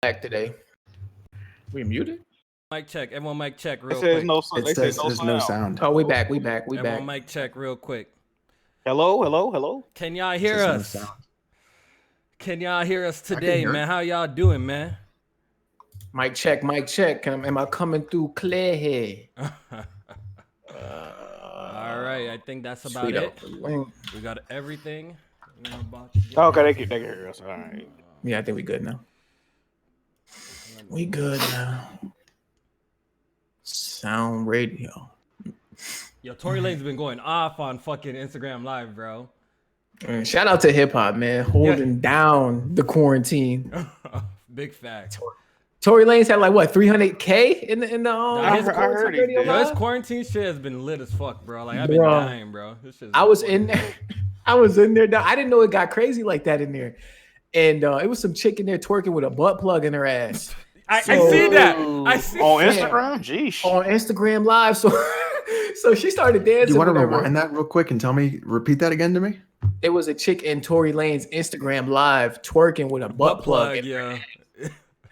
back today. We muted? Mic check. Everyone mic check real There's quick. no, There's no sound. Oh, we back. We Everyone back. mic check real quick. Hello. Can y'all hear There's no us? sound. Can y'all hear us today, hear man? How y'all doing, man? Mic check. Am I coming through clear here? All right, I think that's about Sweet it. up. We got everything. Okay, they can hear us. All right. Yeah, I think we good now. We good now. Sound radio. Yo, Tory Lanez been going off on fucking Instagram Live, bro. Shout out to hip hop, man, holding down the quarantine. Big fact. Tory Lanez had like what 300K in the I heard he did. Yo, his quarantine shit has been lit as fuck, bro. Like I've been Bro. dying, bro. This shit's I was in there. I didn't know it got crazy like that in there. And it was some chick in there twerking with a butt plug in her ass. I see that. I see On that. Instagram? Jeez. On Instagram Live. So she started dancing. Do you want to whatever. rewind that real quick and repeat that again to me? It was a chick in Tory Lanez Instagram Live twerking with a butt plug. Yeah.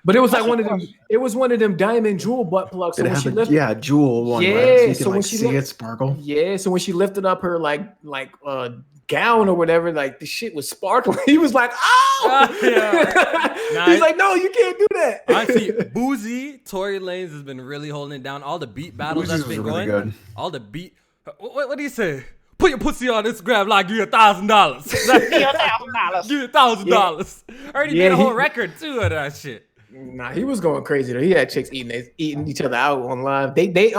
But it was like one of them. It was one of them diamond jewel butt plugs. So Did it when have she a lifted, jewel one, Yeah, right? So you so can when like she see looked- it sparkle. yeah. So when she lifted up her gown or whatever, like the shit was sparkling. He was like, "Oh!" Nah, He's like, "No, you can't do that." Honestly, Boozy, Tory Lanez has been really holding it down. All the beat battles Boozy's that's been was really going. good. All the beat. What do you say? Put your pussy on Instagram like give you $1,000. Give you $1,000. Already made a whole record too of that shit. Nah, he was going crazy though. He had chicks eating each other out on live. They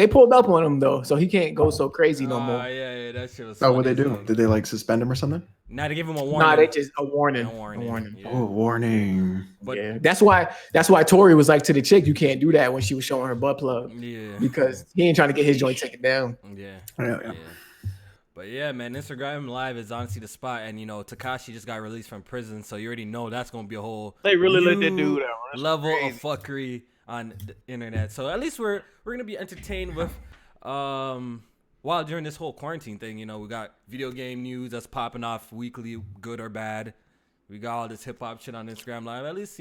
pulled up on him though, so he can't go so crazy no more. Yeah, that shit was. Oh, what they funny, do? so. Did they like suspend him or something? Nah, they give him a warning. Nah, they just a warning. A warning. Yeah. Oh, warning. But Yeah, that's why Tory was like to the chick, "You can't do that" when she was showing her butt plug yeah, because he ain't trying to get his joint taken down. yeah. Yeah. But yeah, man, Instagram Live is honestly the spot, and Tekashi just got released from prison, so you already know that's gonna be a whole They really let that new dude out. That's level crazy. of fuckery on the internet. So at least we're gonna be entertained with while during this whole quarantine thing. We got video game news that's popping off weekly, good or bad. We got all this hip hop shit on Instagram Live. At least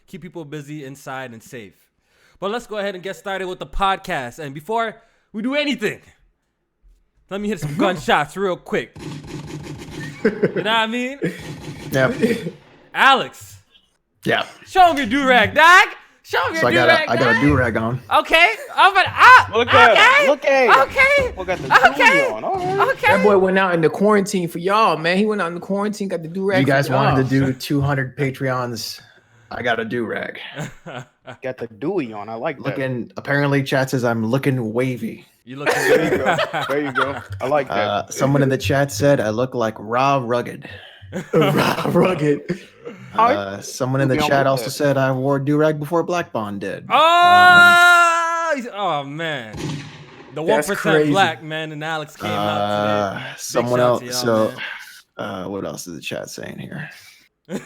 keep people busy inside and safe. But let's go ahead and get started with the podcast. And before we do anything, let me hit some gunshots real quick. You know what I mean? Yeah. Alex, Yeah. show him your do-rag, dog. Show him your So do-rag, I got a do-rag on. Okay. Open up. Look at okay. him. Look at him. Okay. We got the Okay. Tory on. All right. Okay. That boy went out in the quarantine for y'all, man. He went out in the quarantine, got the do-rag. You guys for y'all. wanted to do 200 Patreons. I got a do-rag. Got the Dewey on. I like that. Apparently chat says I'm looking wavy. You look There you go. There you go. I like that. Someone in the chat said I look like raw rugged. rugged. Someone in the We'll be on chat with also that. said I wore do-rag before Black Bond did. Oh man. The 1% crazy. black man and Alex came out today. Someone shout out else. to y'all, So, what else is the chat saying here?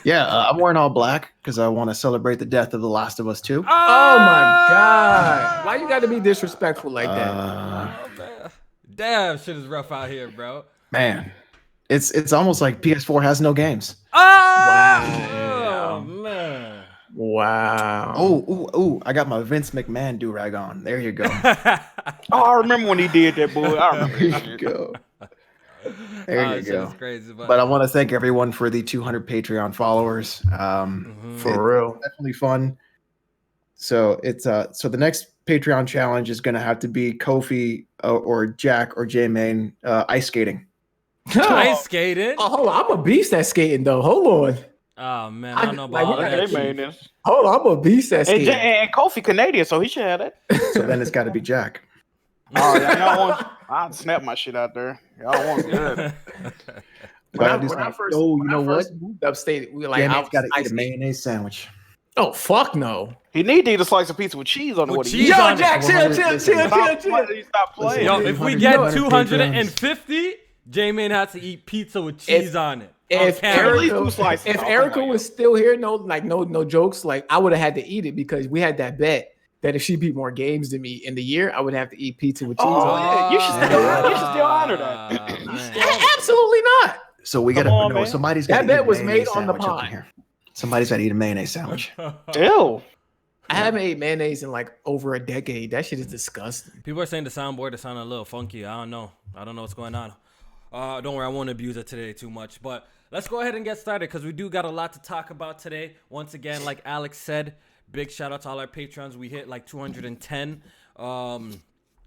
Yeah, I'm wearing all black because I want to celebrate the death of The Last of Us 2. Oh my God. Why you got to be disrespectful like that? Oh, man. Damn, shit is rough out here, bro. Man, it's almost like PS4 has no games. Oh man. Wow. Oh, I got my Vince McMahon do-rag on. There you go. Oh, I remember when he did that, boy. I remember There that you shit. go. There you Shit go. is crazy, But I want to thank everyone for the 200 Patreon followers. For real. Definitely fun. So it's so the next Patreon challenge is going to have to be Kofi or Jack or J-Main ice skating. ice skating. Oh, hold on. I'm a beast at skating though. Hold on. Oh man, I don't know like, about all we Look that. at gotta they shit. made this. Hold on. I'm a beast at And, skating. and Kofi Canadian, so he should have that. So then it's got to be Jack. Oh, y'all want? I'll snap my shit out there. Y'all want good? When I Gotta do first something. moved upstate, we were like, J-Main's got to ice eat a mayonnaise sandwich. Oh, fuck no. He need to eat a slice of pizza with cheese on it. With What he cheese eat. on it. Jack, chill. Stop playing. Yo, if we 100 get 200 250, J-Man has to eat pizza with cheese on it. If On camera. At least two slices. If Oh, Erica come on, was still here, no jokes, like I would have had to eat it because we had that bet that if she beat more games than me in the year, I would have to eat pizza with cheese Oh, on it. yeah. You should still honor that. Man. Absolutely not. So we got Come on, to man. somebody's That got bet was made on the pod pod. here. Somebody's got to eat a mayonnaise sandwich. Ew. I haven't ate mayonnaise in like over a decade. That shit is disgusting. People are saying the soundboard is sounding a little funky. I don't know what's going on. Don't worry, I won't abuse it today too much. But let's go ahead and get started because we do got a lot to talk about today. Once again, like Alex said, big shout out to all our patrons. We hit like 210.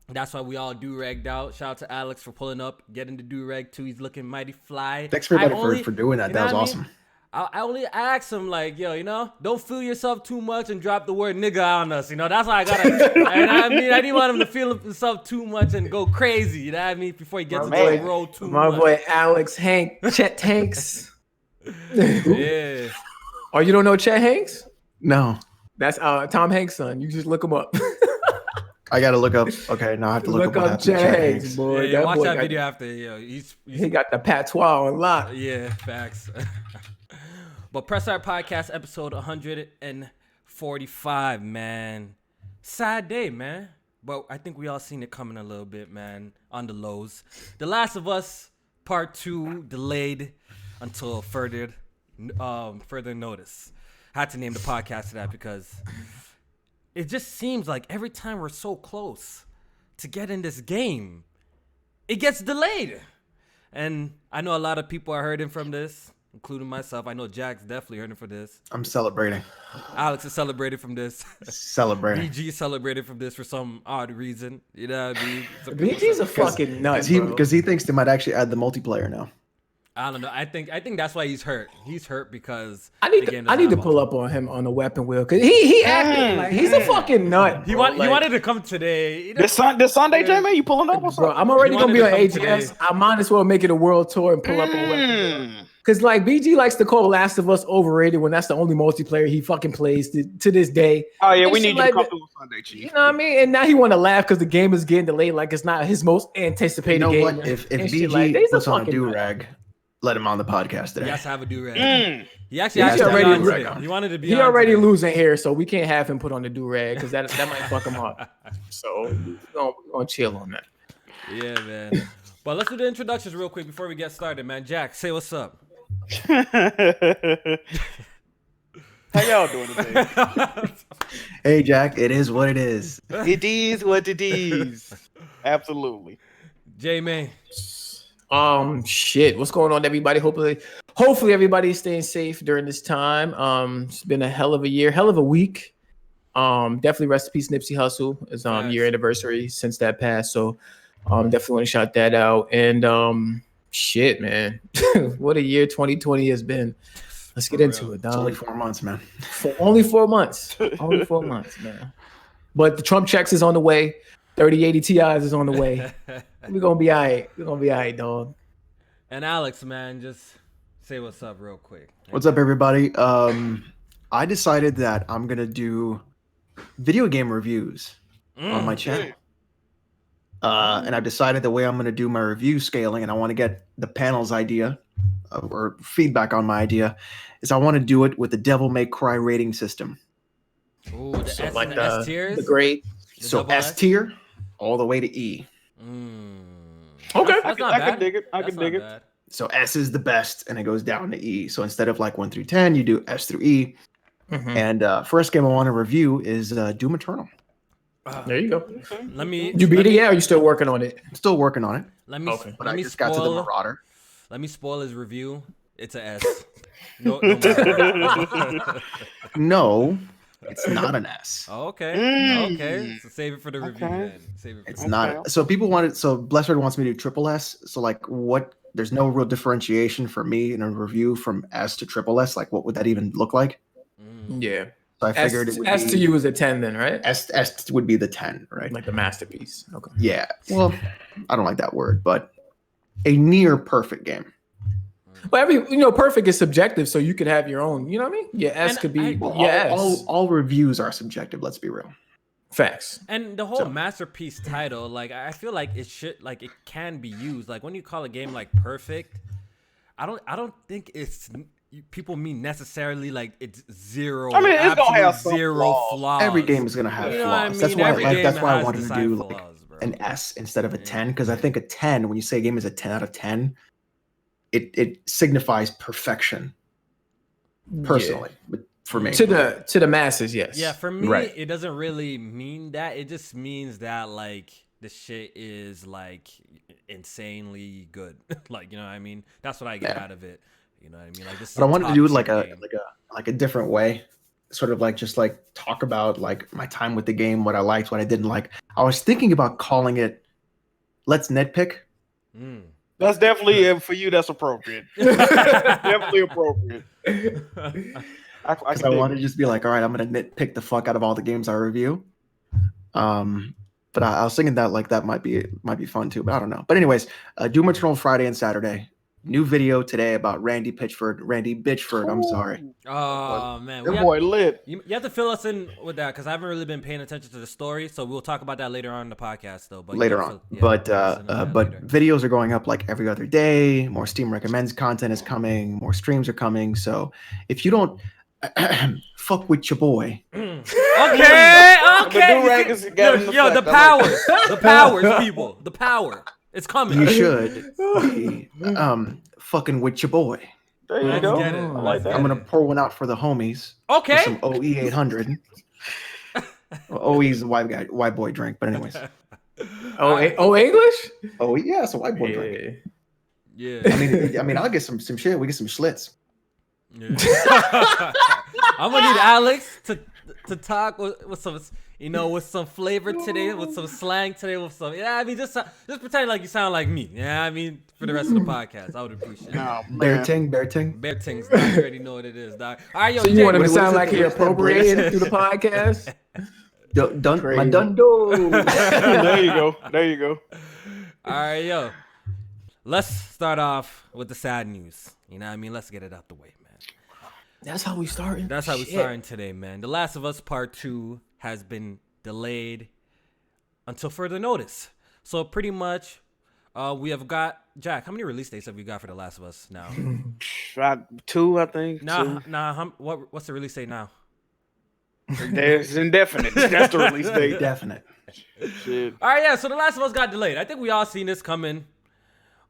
That's why we all do-ragged out. Shout out to Alex for pulling up, getting the do-rag too. He's looking mighty fly. Thanks for everybody for doing that. You know that was what I awesome. mean? I only asked him, like, yo, you know, don't feel yourself too much and drop the word nigga on us. You know, that's why I got to, and I mean, I didn't want him to feel himself too much and go crazy. You know what I mean? Before he gets into the roll too much. My boy Alex Chet Hanks. Yeah. Oh, you don't know Chet Hanks? No. That's Tom Hanks' son. You just look him up. I got to look up. Okay, now I have to look up Chet Hanks, boy. Yeah, watch that video after. Yo, he got the patois on lock. Yeah, facts. But Press Start Podcast episode 145, man. Sad day, man. But I think we all seen it coming a little bit, man, on the lows. The Last of Us Part 2 delayed until further notice. Had to name the podcast to that because it just seems like every time we're so close to getting this game, it gets delayed. And I know a lot of people are hurting from this, including myself. I know Jack's definitely hurting for this. I'm celebrating. Alex is celebrating from this. Celebrating. BG celebrated from this for some odd reason. You know what I mean? BG's a fucking nut, because he thinks they might actually add the multiplayer now. I don't know. I think that's why he's hurt. He's hurt because I need to pull up on him on the weapon wheel because he acting like he's a fucking nut. He wanted to come today. This Sunday, J-Man, you pulling up? Bro, I'm already gonna be on AGS. I might as well make it a world tour and pull up on weapon wheel. Because like BG likes to call Last of Us overrated when that's the only multiplayer he fucking plays to this day. Oh yeah, we need you to come through Sunday, Chief. You know what I mean? And now he want to laugh because the game is getting delayed, like it's not his most anticipated game. You know what? If BG puts on a do-rag, let him on the podcast today. He has to have a do-rag. He actually he wanted to be. He already losing here, so we can't have him put on the do-rag because that might fuck him up. So we're gonna chill on that. Yeah, man. But let's do the introductions real quick before we get started, man. Jack, say what's up. How y'all doing today? Hey, Jack, it is what it is. It is what it is. Absolutely. J-Man. Shit. What's going on, everybody? Hopefully everybody's staying safe during this time. It's been a hell of a year, hell of a week. Definitely rest in peace, Nipsey Hussle. It's year anniversary since that passed. So definitely want to shout that out. And shit, man. What a year 2020 has been. Let's get into it, dog. It's only 4 months, man. Only 4 months. Only 4 months, man. But the Trump checks is on the way. 3080 Ti's is on the way. We're gonna be all right. We're gonna be all right, dog. And Alex, man, just say what's up real quick. What's up, everybody? I decided that I'm gonna do video game reviews on my channel. And I've decided the way I'm gonna do my review scaling, and I want to get the panel's idea or feedback on my idea, is I want to do it with the Devil May Cry rating system. Ooh, the So S, like the S tiers? the grade. So S tier all the way to E. Okay. I can dig it. I can dig it. Bad. So S is the best, and it goes down to E. So instead of like 1 through 10, you do S through E. And first game I want to review is Doom Eternal. There you go. You beat it yet, or are you still working on it? I'm still working on it. But I just got to the Marauder. Let me spoil his review. It's a S. No, it's not an S. Okay. Okay. So save it for the review then. It's not. So people wanted. So Blessed wants me to do triple S. So like, what? There's no real differentiation for me in a review from S to triple S. Like, what would that even look like? Yeah. So I figured it would S be, to you is a 10 then, right? S would be the 10, right? Like the masterpiece. Okay. Yeah. Well, I don't like that word, but a near perfect game. But perfect is subjective, so you could have your own. You know what I mean? Yeah, S could be. All reviews are subjective. Let's be real. Facts. And the whole masterpiece title, like I feel like it can be used. Like when you call a game like perfect, I don't think it's people mean necessarily like it's zero. I mean, it's gonna have some zero flaws. Every game is gonna have flaws. That's why I wanted to do like an S instead of a 10, because I think a 10, when you say a game is a 10 out of 10, it signifies perfection. personally. But for me, to the masses, yes. Yeah, for me, Right. it doesn't really mean that. It just means that like the shit is like insanely good. Like, you know what I mean? That's what I get out of it. You know what I mean? Like this. But I wanted to do it like game. a different way, sort of like just like talk about like my time with the game, what I liked, what I didn't like. I was thinking about calling it "Let's Nitpick." That's definitely for you. That's appropriate. Definitely appropriate. Because I wanted to just be like, all right, I'm gonna nitpick the fuck out of all the games I review. But I was thinking that like that might be fun too, but I don't know. But anyways, Doom Eternal Friday and Saturday. New video today about Randy Bitchford. I'm sorry. Oh man, that boy lit. You have to fill us in with that because I haven't really been paying attention to the story. So we'll talk about that later on in the podcast, though. But later on, but videos are going up like every other day. More Steam recommends content is coming. More streams are coming. So if you don't fuck with your boy, okay. Yo, the powers, people, the power. It's coming. You should be fucking with your boy. There you go. I like that. I'm gonna pour one out for the homies. Okay. Some OE 800. OE's a white boy drink, but anyways. English? Oh yeah, it's a white boy drink. Yeah. I mean, I'll get some shit. We get some Schlitz. Yeah. I'm gonna need Alex to talk with some, with some flavor today, with some slang today, with some. Yeah, I mean, just pretend like you sound like me. Yeah, I mean, for the rest of the podcast, I would appreciate it. Bear ting. Bear tings. Dog. You already know what it is, dog. All right, yo. So you want him to sound like he appropriated through the podcast? My dundo. There you go. All right, yo. Let's start off with the sad news. You know what I mean? Let's get it out the way, man. That's how we started. That's how we starting today, man. The Last of Us Part 2 has been delayed until further notice. So pretty much, we have got Jack. How many release dates have we got for The Last of Us now? 2, I think. What's the release date now? It's indefinite. That's the release date. Definite. Shit. All right, yeah. So The Last of Us got delayed. I think we all seen this coming.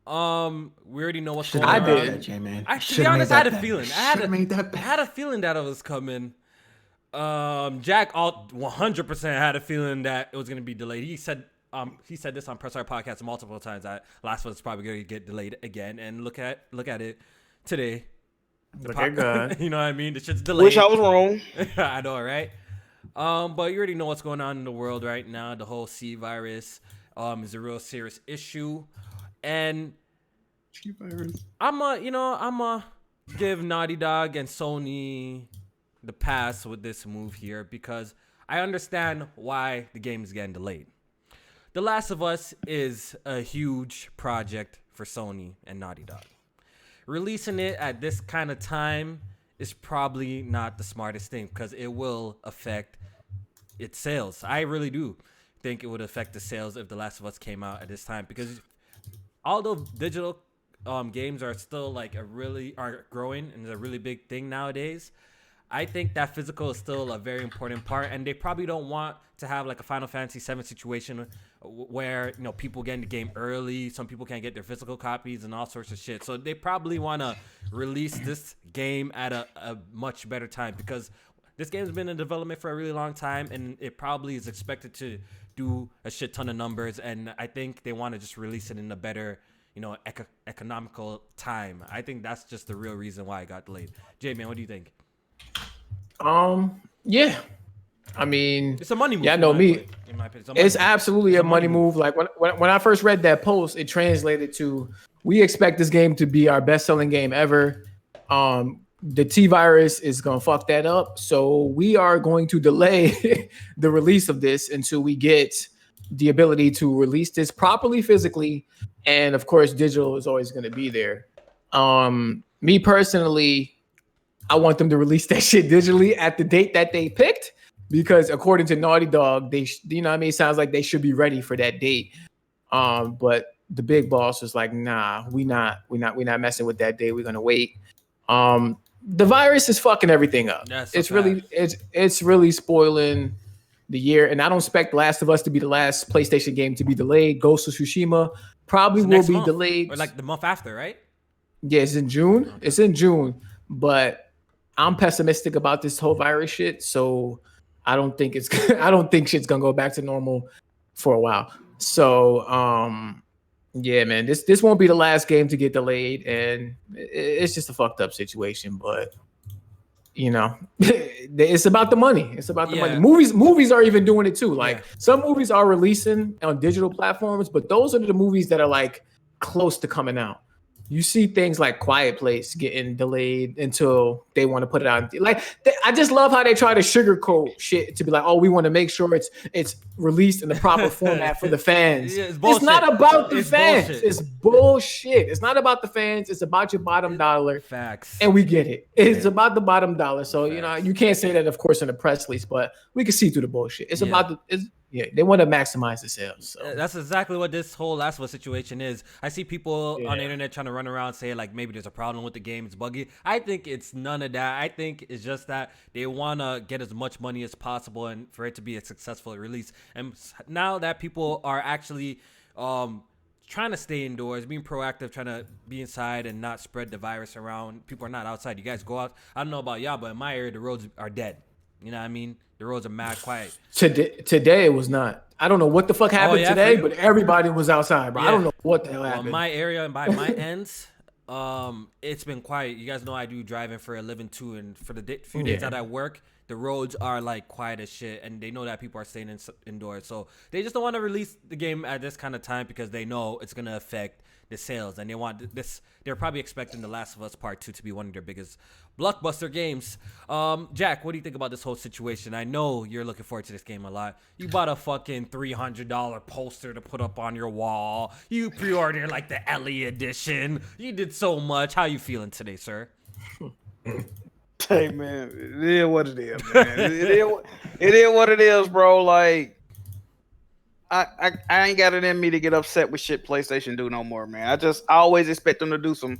We already know what's going on. I did. To be honest, I had a feeling. I had a feeling that it was coming. Jack 100% had a feeling that it was gonna be delayed. He said this on PressStartKofi multiple times that Last of Us is probably gonna get delayed again. And look at it today. Look at God. You know what I mean? The shit's delayed. Wish I was wrong. I know, right? But you already know what's going on in the world right now. The whole C virus is a real serious issue. And I'm give Naughty Dog and Sony the pass with this move here because I understand why the game is getting delayed. The Last of Us is a huge project for Sony and Naughty Dog. Releasing it at this kind of time is probably not the smartest thing because it will affect its sales. I really do think it would affect the sales if The Last of Us came out at this time because although digital games are still are growing and is a really big thing nowadays, I think that physical is still a very important part, and they probably don't want to have like a Final Fantasy VII situation where people get in the game early, some people can't get their physical copies and all sorts of shit. So they probably want to release this game at a much better time because this game's been in development for a really long time, and it probably is expected to do a shit ton of numbers, and I think they want to just release it in a better economical time. I think that's just the real reason why it got delayed. Jay, man, what do you think? Yeah. I mean, it's a money move. Yeah, I know me. In my opinion, it's absolutely a money move. Like when I first read that post, it translated to, we expect this game to be our best-selling game ever. The T virus is gonna fuck that up, so we are going to delay the release of this until we get the ability to release this properly physically, and of course, digital is always going to be there. Me personally, I want them to release that shit digitally at the date that they picked, because according to Naughty Dog, they, sounds like they should be ready for that date. But the big boss was like, nah, we not messing with that date. We're gonna wait. The virus is fucking everything up. It's really spoiling the year, and I don't expect Last of Us to be the last PlayStation game to be delayed. Ghost of Tsushima probably will be delayed, or like the month after, right? Yeah, it's in June. It's in June, but I'm pessimistic about this whole virus shit, so I don't think I don't think shit's gonna go back to normal for a while. So yeah, man, this won't be the last game to get delayed, and it's just a fucked up situation. But you know, it's about the money. It's about the money. Movies are even doing it too. Like some movies are releasing on digital platforms, but those are the movies that are like close to coming out. You see things like Quiet Place getting delayed until they want to put it out. Like I just love how they try to sugarcoat shit to be like, oh, we want to make sure it's released in the proper format for the fans. Yeah, it's not about the fans. Bullshit. It's bullshit. It's not about the fans. It's about your bottom dollar. Facts. And we get it. It's about the bottom dollar. So you know you can't say that, of course, in the press release, but we can see through the bullshit. It's about the. They want to maximize the sales. So. That's exactly what this whole Last of Us situation is. I see people on the internet trying to run around saying like maybe there's a problem with the game, it's buggy. I think it's none of that. I think it's just that they want to get as much money as possible and for it to be a successful release. And now that people are actually trying to stay indoors, being proactive, trying to be inside and not spread the virus around, people are not outside. You guys go out. I don't know about y'all, but in my area, the roads are dead. You know what I mean? The roads are mad quiet. Today it was not. I don't know what the fuck happened today, but everybody was outside, bro. I don't know what the hell happened. My area and by my ends, it's been quiet. You guys know I do driving for a living too, and for the few days that I work, the roads are like quiet as shit, and they know that people are staying indoors. So they just don't want to release the game at this kind of time because they know it's gonna affect the sales, and they want this. They're probably expecting The Last of Us Part 2 to be one of their biggest blockbuster games. Jack, what do you think about this whole situation? I know you're looking forward to this game a lot. You bought a fucking $300 poster to put up on your wall. You pre-ordered like the Ellie edition. You did so much. How you feeling today, sir? Hey man, it is what it is, man. It is what it is, bro. Like I ain't got it in me to get upset with shit PlayStation do no more, man. I always expect them to do some.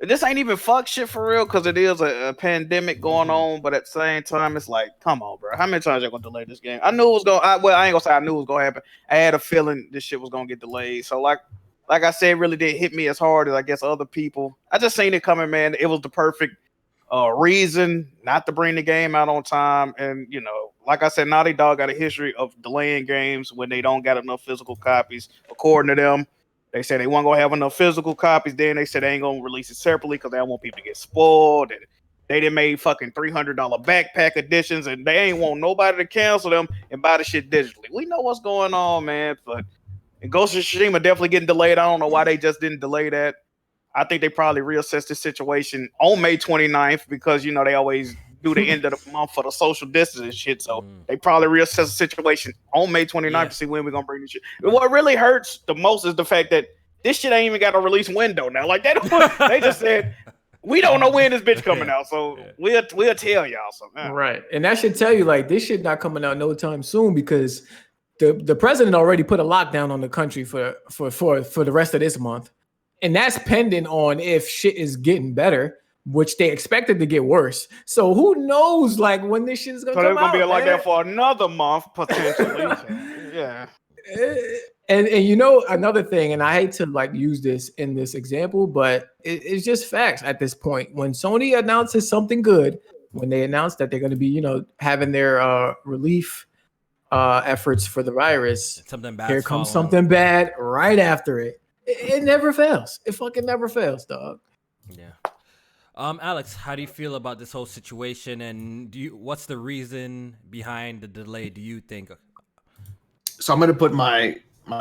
This ain't even fuck shit for real because it is a pandemic going on, but at the same time, it's like, come on, bro. How many times y'all gonna delay this game? I knew it was gonna. I ain't gonna say I knew it was gonna happen. I had a feeling this shit was gonna get delayed. So like I said, it really did hit me as hard as I guess other people. I just seen it coming, man. It was the perfect reason not to bring the game out on time, and you know, like I said, Naughty Dog got a history of delaying games when they don't got enough physical copies. According to them, they said they weren't gonna have enough physical copies. Then they said they ain't gonna release it separately because they don't want people to get spoiled. And they done made fucking $300 backpack editions, and they ain't want nobody to cancel them and buy the shit digitally. We know what's going on, man. But Ghost of Tsushima definitely getting delayed. I don't know why they just didn't delay that. I think they probably reassessed the situation on May 29th because, you know, they always do the end of the month for the social distance and shit. So they probably reassess the situation on May 29th to see when we're going to bring this shit. But what really hurts the most is the fact that this shit ain't even got a release window now. Like, they just said, we don't know when this bitch coming out. So we'll tell y'all something. Right. And that should tell you, like, this shit not coming out no time soon because the president already put a lockdown on the country for the rest of this month. And that's pending on if shit is getting better, which they expected to get worse. So who knows, like, when this shit is going to come out. So they're going to be like that for another month, potentially. Yeah. And you know, another thing, and I hate to, like, use this in this example, but it's just facts at this point. When Sony announces something good, when they announce that they're going to be, you know, having their relief efforts for the virus, here comes something bad right after it. It never fails. It fucking never fails, dog. Yeah. Alex, how do you feel about this whole situation, and what's the reason behind the delay, do you think? So I'm going to put my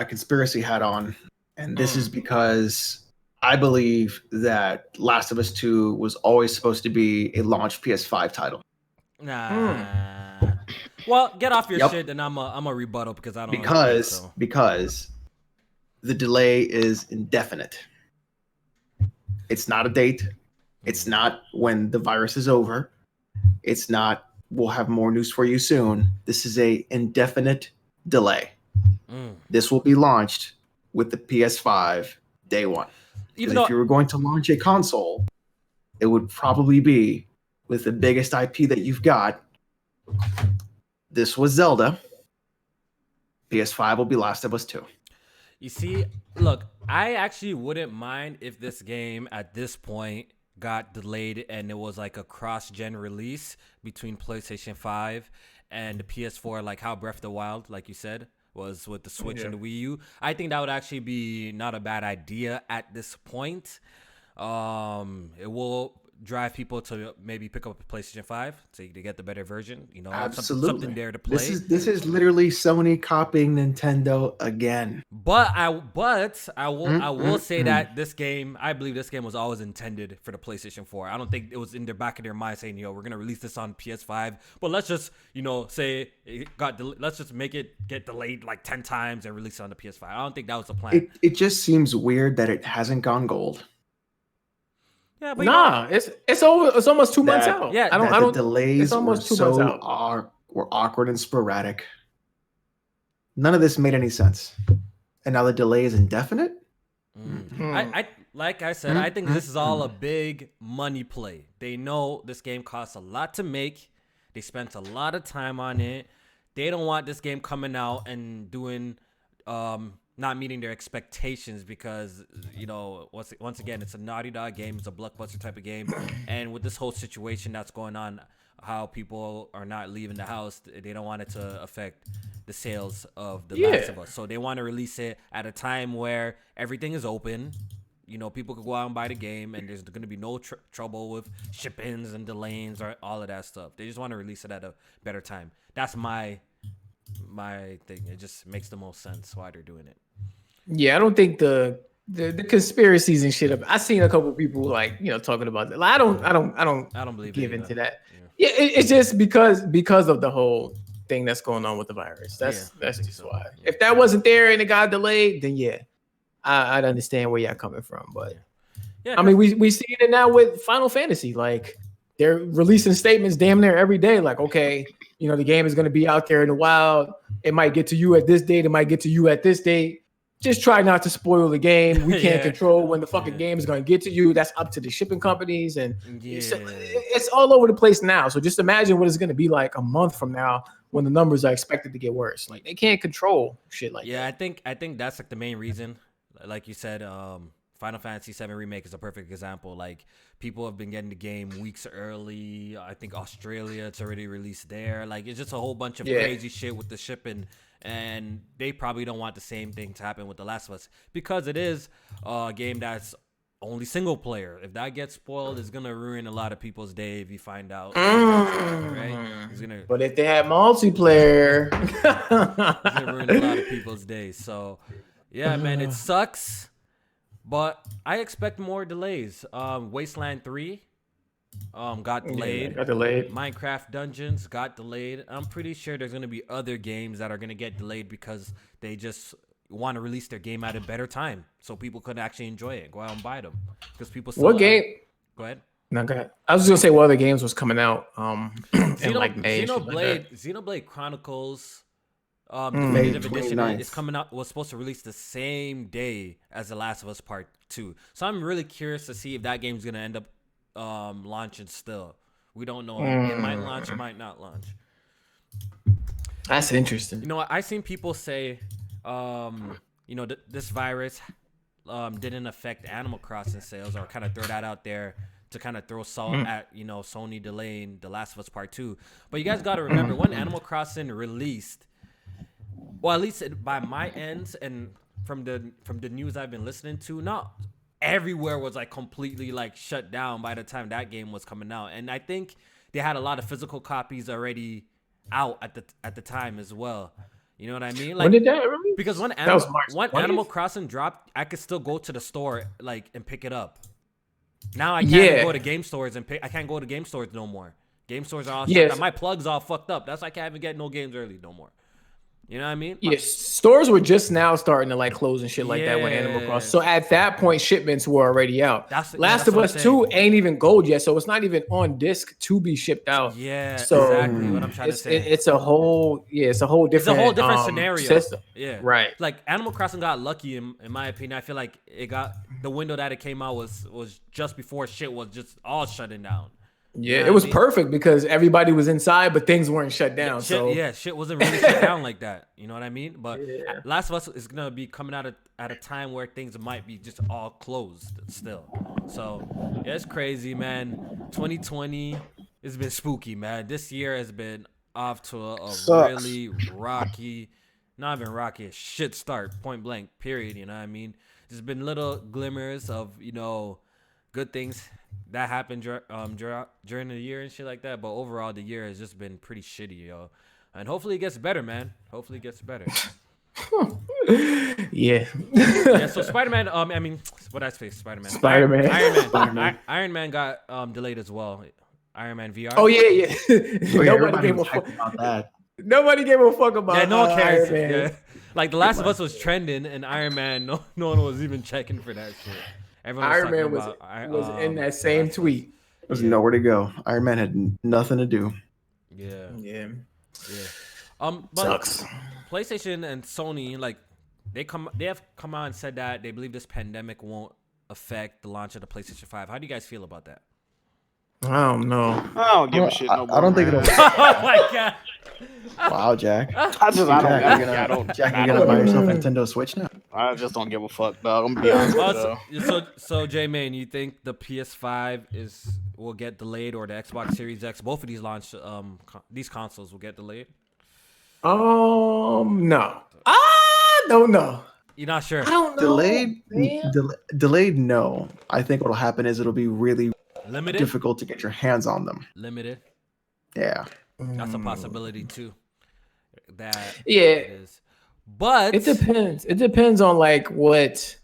conspiracy hat on, and this is because I believe that Last of Us 2 was always supposed to be a launch PS5 title. Nah. Well, get off your shit, and I'm a rebuttal because I don't because the delay is indefinite. It's not a date. It's not when the virus is over. It's not, we'll have more news for you soon. This is a indefinite delay. This will be launched with the PS5 day one. Even if you were going to launch a console, it would probably be with the biggest IP that you've got. This was Zelda. PS5 will be Last of Us 2. You see, look, I actually wouldn't mind if this game at this point got delayed, and it was like a cross-gen release between PlayStation 5 and the PS4, like how Breath of the Wild, like you said, was with the Switch and the Wii U. I think that would actually be not a bad idea at this point. It will drive people to maybe pick up a PlayStation 5 to get the better version. You know, Absolutely. something there to play. This is literally Sony copying Nintendo again. But I will say that this game, I believe this game was always intended for the PlayStation 4. I don't think it was in their back of their mind saying, we're gonna release this on PS5, but let's just say it let's just make it get delayed like 10 times and release it on the PS5. I don't think that was the plan. It just seems weird that it hasn't gone gold. Yeah, but it's over. It's almost 2 months out. Yeah, I don't. The delays it's almost were 2 months out. were awkward and sporadic. None of this made any sense, and now the delay is indefinite. I like I said, I think this is all a big money play. They know this game costs a lot to make. They spent a lot of time on it. They don't want this game coming out and doing not meeting their expectations because, once again, it's a Naughty Dog game. It's a blockbuster type of game. And with this whole situation that's going on, how people are not leaving the house, they don't want it to affect the sales of The Last of Us. So they want to release it at a time where everything is open. People could go out and buy the game, and there's going to be no trouble with ship-ins and delays or all of that stuff. They just want to release it at a better time. That's my thing. It just makes the most sense why they're doing it. Yeah, I don't think the conspiracies and shit. I seen a couple of people talking about that. Like, I don't believe give into that. Yeah, it's just because of the whole thing that's going on with the virus. That's just why. If that wasn't there and it got delayed, then I'd understand where y'all coming from. But I mean, we see it now with Final Fantasy. Like, they're releasing statements damn near every day. Like, okay, the game is going to be out there in the wild. It might get to you at this date. It might get to you at this date. Just try not to spoil the game. We can't control when the fucking game is going to get to you. That's up to the shipping companies. And it's all over the place now. So just imagine what it's going to be like a month from now when the numbers are expected to get worse. Like, they can't control shit like that. Yeah, I think that's like the main reason. Like you said, Final Fantasy VII Remake is a perfect example. Like, people have been getting the game weeks early. I think Australia, it's already released there. Like, it's just a whole bunch of crazy shit with the shipping. And they probably don't want the same thing to happen with The Last of Us because it is a game that's only single player. If that gets spoiled, it's going to ruin a lot of people's day if you find out. Right? But if they had multiplayer, it's going to ruin a lot of people's days. So, yeah, man, it sucks. But I expect more delays. Wasteland 3 got delayed. Minecraft Dungeons got delayed. I'm pretty sure there's going to be other games that are going to get delayed because they just want to release their game at a better time so people could actually enjoy it. Go out and buy them. Because people still What game? Go ahead. No, go ahead. I was just going to say what other games was coming out in like May. Xenoblade Chronicles Definitive Edition is coming out. Was supposed to release the same day as The Last of Us Part 2. So I'm really curious to see if that game's going to end up launching still. We don't know. It might launch, it might not launch. That's interesting. I've seen people say, this virus didn't affect Animal Crossing sales, or kind of throw that out there to kind of throw salt at, Sony delaying The Last of Us Part 2. But you guys got to remember, when Animal Crossing released, well, at least by my ends and from the news I've been listening to, not everywhere was like completely like shut down by the time that game was coming out. And I think they had a lot of physical copies already out at the time as well. You know what I mean? Like, when did that release? Because when Animal Crossing dropped, I could still go to the store and pick it up. Now I can't go to game stores I can't go to game stores no more. Game stores are all shut down. My plug's all fucked up. That's why I can't even get no games early no more. You know what I mean? Yeah, stores were just now starting to like close and shit like that when Animal Crossing. So at that point, shipments were already out. Last of Us 2 ain't even gold yet, so it's not even on disc to be shipped out. Yeah, so exactly what I'm trying to say. It's a whole different scenario. System. Yeah, right. Like Animal Crossing got lucky in my opinion. I feel like it got the window that it came out was just before shit was just all shutting down. Yeah, it was perfect because everybody was inside, but things weren't shut down. Shit wasn't really shut down like that. You know what I mean? But Last of Us is gonna be coming out at a time where things might be just all closed still. So yeah, it's crazy, man. 2020 has been spooky, man. This year has been off to a Sucks. really rocky, not even rocky, a shit start, point blank, period. You know what I mean? There's been little glimmers of, good things that happened during the year and shit like that. But overall, the year has just been pretty shitty, yo. And hopefully it gets better, man. Hopefully it gets better. Yeah. Yeah, so Spider-Man, what I say, Spider-Man. Spider-Man. Iron Man. Iron Man got delayed as well. Iron Man VR. Oh yeah. Nobody gave a was fuck hyped about that. Nobody gave a fuck about Yeah, no one cares. Iron Man. Yeah. Like The Last of Us was trending, and Iron Man, no one was even checking for that shit. Everyone Iron Man was in that same tweet. There's nowhere to go. Iron Man had nothing to do. Yeah. Yeah. But Sucks. PlayStation and Sony, like, they have come out and said that they believe this pandemic won't affect the launch of the PlayStation 5. How do you guys feel about that? I don't know. I don't give a shit no more. I don't think man. it'll. Oh my god. Wow, Jack. I Jack, you're gonna buy yourself a Nintendo Switch now? I just don't give a fuck, dog. I'm gonna be honest with you. So J-Man, you think the PS5 will get delayed, or the Xbox Series X? Both of these these consoles will get delayed. No. I don't know. You're not sure? I don't know. Delayed. No. I think what'll happen is it'll be really Limited. difficult to get your hands on them. Limited. Yeah. That's a possibility too. That Yeah. it is. But It depends. It depends on like what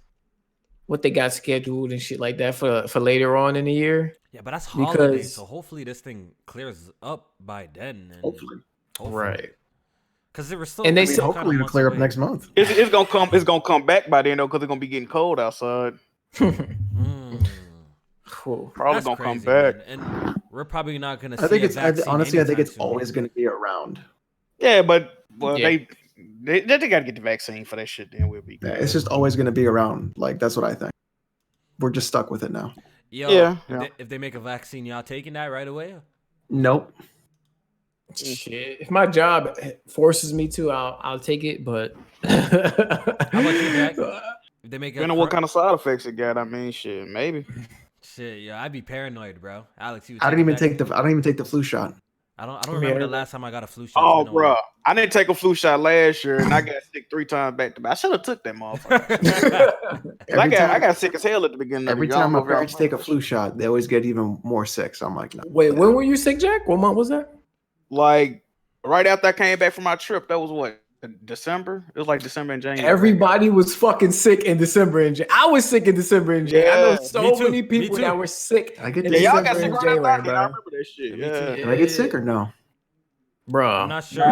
they got scheduled and shit like that for later on in the year. Yeah, but that's holiday, Because- so hopefully this thing clears up by then. And Hopefully. Right. Because they were still. And they I mean, said- hopefully it'll clear up next month. It's gonna come. It's gonna come back by then though, because it's gonna be getting cold outside. Cool. Probably That's gonna come crazy, back. man. And we're probably not gonna. I think see it's a vaccine honestly. I think anytime it's soon. always going to be around. Yeah, but Yeah. they gotta get the vaccine for that shit. Then we'll be Yeah, good. it's just always going to be around. Like that's what I think. We're just stuck with it now. Yo, Yeah. If they make a vaccine, y'all taking that right away? Nope. Shit. If my job forces me to, I'll take it. But How about you, Jack? If they make Depending on what kind of side effects it got. I mean, shit, maybe. Shit, yeah, I'd be paranoid, bro. Alex, you. I don't even take the flu shot. I don't remember the last time I got a flu shot. Oh, It's been a bro, while. I didn't take a flu shot last year, and I got sick 3 times back to back. I should have took that motherfucker. I got sick as hell at the beginning. Every of the year. time my parents take a flu shot, they always get even more sick. So I'm like, no. wait, when were you sick, Jack? What month was that? Like right after I came back from my trip, that was what, December? It was like December and January. Everybody was fucking sick in December and January. I was sick in December and January. I know Yeah, so me too, many me people too. that were sick. I get in Yeah, this. y'all December got sick and right January, after. I bro. remember that shit. Me too. Yeah. Did I get sick or no? Bro, I'm not sure.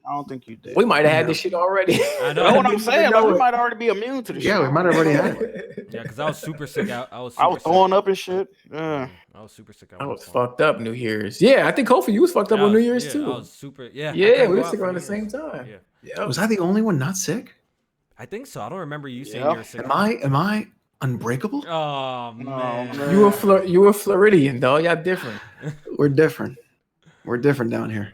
I don't think you did. we might have had this shit already. I Know what I'm Didn't saying? even Like, know we it. might already be immune to the shit. Yeah, we might have already had it. Yeah, because I was super sick. I was throwing up and shit. Yeah. I was super sick. I was fucked up New Year's. Yeah, I think Kofi, you was fucked up on New Year's too. I was super. Yeah. I Yeah, couldn't we go were out sick for around New the same Year's. time. Yeah. Yeah. Was I the only one not sick? I think so. I don't remember you saying Yeah. you were sick. Am I unbreakable? Oh man. You were Floridian, though. Y'all different. We're different. We're different down here.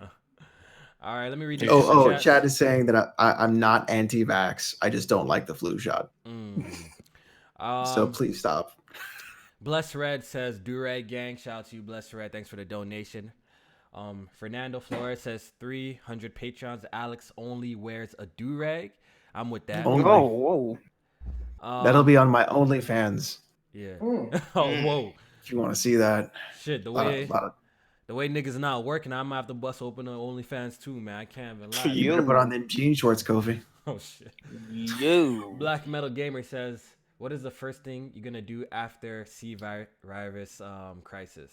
All right, let me read you. Oh, Chad is saying that I'm not anti-vax. I just don't like the flu shot. So please stop. Bless Red says Durag Gang. Shout out to you, Bless Red. Thanks for the donation. Fernando Flores says 300 patrons. Alex only wears a durag. I'm with that. Only. Oh, whoa. That'll be on my OnlyFans. Yeah. Mm. Oh, whoa. If you want to see that. Shit, the way niggas not working, I'm gonna have to bust open the OnlyFans too, man. I can't even lie. You better put on them jean shorts, Kofi. Oh shit. You. Black Metal Gamer says, "What is the first thing you're gonna do after virus crisis?"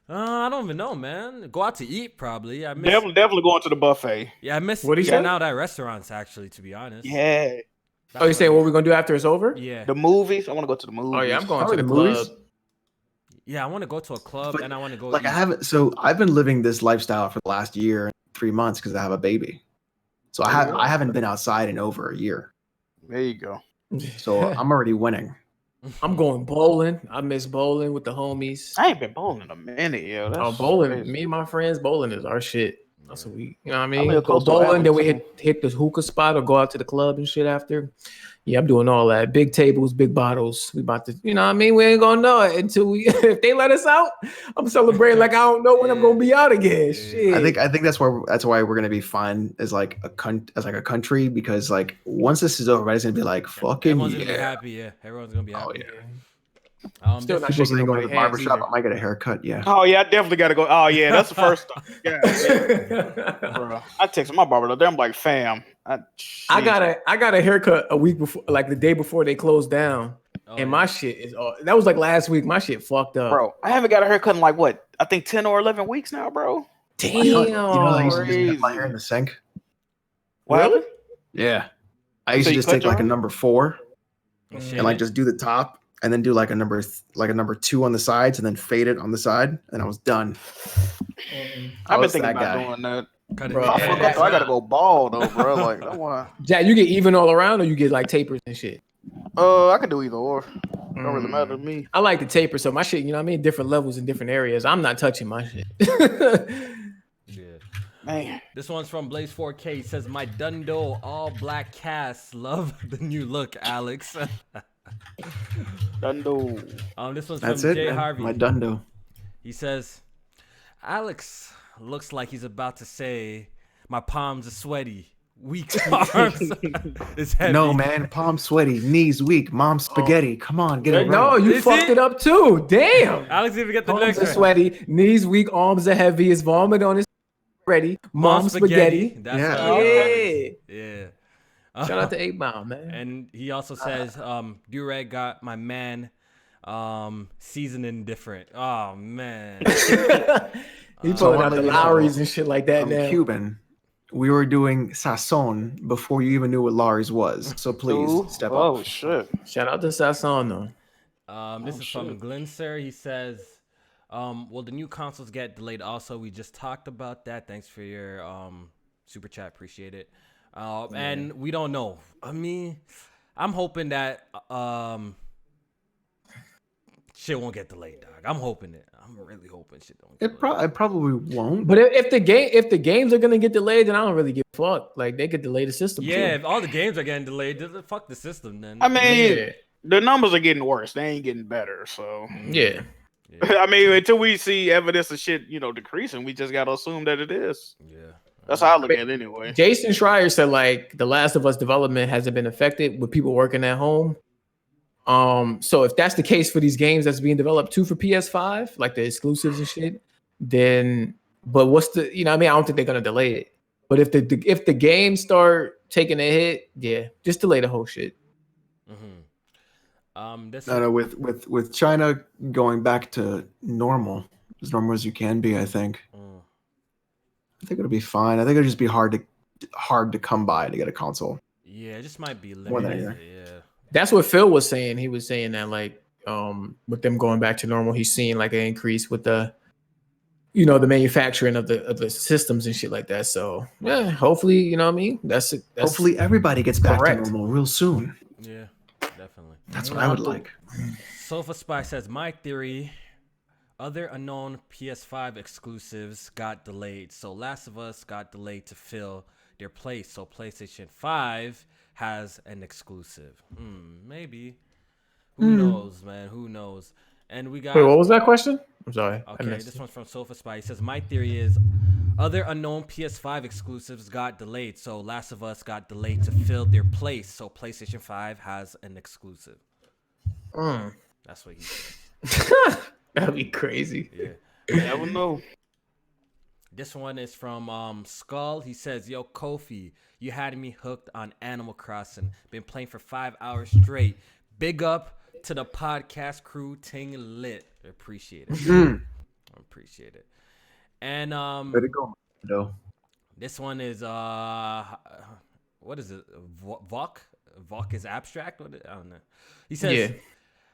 I don't even know, man. Go out to eat, probably. I miss. Definitely going to the buffet. Yeah, I miss What do you eating say? out at restaurants. Actually, to be honest. Yeah. Oh, you saying what we're gonna do after it's over? Yeah. The movies. I want to go to the movies. Oh yeah, I'm going Probably to the the club. movies. Yeah, I want to go to a club But, and I want to go. Like eat. I haven't. So I've been living this lifestyle for the last year, 3 months because I have a baby. So I haven't been outside in over a year. There you go. So I'm already winning. I'm going bowling. I miss bowling with the homies. I ain't been bowling in a minute, yo. That's Oh, bowling. crazy. Me and my friends, bowling is our shit. Once a week. You know what I I mean? live Go close to bowling, then we Atlanta, hit the hookah spot or go out to the club and shit after. Yeah, I'm doing all that. Big tables, big bottles. We about to, you know what I mean? We ain't gonna know it until we if they let us out. I'm celebrating like I don't know when I'm gonna be out again. Shit. I think that's why we're gonna be fine as like a country, because like once this is over, everybody's gonna be like fucking Everyone's gonna be happy. Yeah, everyone's gonna be happy. Oh yeah. Still not People shaking saying go to nobody's the hands barbershop. either. I might get a haircut. Yeah. Oh yeah, I definitely got to go. Oh yeah, that's the first stop. Yeah, bro. I texted my barber the other day. I'm like, fam, I got a haircut a week before, like the day before they closed down, and my shit is all. That was like last week. My shit fucked up, bro. I haven't got a haircut in like what? I think 10 or 11 weeks now, bro. Damn, You know I used to just crazy. dip my hair in the sink. What happened? Yeah. I used So to you just cut take your like a hair? number 4 And and like just do the top and then do like a number 2 on the sides and then fade it on the side, and I was done. I've been thinking about doing that. Cut it Bro, I fuck up, though. I gotta go bald though, bro. Like that's why. Jack, you get even all around, or you get like tapers and shit? I could do either or. Don't really matter to me. I like the taper, so my shit, you know what I mean? Different levels in different areas. I'm not touching my shit. Yeah. Man, This one's from Blaze 4K. It says, "My Dundo all black cast love the new look, Alex." Dundo. This one's That's from it. Jay Man. Harvey. My dundo. He says, "Alex looks like he's about to say, my palms are sweaty, weak arms is heavy." No, man. Palms sweaty, knees weak, mom spaghetti. Come on, get it right. No, you Is fucked it? it up too. Damn. Alex even get the Palms next are one. sweaty, knees weak, arms are heavy, his vomit on his ready. Mom spaghetti. That's Yeah. how it Yeah. is. Yeah. Shout out to 8 Mile, man. And he also says, Durag got my man seasoning different. Oh man. He pulling out the Lowrys and shit like that I'm now. Cuban. We were doing sazon before you even knew what Lars was. So please step up. Oh shit. Shout out to Sasson though. This is from Glinser. He says, will the new consoles get delayed also? We just talked about that. Thanks for your super chat. Appreciate it. And we don't know. I mean, I'm hoping that shit won't get delayed, dog. I'm hoping it. I'm really hoping shit don't get delayed. It probably won't. But if the games are gonna get delayed, then I don't really give a fuck. Like they could delay the system. Yeah, too. if all the games are getting delayed, fuck the system then. I mean, Yeah. the numbers are getting worse. They ain't getting better. So Yeah. I mean, until we see evidence of shit, decreasing, we just gotta assume that it is. Yeah. That's how I look at it anyway. Jason Schreier said like The Last of Us development hasn't been affected with people working at home. So if that's the case for these games that's being developed too for PS5, like the exclusives and shit, then what's the I don't think they're gonna delay it. But if the games start taking a hit, yeah, just delay the whole shit. No, with China going back to normal as you can be, I think. I think it'll be fine. I think it'll just be hard to come by to get a console. Yeah, it just might be More than limited. anything. Yeah. That's what Phil was saying. He was saying that like with them going back to normal, he's seeing like an increase with the the manufacturing of the systems and shit like that. So yeah, hopefully, you know what I mean? That's Hopefully everybody gets back correct. to normal real soon. Yeah, definitely. That's what I would like. Sofa Spy says, my theory, other unknown PS5 exclusives got delayed. So Last of Us got delayed to fill their place. So PlayStation 5 has an exclusive. Maybe. Who knows, man? Who knows? And we got... Wait, what was that question? I'm sorry. Okay, this one's from Sofa Spy. He says, my theory is other unknown PS5 exclusives got delayed. So Last of Us got delayed to fill their place. So PlayStation 5 has an exclusive. That's what he said. That'd be crazy. Yeah. You never know. This one is from Skull. He says, yo, Kofi, you had me hooked on Animal Crossing. Been playing for 5 hours straight. Big up to the podcast crew, ting lit. Appreciate it. Appreciate it. And Way to go, though. this one is what is it? Vok? Vok is abstract? I don't know. He says,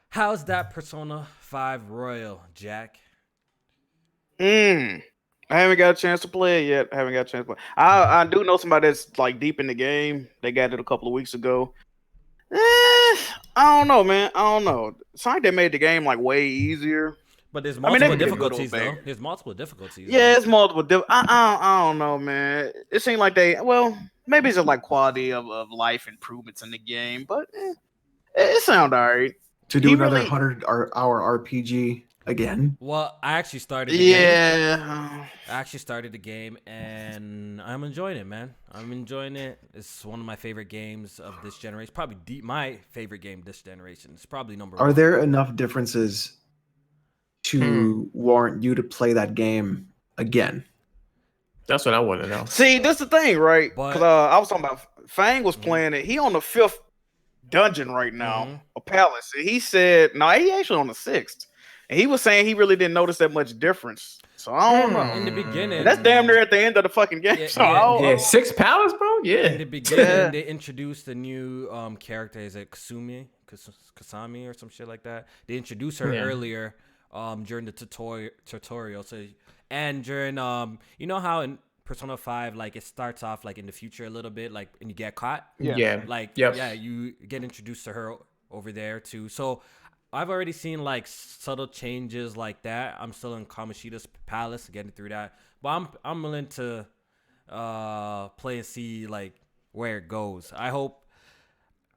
how's that Persona 5 Royal, Jack? I haven't got a chance to play it yet. I do know somebody that's like deep in the game. They got it a couple of weeks ago. I don't know, man. I don't know. It's like they made the game like way easier. But there's I mean, multiple they can be difficulties little though. bigger. There's multiple difficulties. Yeah, it's multiple. I don't know, man. It seemed like maybe it's just like quality of life improvements in the game, but it sound alright. To do He another really- 100-hour RPG again. Well, I actually started the game. Yeah. I actually started the game and I'm enjoying it, man. I'm enjoying it. It's one of my favorite games of this generation. Probably my favorite game this generation. It's probably number one. Are there enough differences to warrant you to play that game again? That's what I want to know. See, that's the thing, right? But- Because I was talking about Fang was playing it. He on the 5th dungeon right now, a palace. And he said, no, he actually on the 6th. And he was saying he really didn't notice that much difference. So I don't know. In the beginning, And that's damn near at the end of the fucking game. Yeah, so yeah, I don't- Yeah, 6 palace, bro. in Yeah. the beginning, Yeah. they introduced a new character. Is it Kasami or some shit like that? They introduced her Yeah. earlier during the tutorial. So and during you know how in Persona 5 like it starts off like in the future a little bit like and you get caught. Yeah. Like Yep. yeah, you get introduced to her over there too. So I've already seen like subtle changes like that. I'm still in Kamoshida's palace, getting through that, but I'm willing to play and see like where it goes. I hope.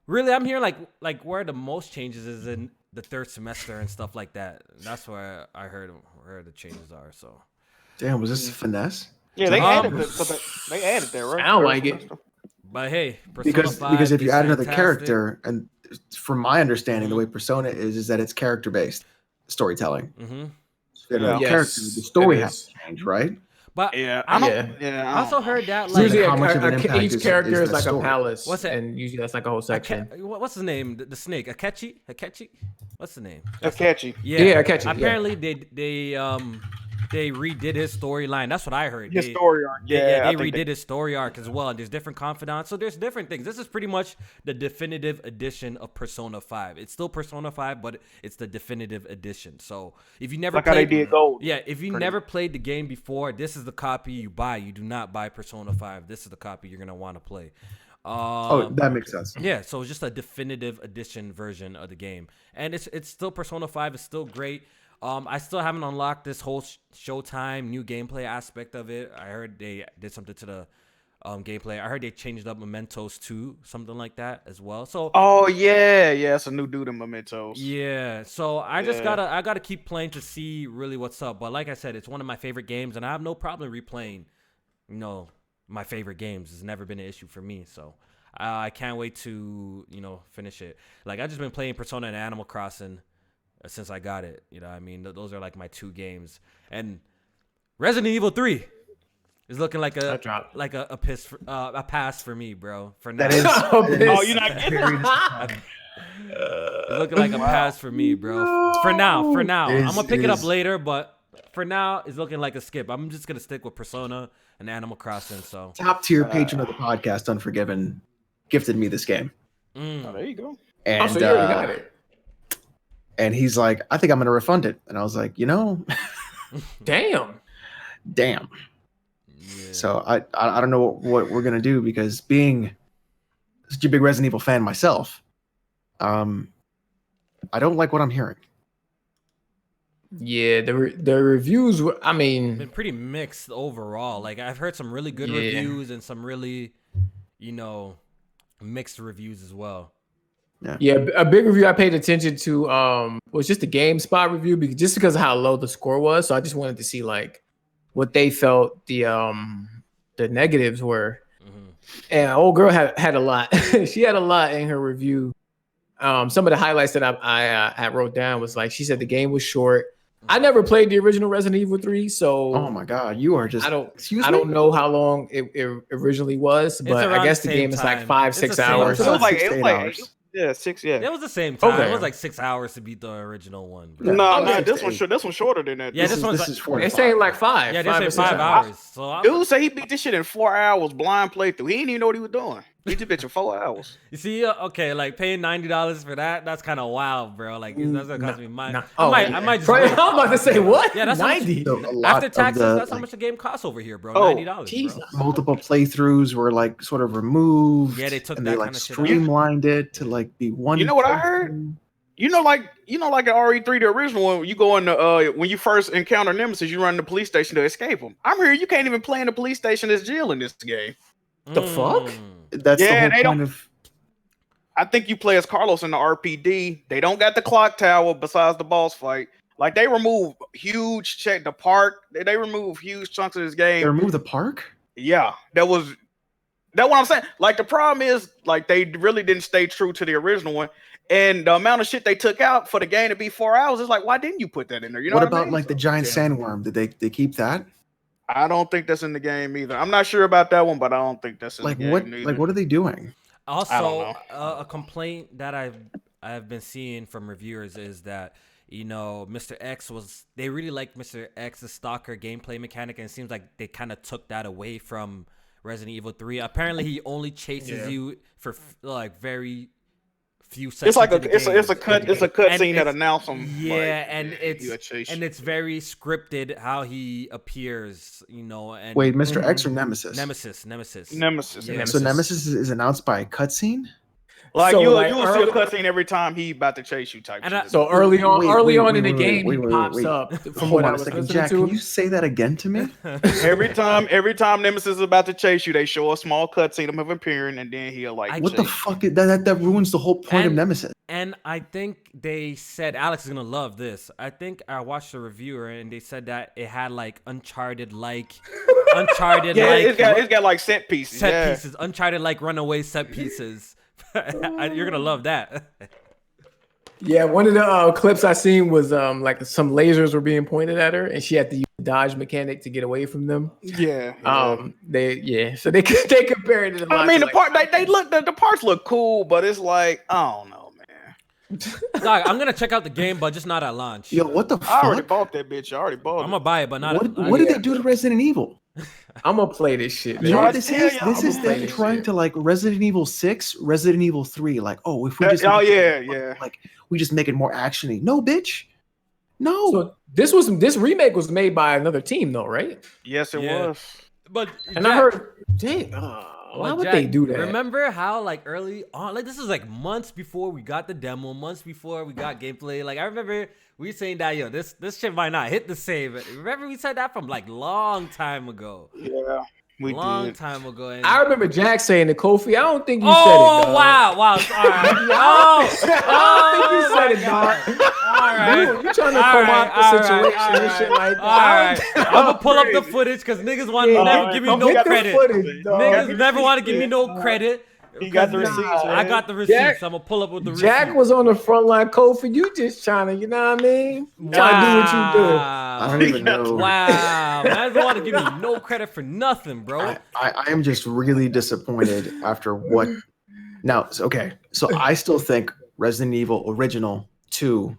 Really, I'm here like where the most changes is in the 3rd semester and stuff like that. That's where I heard where the changes are. So Damn, was this finesse? Yeah, they Um, added that. They added that, right? Sound like it. but hey, Persona 5 Because if you is add another fantastic. character, and from my understanding, the way Persona is that it's character based storytelling. Mm-hmm. So you have another Yes, character, the story it has is. to change, right? But Yeah, I don't. Yeah. Yeah, I also heard that So like usually How much of an impact each is character is the like a story? palace. What's that? And usually that's like a whole section. what's his name? The snake, Akechi. What's the name? that's catchy. Yeah, Akechi, yeah. Apparently they redid his storyline. That's what I heard. His They- story arc. Yeah, I they think redid his story arc as well. And there's different confidants. So there's different things. This is pretty much the definitive edition of Persona 5. It's still Persona 5, but it's the definitive edition. So if you never like how they played, did Gold. yeah, if you Pretty never played the game before, this is the copy you buy. You do not buy Persona 5. This is the copy you're gonna want to play. Oh, that makes sense. Yeah, so it's just a definitive edition version of the game, and it's still Persona 5. It's still great. I still haven't unlocked this whole Showtime new gameplay aspect of it. I heard they did something to the gameplay. I heard they changed up Mementos too, something like that as well. So Oh yeah, it's a new dude in Mementos. yeah, so I just Yeah. gotta keep playing to see really what's up. But like I said, it's one of my favorite games, and I have no problem replaying. You know, my favorite games has never been an issue for me. So I can't wait to finish it. Like I just been playing Persona and Animal Crossing since I got it. You know, what I mean, those are like my 2 games, and Resident Evil 3 is looking like That dropped. a pass for me, bro. For now. That is. Oh, you're not getting It's looking like a pass for me, bro. For now. I'm gonna pick it up later, but for now, it's looking like a skip. I'm just gonna stick with Persona and Animal Crossing. So Top tier patron of the podcast, Unforgiven, gifted me this game, Oh, there you go. and Oh, so you already got it. and he's like, I think I'm gonna refund it, and I was like, Damn. damn. yeah. So I don't know what we're gonna do, because being such a big Resident Evil fan myself, I don't like what I'm hearing. Yeah, the reviews were. I mean, been pretty mixed overall. Like I've heard some really good Yeah. reviews and some really, mixed reviews as well. yeah, a big review I paid attention to was just the GameSpot review, because of how low the score was. So I just wanted to see like what they felt the negatives were. And old girl had a lot. She had a lot in her review. Some of the highlights that I had wrote down was like, she said the game was short. I never played the original Resident Evil 3, so Oh my god, you are just. I don't Excuse I me? don't know how long it originally was, but I around guess the the same game is like time. 5-6 It's the same hours. So it was like 6 to 8 hours. yeah, 6. Yeah. It was the same time. Okay. It was like 6 hours to beat the original one. Bro. No, Okay. this one's shorter than that. Yeah, Dude, this one's this like- is 4 They're saying like 5. Yeah, 5 they or said 6 5 hours. So dude said he beat this shit in 4 hours, blind playthrough. He didn't even know what he was doing. He just bitch in 4 hours. you see, okay, like paying $90 for that's kind of wild, bro. Like that's gonna cost me money. nah. I might just. Bro, wait. I'm about to say what? Yeah, that's how much- 90. So a lot After of taxes, the, that's how like, much the game costs over here, bro. Oh, $90. Jesus. Bro. multiple playthroughs were like sort of removed. Yeah, they took and that they like kinda shit out. streamlined it to like be one. You know what I playthrough. like in RE3, the original one, you go in the when you first encounter Nemesis, you run to the police station to escape him. I'm here. You can't even play in the police station as Jill in this game. The fuck? That's the whole point of. I think you play as Carlos in the RPD. They don't got the clock tower besides the boss fight. Like they remove the park. They remove huge chunks of this game. They remove the park? Yeah, that's what I'm saying. Like the problem is, like they really didn't stay true to the original one, and the amount of shit they took out for the game to be 4 hours is like, why didn't you put that in there? You know what about I mean? Like the giant sandworm? Did they keep that? I don't think that's in the game either. I'm not sure about that one, but I don't think that's in the game either. Like what are they doing? Also, a complaint that I've been seeing from reviewers is that Mr. X they really liked Mr. X's stalker gameplay mechanic, and it seems like they kind of took that away from Resident Evil 3. Apparently, he only chases you for like very few seconds. It's a cut scene that announces him. Yeah, and it's very scripted how he appears. And wait, Mr. X or Nemesis? Nemesis. Yeah. So Nemesis is announced by a cutscene. Like you'll see a cutscene every time he about to chase you type. So early on in the game, he pops up. From what I was listening Jack, to. can you say that again to me? every time Nemesis is about to chase you, they show a small cutscene of him appearing, and then he'll like. What the fuck? That ruins the whole point of Nemesis. And I think they said Alex is gonna love this. I think I watched a reviewer and they said that it had like Uncharted like. It's got like set pieces. Uncharted like runaway set pieces. You're gonna love that. Yeah, one of the clips I seen was like some lasers were being pointed at her, and she had to use the dodge mechanic to get away from them. Yeah. So they compared it. I mean, the parts look cool, but it's like I don't know, man. Dog, I'm gonna check out the game, but just not at launch. Yo, what the fuck? I already bought that bitch. I'm gonna buy it, but not. What did they do to Resident Evil? I'm gonna play this shit. You know what this is? This is them trying to like Resident Evil 6, Resident Evil 3. Like, if we just like we just make it more actiony. No, bitch. No. So this remake was made by another team, though, right? Yes, it was. But I heard, why would they do that? Remember how like early on, like this is like months before we got the demo, months before we got gameplay. Like I remember we saying that this shit might not hit the same. Remember we said that from like long time ago. Yeah, we did. Long time ago. And I remember Jack saying to Kofi, I don't think you said it. Oh wow! All right. I don't think you said it, dog. All right. You trying to come out the situation and shit like that. All right. I'm gonna pull up the footage because niggas want to never give me no credit. Niggas never want to give me no credit. He got the receipts. I got the receipts. I'm gonna pull up with the receipts. Jack was on the front line. Kofi, you just trying to, you know what I mean? Trying to do what you do. I don't even know. Wow, man, I don't want to give me no credit for nothing, bro. I am just really disappointed after what. Now, okay, so I still think Resident Evil Original 2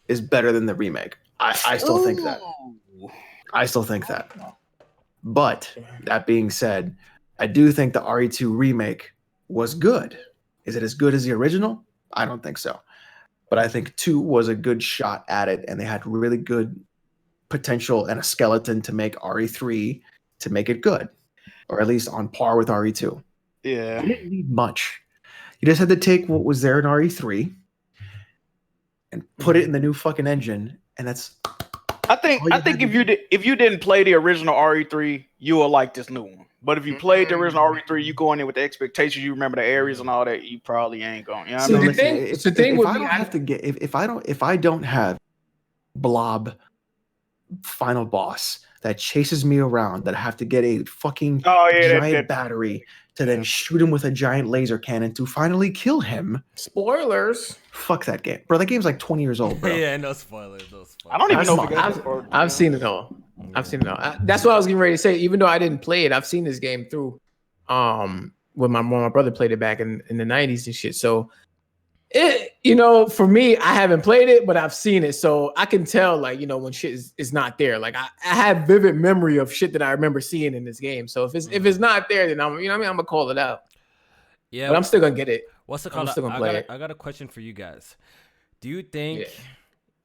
is better than the remake. I still think that. I still think that. But that being said, I do think the RE2 remake was good. Is it as good as the original? I don't think so. But I think 2 was a good shot at it, and they had really good potential and a skeleton to make RE3 to make it good, or at least on par with RE2. Yeah. You didn't need much. You just had to take what was there in RE3 and put it in the new fucking engine, and that's. I think if you didn't play the original RE3, you will like this new one. But if you played the original RE3, you go in there with the expectations, you remember the areas and all that, you probably ain't going. You know what I mean? If I don't have Blob final boss that chases me around, that I have to get a fucking giant battery to then shoot him with a giant laser cannon to finally kill him. Spoilers. Fuck that game, bro. That game's like 20 years old, bro. Yeah, no spoilers. I don't even know if I've seen it all. I've seen it all. That's what I was getting ready to say. Even though I didn't play it, I've seen this game through. When my brother played it back in the 90s and shit. So it, for me, I haven't played it, but I've seen it. So I can tell, like, when shit is not there. Like I have vivid memory of shit that I remember seeing in this game. So if it's not there, then I'm gonna call it out. Yeah, but I'm still gonna get it. What's it called? I'm still gonna play it. I got a question for you guys. Do you think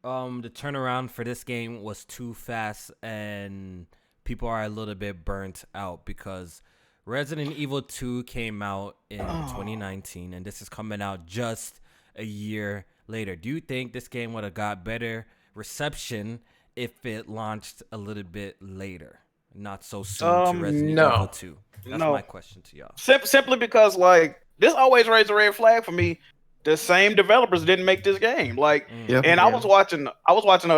the turnaround for this game was too fast and people are a little bit burnt out? Because Resident Evil 2 came out in 2019 and this is coming out just a year later. Do you think this game would have got better reception if it launched a little bit later, not so soon to Resident Evil 2? That's my question to y'all. Simply because like this always raised a red flag for me. The same developers didn't make this game. Like, and I was watching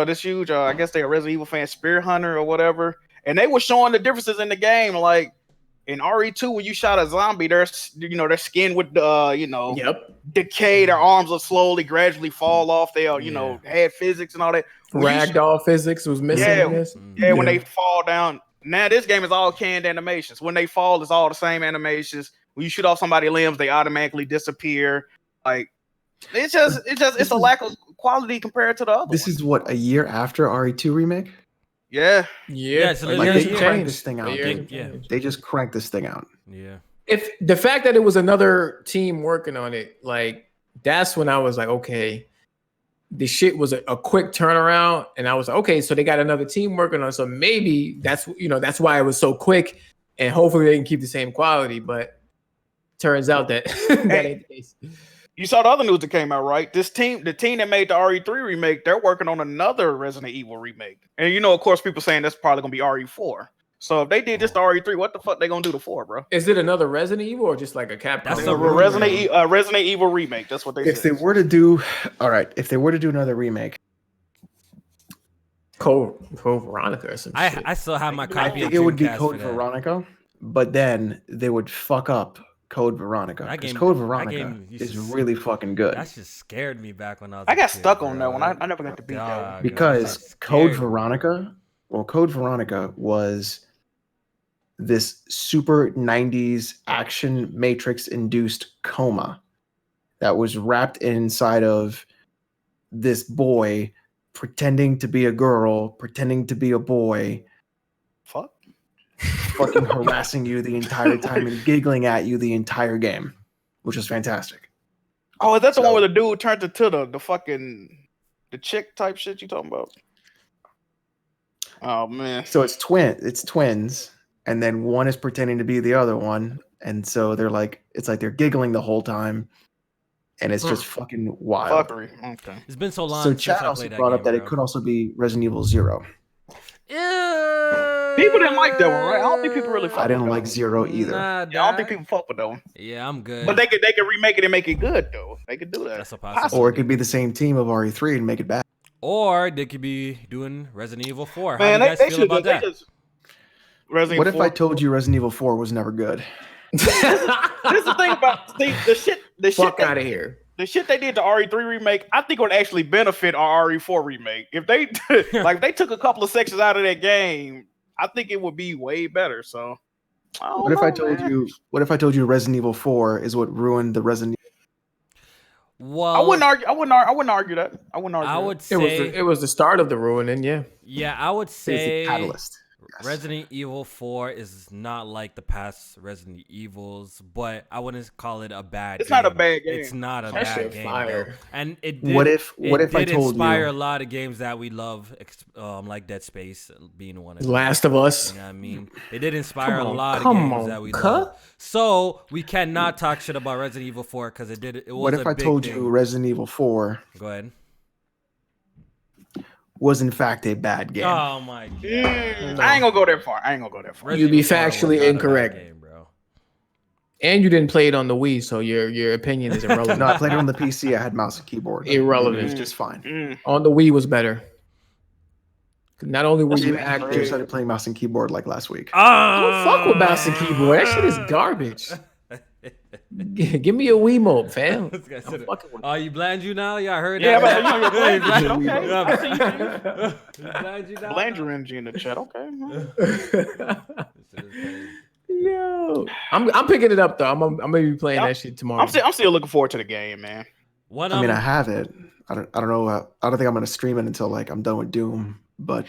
this huge, I guess they're a Resident Evil fan, Spear Hunter or whatever, and they were showing the differences in the game. Like in RE2, when you shot a zombie, their skin would decay, their arms will slowly, gradually fall off. They'll had physics and all that. Ragdoll physics was missing. When they fall down. Now this game is all canned animations. When they fall, it's all the same animations. When you shoot off somebody's limbs, they automatically disappear. Like it's a lack of quality compared to the other. This is what, a year after RE2 remake? Yeah. So like they cranked this thing out. They just cranked this thing out. Yeah. If the fact that it was another team working on it, like that's when I was like, okay, the shit was a quick turnaround, and I was like, okay, so they got another team working on it, so maybe that's why it was so quick, and hopefully they can keep the same quality. But turns out that that ain't the case. You saw the other news that came out, right? The team that made the RE3 remake, they're working on another Resident Evil remake. And of course, people saying that's probably gonna be RE4. So if they did this to RE3, what the fuck they gonna do to 4, bro? Is it another Resident Evil or just like a Capcom? That's a Resident Evil remake. That's what they said. If they were to do another remake, Code Veronica or some shit. I still have my copy. I think it would be Code Veronica, but then they would fuck up Code Veronica, because Code Veronica is really fucking good. That just scared me back when I was. I got stuck on that one. I never got to beat that one. Because Code Veronica was this super 90s action Matrix induced coma that was wrapped inside of this boy pretending to be a girl, pretending to be a boy. Fucking harassing you the entire time and giggling at you the entire game, which was fantastic. Oh, is that the one where the dude turned into the chick type shit you talking about? Oh man. So it's twins, and then one is pretending to be the other one, and so it's like they're giggling the whole time, and it's just fucking wild. Fuckery. Okay. It's been so long. So Chad also brought up that it could also be Resident Evil 0. People didn't like that one, right? I don't think people really fuck I didn't with like that 0 either. I don't think people fuck with that one. Yeah, I'm good. But they could remake it and make it good though. They could do that. That's a possibility. Or it could be the same team of RE3 and make it bad. Or they could be doing Resident Evil 4. Man, how do you guys feel about that? Resident What Evil if I told you Resident Evil 4 was never good? This is the thing about the shit. Fuck out of here. The shit they did to RE3 remake, I think would actually benefit our RE4 remake. If they if they took a couple of sections out of that game, I think it would be way better. So, what if I told you Resident Evil 4 is what ruined the Resident Evil? Well, I wouldn't argue that. I would say it was the start of the ruining. Yeah, I would say it's a catalyst. Yes. Resident Evil 4 is not like the past Resident Evils, but I wouldn't call it a bad game. It's not a bad game. It's not a bad game. Though. And it did, what if I told inspire you a lot of games that we love, like Dead Space being one of them. Last of Us. You know what I mean? It did inspire a lot of games that we love. So we cannot talk shit about Resident Evil 4 because it did. It was what if I told you Resident Evil 4? Go ahead. Was in fact a bad game. Oh my god! No. I ain't gonna go that far. You'd be factually incorrect, game, bro. And you didn't play it on the Wii, so your opinion is irrelevant. No, I played it on the PC. I had mouse and keyboard. Irrelevant. It's just fine. On the Wii was better. Not only were you active, I just started playing mouse and keyboard like last week. Don't fuck with mouse and keyboard. That shit is garbage. Give me a Wiimote, fam. Oh, you bland you now? Yeah, I heard that. Yeah, bland your energy in the chat. Okay. Yo, I'm picking it up though. I'm gonna be playing that shit tomorrow. I'm still looking forward to the game, man. I mean, I have it. I don't know. I don't think I'm gonna stream it until like I'm done with Doom. But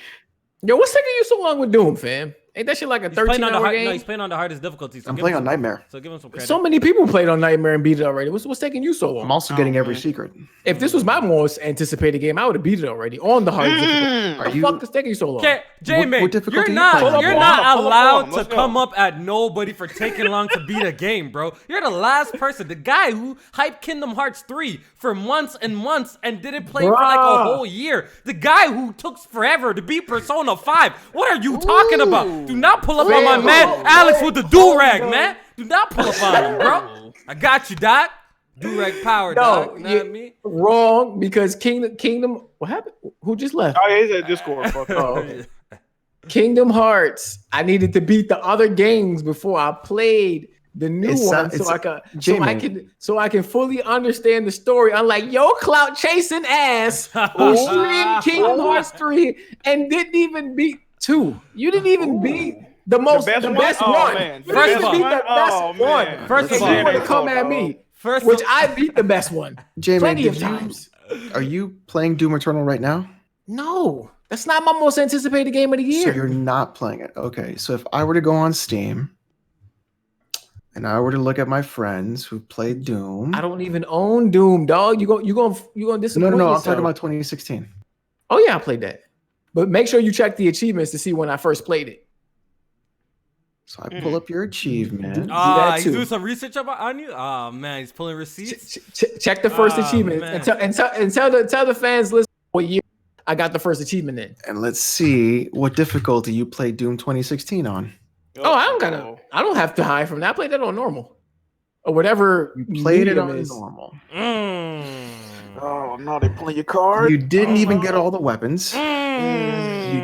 yo, what's taking you so long with Doom, fam? Ain't that shit like a He's playing on the 13-hour hard, game? no, he's playing on the hardest difficulty. So I'm give playing him on some- Nightmare. So give him some credit. So many people played on Nightmare and beat it already. What's taking you so long? I'm also getting every man. secret. If this was my most anticipated game, I would have beat it already on the hardest difficulty. Are What the you? fuck is taking you so long? Okay, J-Man, what difficulty you're are you playing? not, you're Pull up not on him, pull up on allowed him. to Let's come go. up at nobody for taking long to beat a game, bro. You're the last person, the guy who hyped Kingdom Hearts 3 for months and months and didn't play for like a Bruh. whole year. The guy who took forever to beat Persona 5. What are you talking about? Do not pull up on my Fam, man hold on. Alex with the do-rag, Hold on. man. Do not pull up on him, bro. I got you, Doc. Do-rag power, No, Doc. You know what I you- mean? wrong, because Kingdom. What happened? Who just left? Oh, yeah, he's at Discord. Fuck Oh, off. okay. Kingdom Hearts. I needed to beat the other games before I played the new It's, one, it's- so I can fully understand the story. Unlike yo clout chasing ass who streamed Kingdom Hearts 3 and didn't even beat 2. You didn't even beat the best Oh, one. man. You First didn't of all- beat the best Oh, one. man. First of And all- you want to come at me, First which of- I beat the best one J-Man, plenty of did you? times. Are you playing Doom Eternal right now? No, that's not my most anticipated game of the year. So you're not playing it. Okay. So if I were to go on Steam and I were to look at my friends who played Doom. I don't even own Doom, dog. You gonna disappoint No, I'm yourself. talking about 2016. Oh yeah, I played that. But make sure you check the achievements to see when I first played it. So I pull up your achievement. that he's too. doing some research on you. Oh man, he's pulling receipts. Check the first Ah, achievement man. and tell the fans listen what year I got the first achievement in. And let's see what difficulty you played Doom 2016 on. Oh, I don't have to hide from that. I played that on normal. Or whatever You played it medium on is. normal. Oh, no, they pulling your card. You didn't even get all the weapons. You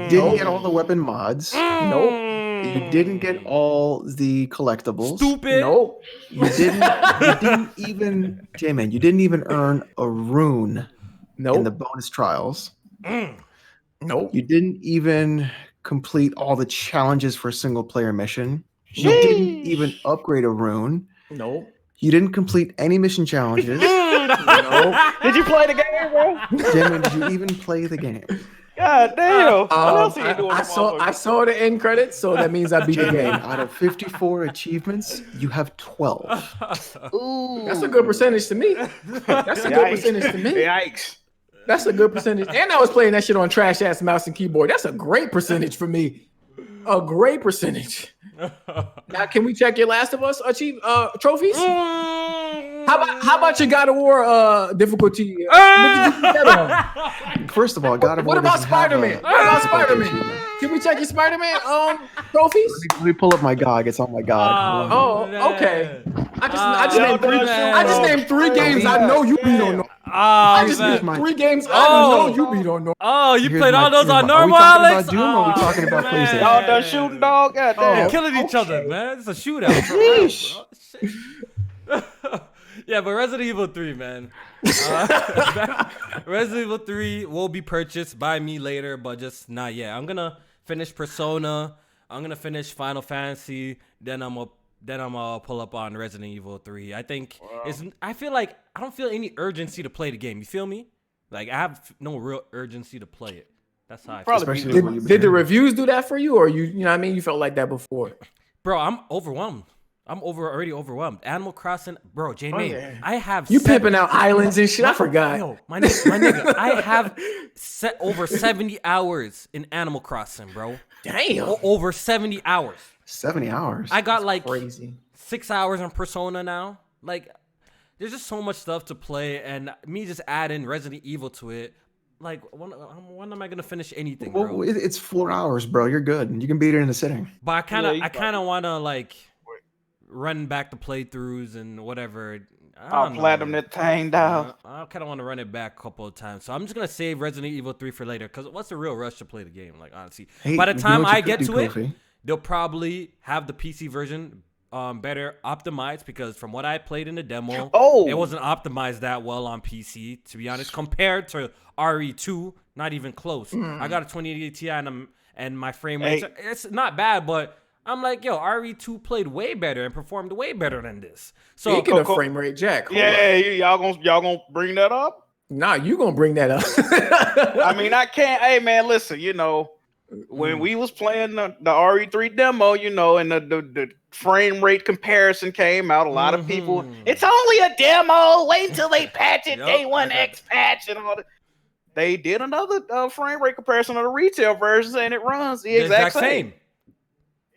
didn't get all the weapon mods. Nope. You didn't get all the collectibles. Stupid. Nope. You didn't even, J-Man, you didn't even earn a rune in the Nope. bonus trials. Nope. You didn't even complete all the challenges for a single player mission. You didn't even upgrade a rune. Nope. You didn't complete any mission challenges. Nope. Did you play the game, bro? J-Man, did you even play the game? God damn. What else are you doing? I saw the end credits, so that means I beat the game. Out of 54 achievements, you have 12. Ooh. That's a good percentage to me. That's a good percentage to me. Yikes. That's a good percentage. And I was playing that shit on trash ass mouse and keyboard. That's a great percentage for me. A great percentage. Now, can we check your Last of Us trophies? How about your God of War difficulty? What did you get that on? First of all, God of War What about doesn't have Spider-Man? a What about difficulty Spider-Man? achievement. Can we check your Spider-Man trophies? Let me pull up my GOG. It's on my GOG. Hold on. Oh, okay. I just man. named three games I know you beat on. I just named three games I know you beat on. Oh, you Here's played all my- those here's on my- normal, Are we talking Alex? about Doom or are we talking about man. PlayStation? Y'all done shooting, dog? God They're damn. killing each other, man. It's a shootout. Sheesh. Bro. Shit. Yeah, but Resident Evil 3, man. Resident Evil 3 will be purchased by me later, but just not yet. I'm gonna finish Persona. I'm gonna finish Final Fantasy. Then I'm gonna pull up on Resident Evil 3. I think I feel like I don't feel any urgency to play the game. You feel me? Like I have no real urgency to play it. That's how I feel. Probably Especially when Did the reviews do that for you, or you know what I mean? You felt like that before? Bro, I'm overwhelmed. already overwhelmed. Animal Crossing, bro, J-May, yeah. I have You pimping out islands and shit. I forgot. Yo, my nigga, I have set over 70 hours in Animal Crossing, bro. Damn. Over 70 hours. 70 hours. I got like Crazy. 6 hours on Persona now. Like, there's just so much stuff to play, and me just adding Resident Evil to it. Like, when am I gonna finish anything, bro? Well, it's 4 hours, bro. You're good. You can beat it in a sitting. But I kind of, Yeah, wanna like run back the playthroughs and whatever. I'll platinum that thing down. I kind of want to run it back a couple of times, so I'm just gonna save Resident Evil 3 for later. Cause what's the real rush to play the game? Like honestly, Hey, by the you know time what you I could get do, to it, Kofi? they'll probably have the PC version better optimized. Because from what I played in the demo, Oh. it wasn't optimized that well on PC, to be honest, compared to RE2. Not even close. I got a 2080 Ti and my frame rate, it's not bad, but I'm like, yo, RE2 played way better and performed way better than this. So Speaking of frame rate, Jack. hold Yeah, up. y'all gonna bring that up? Nah, you gonna bring that up? I mean, I can't. Hey, man, listen. You know, when we was playing the RE3 demo, you know, and the frame rate comparison came out, a lot of people, it's only a demo. Wait until they patch it. Day 1X patch and all that. They did another frame rate comparison of the retail versions, and it runs the exact same.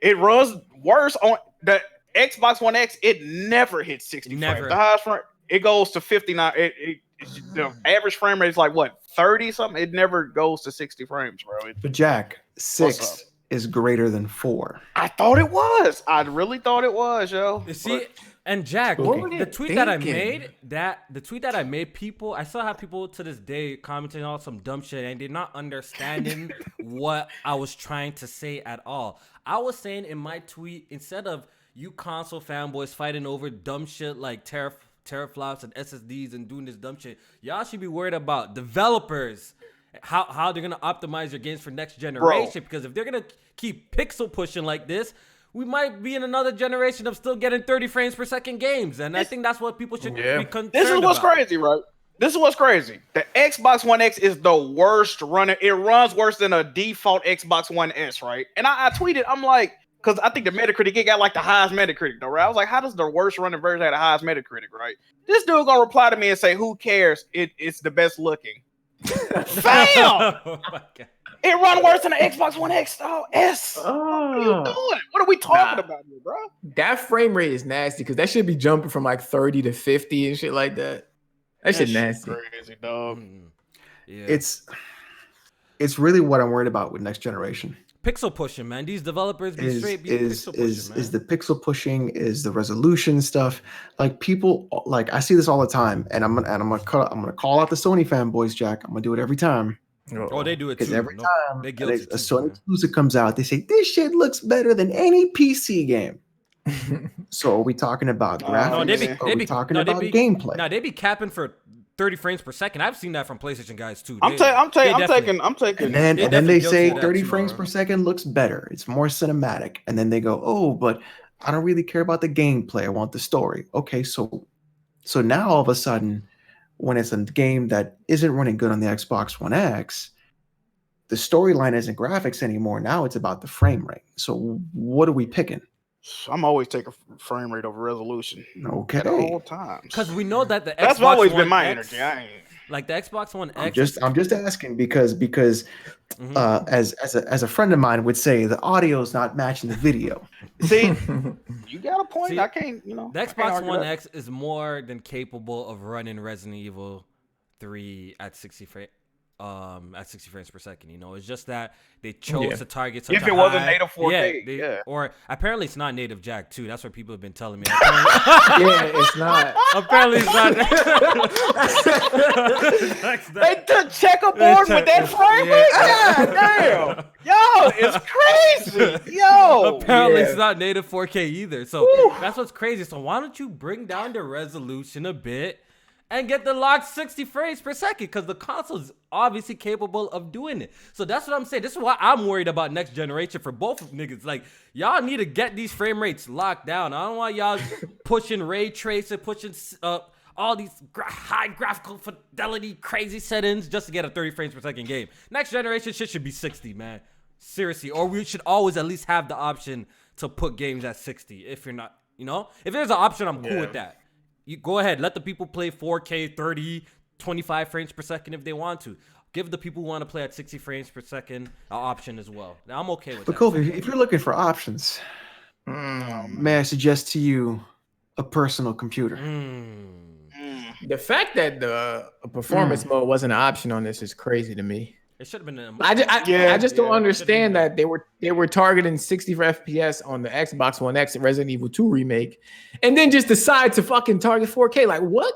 It runs worse on the Xbox One X. It never hits 60 frames. The highest frame, it goes to 59. The average frame rate is like what, 30 something. It never goes to 60 frames, bro. But Jack, 6 is greater than 4. I thought it was. I really thought it was, yo. You see, and Jack, the tweet that I made, people, I still have people to this day commenting on some dumb shit and they're not understanding what I was trying to say at all. I was saying in my tweet, instead of you console fanboys fighting over dumb shit like teraflops and SSDs and doing this dumb shit, y'all should be worried about developers, how they're gonna optimize your games for next generation. Because if they're gonna keep pixel pushing like this, we might be in another generation of still getting 30 frames per second games, and I think that's what people should be concerned about. This is what's crazy, right? This is what's crazy. The Xbox One X is the worst runner. It runs worse than a default Xbox One S, right? And I tweeted, I'm like, because I think the Metacritic, it got like the highest Metacritic, though, right? I was like, how does the worst running version have the highest Metacritic, right? This dude gonna reply to me and say, who cares? It's the best looking. Bam! Oh my God. It run worse than the Xbox One X S. What are you doing? What are we talking about here, bro? That frame rate is nasty because that should be jumping from like 30 to 50 and shit like that. That shit nasty. Crazy, dog. Yeah. It's really what I'm worried about with next generation. Pixel pushing, man. These developers be straight be pixel pushing, man. Is the pixel pushing, is the resolution stuff. Like people, like I see this all the time, and I'm gonna call out the Sony fanboys, Jack. I'm gonna do it every time. Oh, they do it too. Because every time a Sony exclusive comes out, they say this shit looks better than any PC game. So are we talking about graphics? Are we talking about gameplay? No, they be capping for 30 frames per second. I've seen that from PlayStation guys too. I'm taking. And then they say 30 frames per second looks better. It's more cinematic. And then they go, oh, but I don't really care about the gameplay. I want the story. Okay, so now all of a sudden, when it's a game that isn't running good on the Xbox One X, the storyline isn't graphics anymore. Now it's about the frame rate. So what are we picking? I'm always taking frame rate over resolution. Okay. At all times. Because we know that that's Xbox always One been my X, energy. like the Xbox One X. I'm just asking because as a friend of mine would say, the audio is not matching the video. See, you got a point. See, I can't, the Xbox One X is more than capable of running Resident Evil 3 at 60 frames. At 60 frames per second, it's just that they chose to target such if it wasn't native 4K, or apparently it's not native Jack too. That's what people have been telling me. It's not. Apparently it's not. They took checkerboard with that frame rate. God damn, yo, it's crazy, yo. Apparently it's not native 4K either. So that's what's crazy. So why don't you bring down the resolution a bit and get the locked 60 frames per second? Because the console is obviously capable of doing it. So that's what I'm saying. This is why I'm worried about next generation for both niggas. Like, y'all need to get these frame rates locked down. I don't want y'all pushing ray tracing, pushing all these high graphical fidelity crazy settings just to get a 30 frames per second game. Next generation shit should be 60, man. Seriously. Or we should always at least have the option to put games at 60. If you're not, if there's an option, I'm cool with that. You go ahead, let the people play 4K, 30, 25 frames per second if they want to. Give the people who want to play at 60 frames per second an option as well. Now, I'm okay with that. But Kofi, if you're looking for options, may I suggest to you a personal computer? The fact that the performance mode wasn't an option on this is crazy to me. It should have been. I just don't understand that they were targeting 60 FPS on the Xbox One X and Resident Evil 2 remake, and then just decide to fucking target 4K. Like what?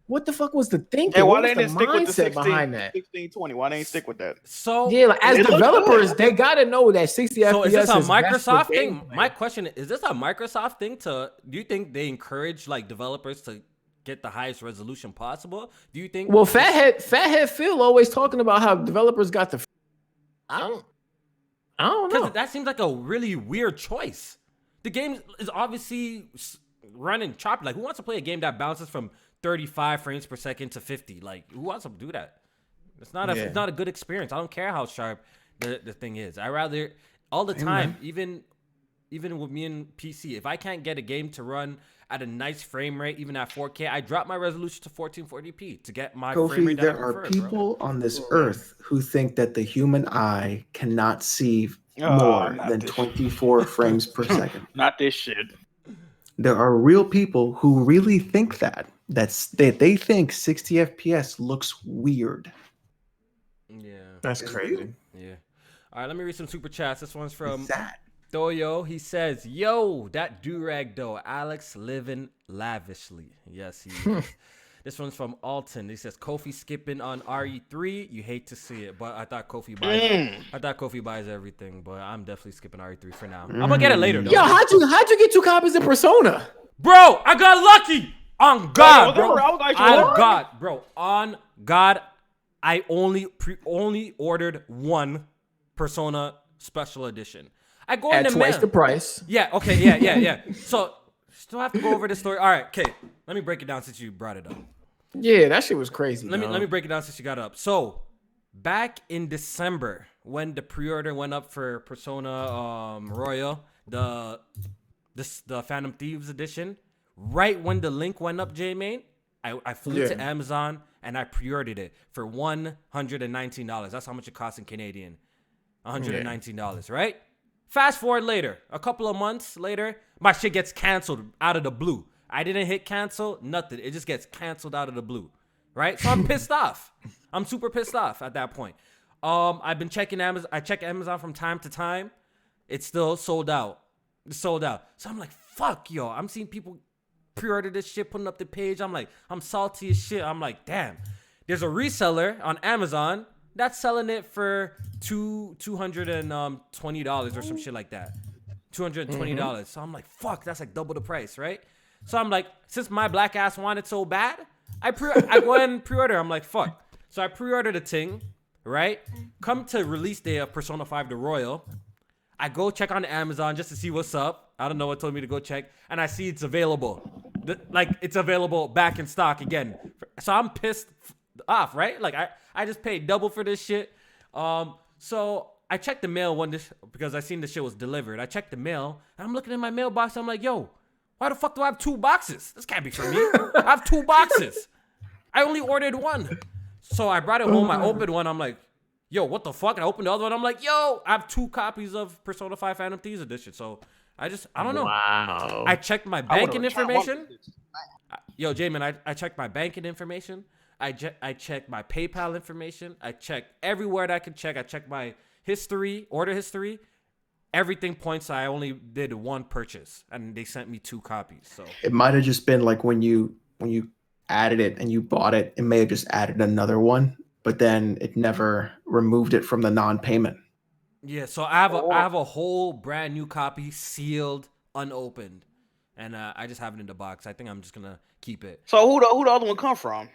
What the fuck was the thinking? Yeah, why what was they didn't stick with the 16, behind that? 1620? Why they didn't stick with that? So yeah, like, as developers, they gotta know that 60 FPS. So is this a Microsoft thing? Gameplay. My question is this a Microsoft thing? Do you think they encourage like developers to get the highest resolution possible? Do you think? Well, Fathead Phil always talking about how developers got the. I don't know. Because that seems like a really weird choice. The game is obviously running choppy. Like, who wants to play a game that bounces from 35 frames per second to 50? Like, who wants to do that? It's not a good experience. I don't care how sharp the thing is. I rather all the time, even with me and PC, if I can't get a game to run at a nice frame rate, even at 4K, I drop my resolution to 1440p to get my frame Kofi, rate. there are people on this earth who think that the human eye cannot see more than 24 frames per second. Not this shit. There are real people who really think that. They think 60 FPS looks weird. Yeah. That's crazy. Yeah. All right, let me read some super chats. This one's from Doyo. He says, "Yo, that do-rag though, Alex living lavishly." Yes, he is. This one's from Alton. He says, "Kofi skipping on RE3. You hate to see it, but I thought Kofi buys everything, but I'm definitely skipping RE3 for now. I'm gonna get it later though." Yo, how'd you get 2 copies of Persona? Bro, I got lucky. On God, bro. On God, bro. On God, I only ordered 1 Persona Special Edition. I go in the twice mail. the price. Yeah, okay, yeah. So, still have to go over the story. All right, okay. Let me break it down since you brought it up. Yeah, that shit was crazy. Let me break it down since you got up. So, back in December, when the pre-order went up for Persona Royal, the Phantom Thieves edition, right when the link went up, J-Main, I flew to Amazon and I pre-ordered it for $119. That's how much it costs in Canadian. $119, right? Fast forward later, a couple of months later, my shit gets canceled out of the blue. I didn't hit cancel, nothing. It just gets canceled out of the blue, right? So I'm pissed off. I'm super pissed off at that point. I've been checking Amazon. I check Amazon from time to time. It's still sold out. It's sold out. So I'm like, fuck, yo. I'm seeing people pre-order this shit, putting up the page. I'm like, I'm salty as shit. I'm like, damn. There's a reseller on Amazon that's selling it for $220 or some shit like that. $220. So I'm like, fuck, that's like double the price, right? So I'm like, since my black ass wanted so bad, I go ahead and pre-order. I'm like, fuck. So I pre-ordered the thing, right? Come to release day of Persona 5 The Royal, I go check on Amazon just to see what's up. I don't know what told me to go check, and I see it's available. It's available back in stock again. So I'm pissed off, right? Like I just paid double for this shit. So I checked the mail because I seen the shit was delivered. I checked the mail, and I'm looking in my mailbox. I'm like, yo, why the fuck do I have 2 boxes? This can't be for me. I have 2 boxes. I only ordered 1. So I brought it home. I opened one. I'm like, yo, what the fuck? And I opened the other one. I'm like, yo, I have 2 copies of Persona 5 Phantom Thieves edition. So I don't know. Wow. I checked my banking information. Yo, J-Man, I checked my banking information. I checked my PayPal information. I checked everywhere that I could check. I checked my history, order history. Everything points I only did 1 purchase, and they sent me 2 copies. So it might have just been like when you added it and you bought it, it may have just added another one, but then it never removed it from the non-payment. Yeah, so I have a whole brand new copy, sealed, unopened, and I just have it in the box. I think I'm just gonna keep it. So who the other one come from?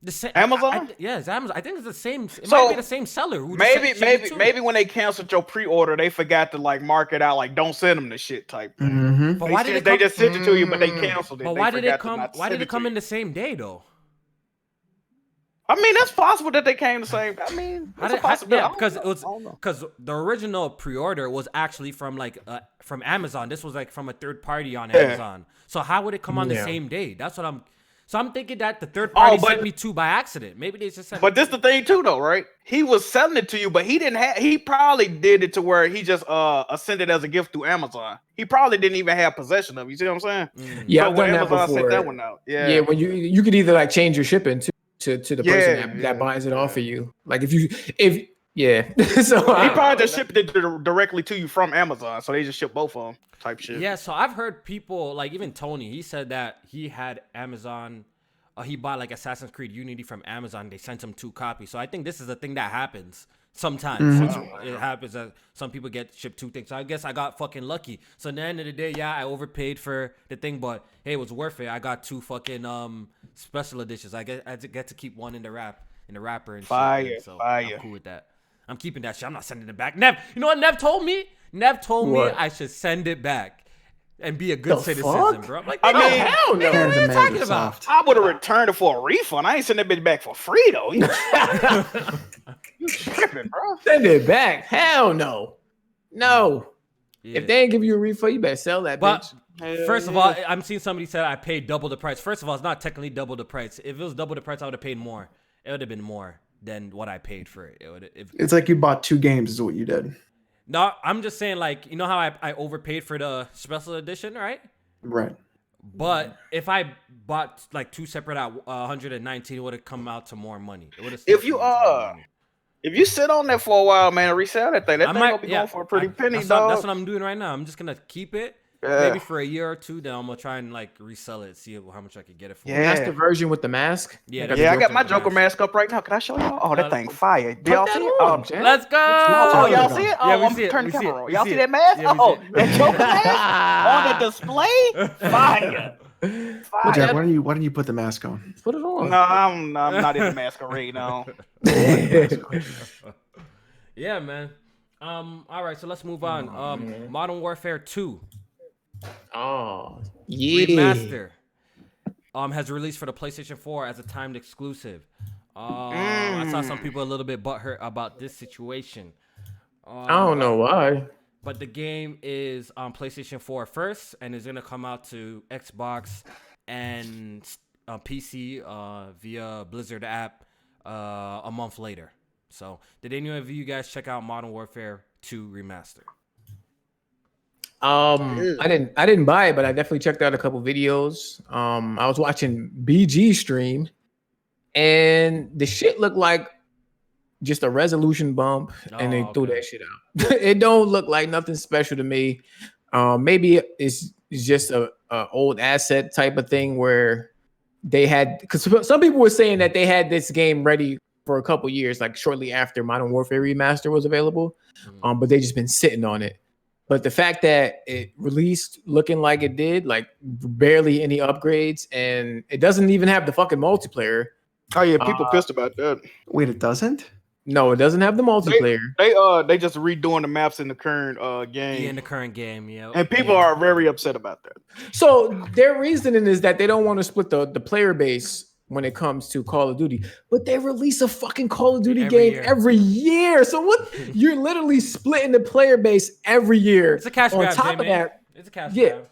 The same Amazon? Yeah, it's Amazon. I think it's the same. It might be the same seller. Maybe when they canceled your pre-order, they forgot to like mark it out like don't send them the shit type thing. Mm-hmm. But why did they just sent it to you, but they canceled it. But why did it come? Why did it come in the same day though? I mean, that's possible that they came the same. I mean, it's a possibility. Yeah, because the original pre-order was actually from from Amazon. This was like from a third party on Amazon. So how would it come on the same day? That's what I'm. So I'm thinking that the third party sent me 2 by accident. Maybe they just sent. But this the thing too, though, right? He was selling it to you, but he didn't have. He probably did it to where he just sent it as a gift through Amazon. He probably didn't even have possession of it. You see what I'm saying? Yeah, so I've done that Amazon before. sent that one out. Yeah, when you could either like change your shipping to the person that buys it off of you. Like if so he probably just shipped it directly to you from Amazon, so they just ship both of them type shit. Yeah, so I've heard people like even Tony. He said that he had Amazon. He bought like Assassin's Creed Unity from Amazon. They sent him 2 copies. So I think this is a thing that happens sometimes. It happens that some people get shipped 2 things. So I guess I got fucking lucky. So at the end of the day, I overpaid for the thing, but hey, it was worth it. I got 2 fucking special editions. I get to keep one in the wrapper and shit. So I'm cool with that. I'm keeping that shit. I'm not sending it back. Nev, you know what Nev told me? Nev told me I should send it back. And be a good citizen, bro. I'm like, hell no. What are you talking about? I would have returned it for a refund. I ain't sending that bitch back for free though. You Tripping, bro. Send it back. Hell no. No. Yeah. If they ain't give you a refund, you better sell that bitch. First of all, I'm seeing somebody said I paid double the price. First of all, it's not technically double the price. If it was double the price, I would have paid more. It would have been more than what I paid for it. It's like you bought 2 games is what you did. No, I'm just saying, like, you know how I overpaid for the special edition, right? Right. But if I bought like 2 separate at 119, it would have come out to more money. It would have. If you sit on that for a while, man, and resell that thing, that thing gonna be going for a pretty penny, dog. That's what I'm doing right now. I'm just gonna keep it. Maybe for a year or 2, then I'm gonna try and like resell it, see how much I could get it for. Yeah, that's the version with the mask. Yeah, I got my Joker mask up right now. Can I show y'all? Oh, that thing fire. Do y'all see it? Let's go. Oh, y'all see it? Oh, Yeah, we I'm see it. turning the We see camera it. on. We Y'all see see it. that mask? Yeah, we Oh, see it. that Joker mask on the display? Fire. Well, Jack, why don't you put the mask on? Put it on. No, I'm not in the masquerade now. Yeah, man. All right, so let's move on. Modern Warfare 2 Oh, yeah. remaster has released for the PlayStation 4 as a timed exclusive. I saw some people a little bit butthurt about this situation. I don't know why. But the game is on PlayStation 4 first, and is gonna come out to Xbox and PC via Blizzard app a month later. So, did any of you guys check out Modern Warfare 2 Remaster? I didn't buy it, but I definitely checked out a couple videos. I was watching BG stream, and the shit looked like just a resolution bump, and they threw that shit out. It don't look like nothing special to me. Maybe it's just a old asset type of thing where they had, because some people were saying that they had this game ready for a couple years, like shortly after Modern Warfare Remaster was available, but they just been sitting on it. But the fact that it released looking like it did, like barely any upgrades, and it doesn't even have the fucking multiplayer. Oh yeah, people pissed about that. Wait, it doesn't? No, it doesn't have the multiplayer. They just redoing the maps in the current game. Yeah, in the current game, yeah. And people are very upset about that. So their reasoning is that they don't want to split the player base when it comes to Call of Duty, but they release a fucking Call of Duty game every year. So what? You're literally splitting the player base every year. It's a cash grab. On top of that, it's a cash grab.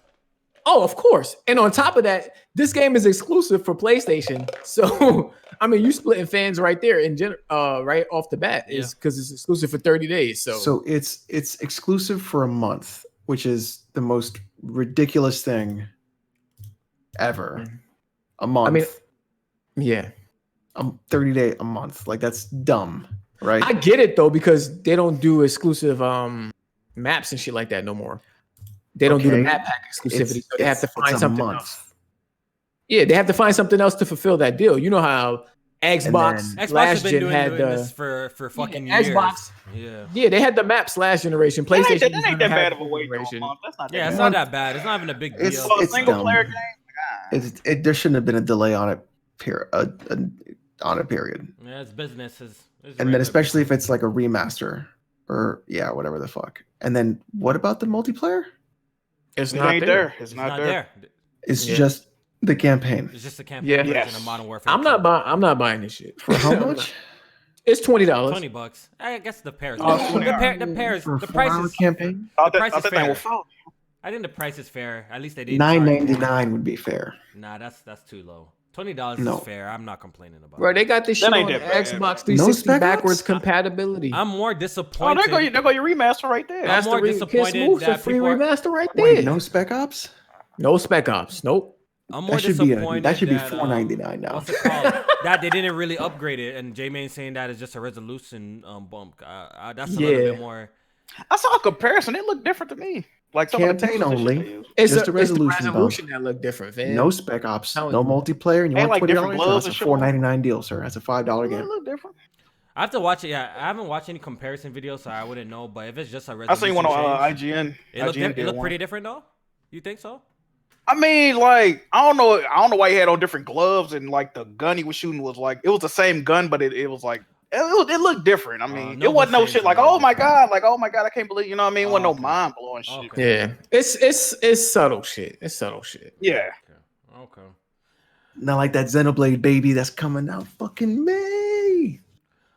Oh, of course. And on top of that, this game is exclusive for PlayStation. So I mean, you splitting fans right there in right off the bat is because it's exclusive for 30 days. So it's exclusive for a month, which is the most ridiculous thing ever. A month. I mean, yeah. 30 day a month. Like that's dumb, right? I get it though, because they don't do exclusive maps and shit like that no more. They don't do the map pack exclusivity, so they have to find something else. Yeah, they have to find something else to fulfill that deal. You know how Xbox last gen had this for fucking years. Xbox, yeah, they had the maps last generation. PlayStation that ain't that bad of a wait for a month. That's not it's not that bad. It's not even a big deal. It's a single player game. There shouldn't have been a delay on it. On a period. Yeah, it's business. And then especially if it's like a remaster or whatever the fuck. And then what about the multiplayer? It's not there. It's not there. It's just the campaign. It's just the campaign version of Modern Warfare. I'm not buying this shit. For how much? It's $20. $20. I guess the pair. The price is campaign. The price is fair. I think the price is fair. At least they did. $9.99 would be fair. Nah, that's too low. $20 is fair. I'm not complaining about it. Bro, they got this shit on Xbox 360 backwards compatibility. I'm more disappointed. Oh, there go your remaster right there. I'm more disappointed that free remaster right there. Wait, no Spec Ops? No Spec Ops. Nope. I'm more disappointed. That should be $4.99 now. What's it called? That they didn't really upgrade it, and J-Man saying that is just a resolution bump. That's a little bit more. I saw a comparison. It looked different to me. Like campaign only. It's just the resolution that look different, man. No Spec Ops, no multiplayer, and you want like $20? That's a $4.99 deal, sir. That's a $5 game. It look different. I have to watch it. Yeah, I haven't watched any comparison videos, so I wouldn't know. But if it's just a resolution, I seen one on IGN. It looked pretty different, though. You think so? I mean, like I don't know why he had on different gloves, and like the gun he was shooting was like it was the same gun, but it was like. It looked different. I mean, it wasn't no shit like, oh my god, I can't believe, you know what I mean? It wasn't no mind blowing shit. Okay. Yeah, it's subtle shit. It's subtle shit. Yeah. Okay. Not like that Xenoblade baby that's coming out fucking May.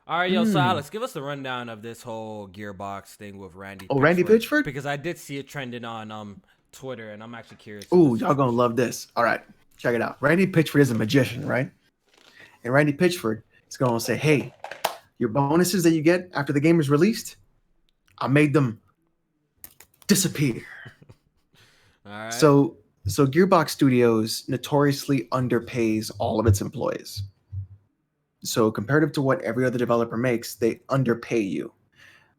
All right, yo. So Alex, give us the rundown of this whole Gearbox thing with Randy. Oh, Randy Pitchford? Because I did see it trending on Twitter, and I'm actually curious. Ooh, y'all gonna love this. All right, check it out. Randy Pitchford is a magician, right? And Randy Pitchford is gonna say, "Hey, your bonuses that you get after the game is released, I made them disappear." All right. So Gearbox Studios notoriously underpays all of its employees. So comparative to what every other developer makes, they underpay you.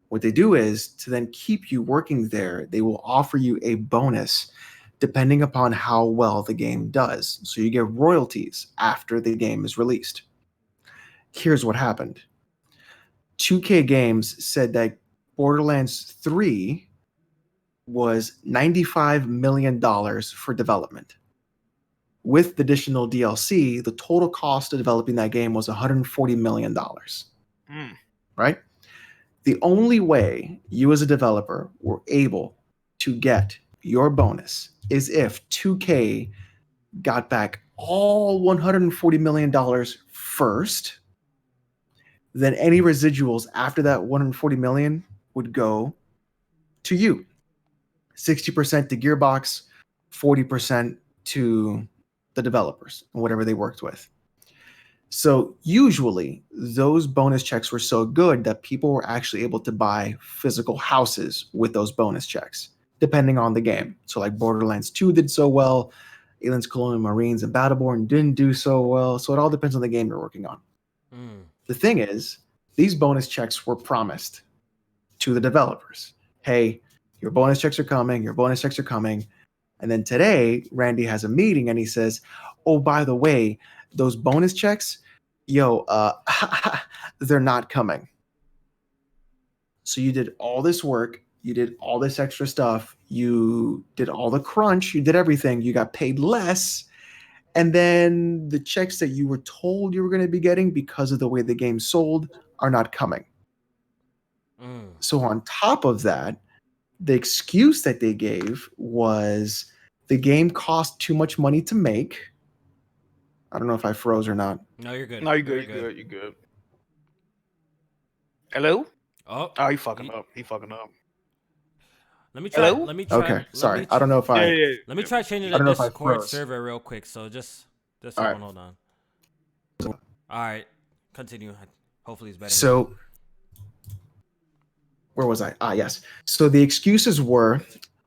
What they do is to then keep you working there, they will offer you a bonus depending upon how well the game does. So you get royalties after the game is released. Here's what happened. 2K Games said that Borderlands 3 was $95 million for development. With the additional DLC, the total cost of developing that game was $140 million. Right? The only way you as a developer were able to get your bonus is if 2K got back all $140 million first. Then any residuals after that $140 million would go to you. 60% to Gearbox, 40% to the developers, whatever they worked with. So usually those bonus checks were so good that people were actually able to buy physical houses with those bonus checks, depending on the game. So like Borderlands 2 did so well, Aliens Colonial Marines and Battleborn didn't do so well. So it all depends on the game you're working on. The thing is, these bonus checks were promised to the developers. Hey, your bonus checks are coming, your bonus checks are coming. And then today, Randy has a meeting and he says, oh, by the way, those bonus checks, they're not coming. So you did all this work, you did all this extra stuff, you did all the crunch, you did everything, you got paid less. And then the checks that you were told you were going to be getting because of the way the game sold are not coming. So on top of that, the excuse that they gave was the game cost too much money to make. I don't know if I froze or not. No, you're good. No, you're good. You're good. Hello? Oh, he fucking up. Let me try. Hello? Let me try. Okay, sorry. I don't know if I. Let me try changing the Discord server real quick. So just hold on. All right, continue. Hopefully it's better. So, where was I? Yes. So the excuses were,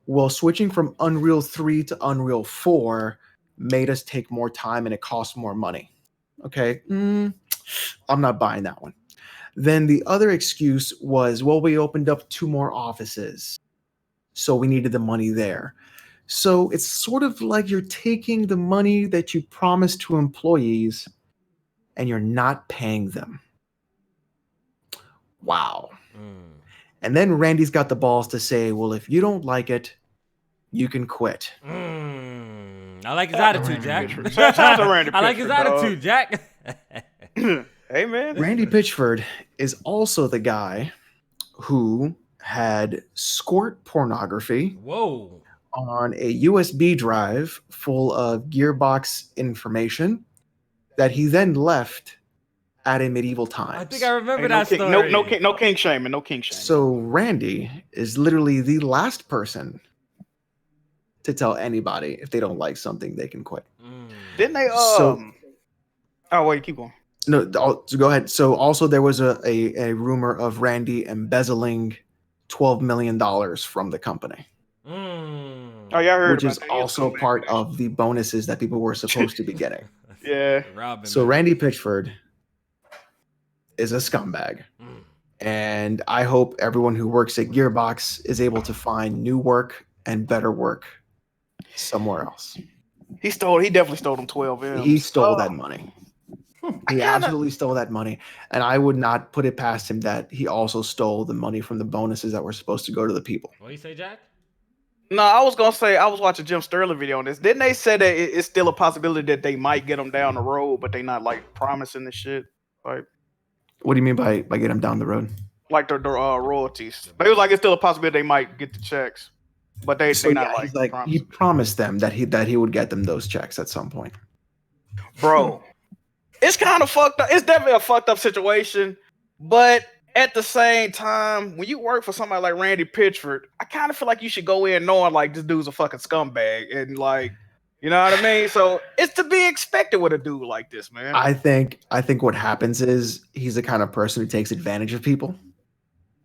well, switching from Unreal 3 to Unreal 4 made us take more time and it cost more money. Okay, I'm not buying that one. Then the other excuse was, well, we opened up 2 more offices, so we needed the money there. So it's sort of like you're taking the money that you promised to employees and you're not paying them. Wow. And then Randy's got the balls to say, well, if you don't like it, you can quit. I like his attitude, Jack. I like his attitude, Jack. Hey, man. Randy Pitchford is also the guy who had squirt pornography on a USB drive full of Gearbox information that he then left at a medieval times. I think I remember that story. No king shaming. So Randy is literally the last person to tell anybody if they don't like something, they can quit. Didn't they? Oh wait, keep going. No, go ahead. So also there was a rumor of Randy embezzling $12 million from the company. Oh, yeah, I heard which is also part of the bonuses that people were supposed to be getting. Yeah. So Randy Pitchford is a scumbag. And I hope everyone who works at Gearbox is able to find new work and better work somewhere else. He definitely stole them 12 M's. He stole that money. He absolutely stole that money. And I would not put it past him that he also stole the money from the bonuses that were supposed to go to the people. What do you say, Jack? No, I was going to say, I was watching Jim Sterling video on this. Didn't they say that it's still a possibility that they might get them down the road, but they not like promising the shit? Like, what do you mean by get them down the road? Like the royalties. But it was like it's still a possibility they might get the checks, but they not like he promised them that he would get them those checks at some point. Bro, it's kind of fucked up. It's definitely a fucked up situation But at the same time, when you work for somebody like Randy Pitchford, I kind of feel like you should go in knowing like this dude's a fucking scumbag and like, you know what I mean? So it's to be expected with a dude like this, man. I think what happens is he's the kind of person who takes advantage of people.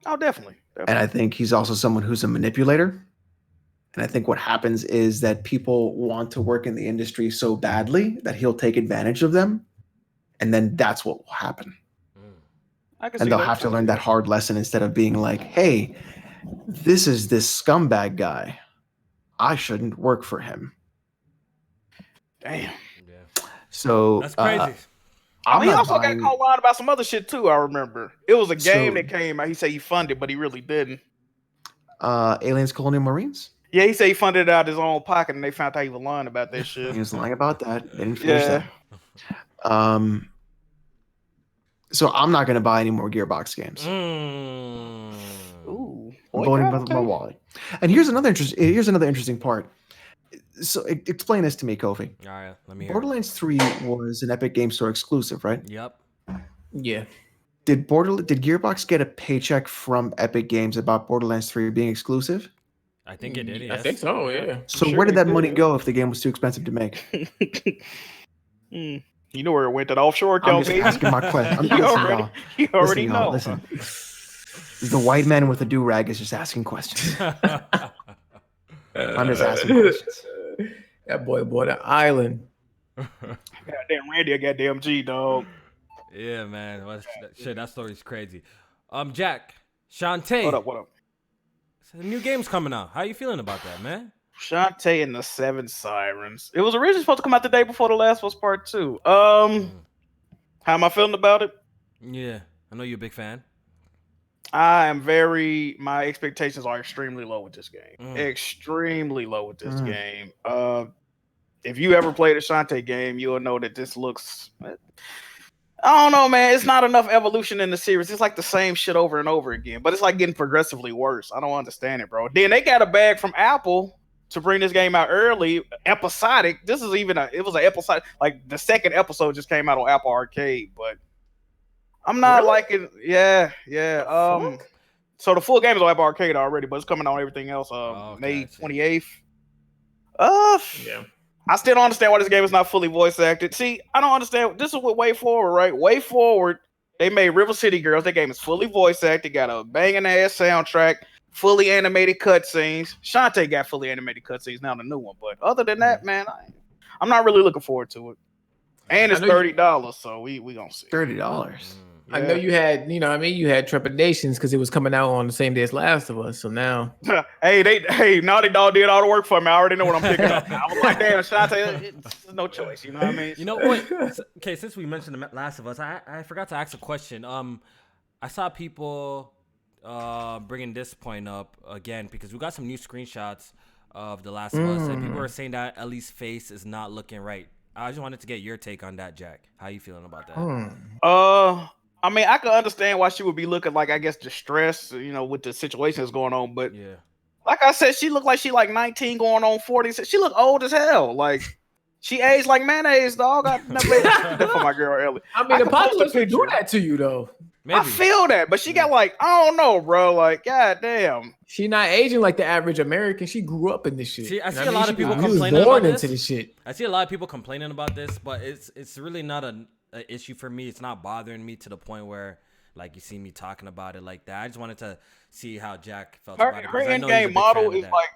Oh, definitely. And I think he's also someone who's a manipulator. And I think what happens is that people want to work in the industry so badly that he'll take advantage of them. And then that's what will happen. And they'll have to learn that hard lesson instead of being like, hey, this is this scumbag guy. I shouldn't work for him. Damn. Yeah. So that's crazy. He also got caught lying about some other shit too, I remember. It was a game that came out. He said he funded, but he really didn't. Aliens Colonial Marines? Yeah, he said he funded it out of his own pocket and they found out he was lying about that shit. He was lying about that. They didn't finish that. So I'm not going to buy any more Gearbox games. Ooh, I'm voting with my wallet. And here's another interesting part. So explain this to me, Kofi. All right, let me hear. Borderlands 3 was an Epic Game Store exclusive, right? Yep. Yeah. Did Gearbox get a paycheck from Epic Games about Borderlands 3 being exclusive? I think it did. Yes. I think so. Yeah. So where did that money go if the game was too expensive to make? You know where it went? That offshore account. I'm just asking my question. You already know. Listen. The white man with the do-rag is just asking questions. I'm just asking questions. That boy bought an island. Goddamn Randy, a goddamn G, dog. Yeah, man. That story's crazy. Jack, Shantae. What up? So the new game's coming out. How you feeling about that, man? Shantae and the Seven Sirens. It was originally supposed to come out the day before The Last of Us Part 2. How am I feeling about it? Yeah, I know you're a big fan. My expectations are extremely low with this game. Extremely low with this game. If you ever played a Shantae game, you'll know that this looks... I don't know, man. It's not enough evolution in the series. It's like the same shit over and over again, but it's like getting progressively worse. I don't understand it, bro. Then they got a bag from Apple to bring this game out early, episodic. It was an episode, like the second episode just came out on Apple Arcade, but I'm not liking. Yeah. So the full game is on Apple Arcade already, but it's coming on everything else. May 28th. Yeah. I still don't understand why this game is not fully voice acted. See, I don't understand. This is what Way Forward, right? Way Forward, they made River City Girls. That game is fully voice acted, got a banging ass soundtrack, fully animated cutscenes. Shantae got fully animated cutscenes, now the new one. But other than that, man, I'm not really looking forward to it. And it's $30, so we gonna see. $30. I know you had, you had trepidations because it was coming out on the same day as Last of Us. So now, hey, Naughty Dog did all the work for me. I already know what I'm picking up. I was like, damn, Shantae, there's no choice. You know what I mean? You know what? Okay, since we mentioned the Last of Us, I forgot to ask a question. I saw people bringing this point up again because we got some new screenshots of the Last of Us, and people are saying that Ellie's face is not looking right. I just wanted to get your take on that, Jack. How you feeling about that? I mean, I can understand why she would be looking like, I guess, distressed, with the situation that's going on. But like I said, she looked like she like 19 going on 40. She looked old as hell. Like she aged like mayonnaise, dog. I never made that for my girl Ellie. I mean, the apocalypse would do that to you, though. Maybe. I feel that, but she got like, I don't know, bro. Like, goddamn. She not aging like the average American. She grew up in this shit. See, I see a lot of people complaining about this. Into this shit. I see a lot of people complaining about this, but it's really not an issue for me. It's not bothering me to the point where like you see me talking about it like that. I just wanted to see how Jack felt about it. Her in-game model is like,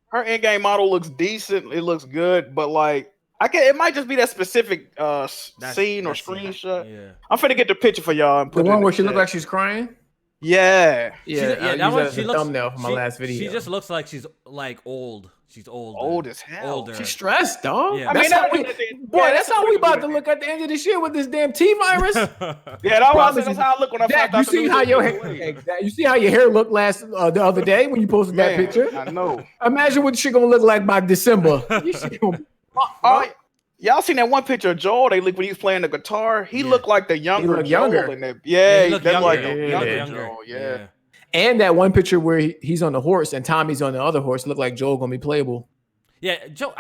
her in-game model looks decent. It looks good, but like it might just be that specific scene or screenshot. Yeah. I'm finna get the picture for y'all and put the one where she looked like she's crying. Yeah. That one. She looks thumbnail for my last video. She just looks like she's like old. She's old. Old as hell. Older. She's stressed, dog. Yeah. That's how we about to look at the end of this year with this damn T virus. That's how I look when I Jack, you see how your hair looked the other day when you posted that picture? I know. Imagine what shit gonna look like by December. Y'all seen that one picture of Joel they looked when he was playing the guitar? He looked like the younger Joel in that. Yeah, he looked like the younger Joel. Yeah. And that one picture where he's on the horse and Tommy's on the other horse looked like Joel gonna be playable. Yeah, Joel.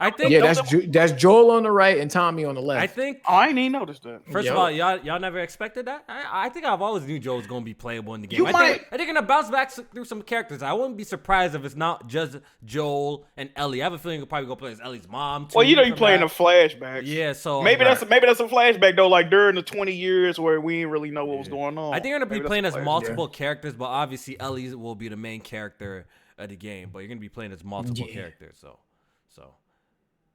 I think Yeah, that's Joel on the right and Tommy on the left. I think. I ain't even noticed that. First of all, y'all never expected that. I think I've always knew Joel was gonna be playable in the game. I think gonna bounce back through some characters. I wouldn't be surprised if it's not just Joel and Ellie. I have a feeling he'll probably go play as Ellie's mom too. Well, you know you playing the flashbacks. Yeah, so maybe that's a flashback though, like during the 20 years where we didn't really know what was going on. I think you're gonna be playing as multiple characters, but obviously Ellie will be the main character of the game. But you're gonna be playing as multiple characters, so.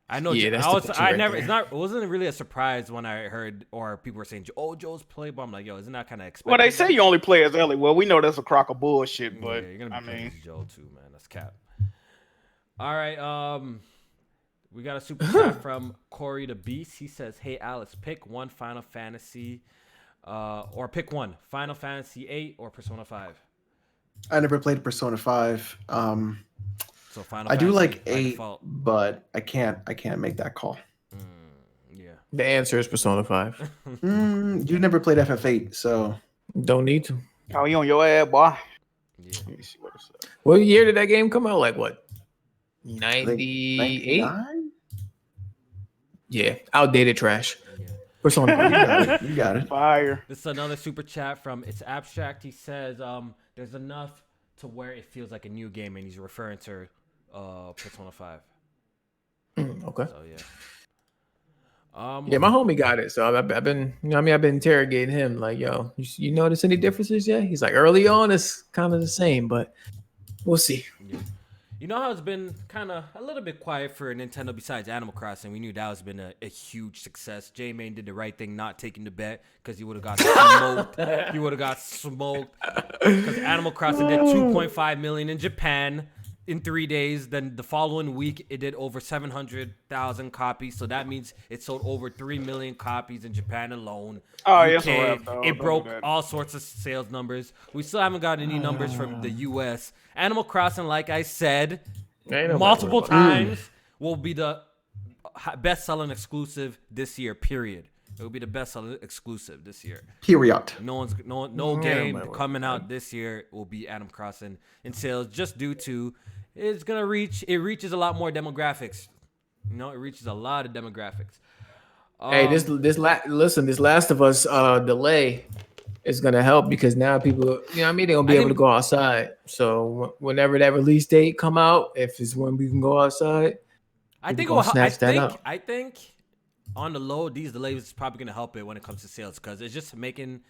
I know. Yeah, it wasn't really a surprise when I heard or people were saying, "Oh, Joel's playable." I'm like, "Yo, isn't that kind of expected?" Well, they say you only play as Ellie. Well, we know that's a crock of bullshit, but you're gonna be playing as Joel too, man. That's cap. All right, we got a super chat from Corey the Beast. He says, "Hey, Alex, pick one Final Fantasy, or pick one Final Fantasy 8 or Persona 5." I never played Persona 5. So Final I do Fantasy like by 8, default. but I can't make that call. Yeah. The answer is Persona 5. You never played FF8, so Don't need to. Oh, you on your ass, boy? Yeah. Let me see what it's up. What year did that game come out? Like what? 98? 99? Yeah, outdated trash. Yeah. Persona. You got it. Fire. This is another super chat from It's Abstract. He says, there's enough to where it feels like a new game, and he's referring to Persona 5. Okay. So yeah. Yeah, my homie got it. So I've been, I've been interrogating him. Like, yo, you notice any differences yet? He's like, early on, it's kind of the same, but we'll see. Yeah. You know how it's been kind of a little bit quiet for Nintendo besides Animal Crossing? We knew that was been a huge success. J-Main did the right thing not taking the bet because he would have got smoked. He would have got smoked because Animal Crossing did 2.5 million in Japan in 3 days. Then the following week, it did over 700,000 copies. So that means it sold over 3 million copies in Japan alone. Oh, UK, yes, it broke all sorts of sales numbers. We still haven't got any numbers from the US. Animal Crossing, like I said, multiple times, will be the best-selling exclusive this year, period. It will be the best-selling exclusive this year. Period. No game coming out this year will be Animal Crossing in sales just due to it reaches a lot more demographics. You know, it reaches a lot of demographics. Hey, this Last of Us delay is gonna help because now people, they're gonna be able to go outside. So whenever that release date come out, if it's when we can go outside, I think on the low, these delays is probably gonna help it when it comes to sales because it's just making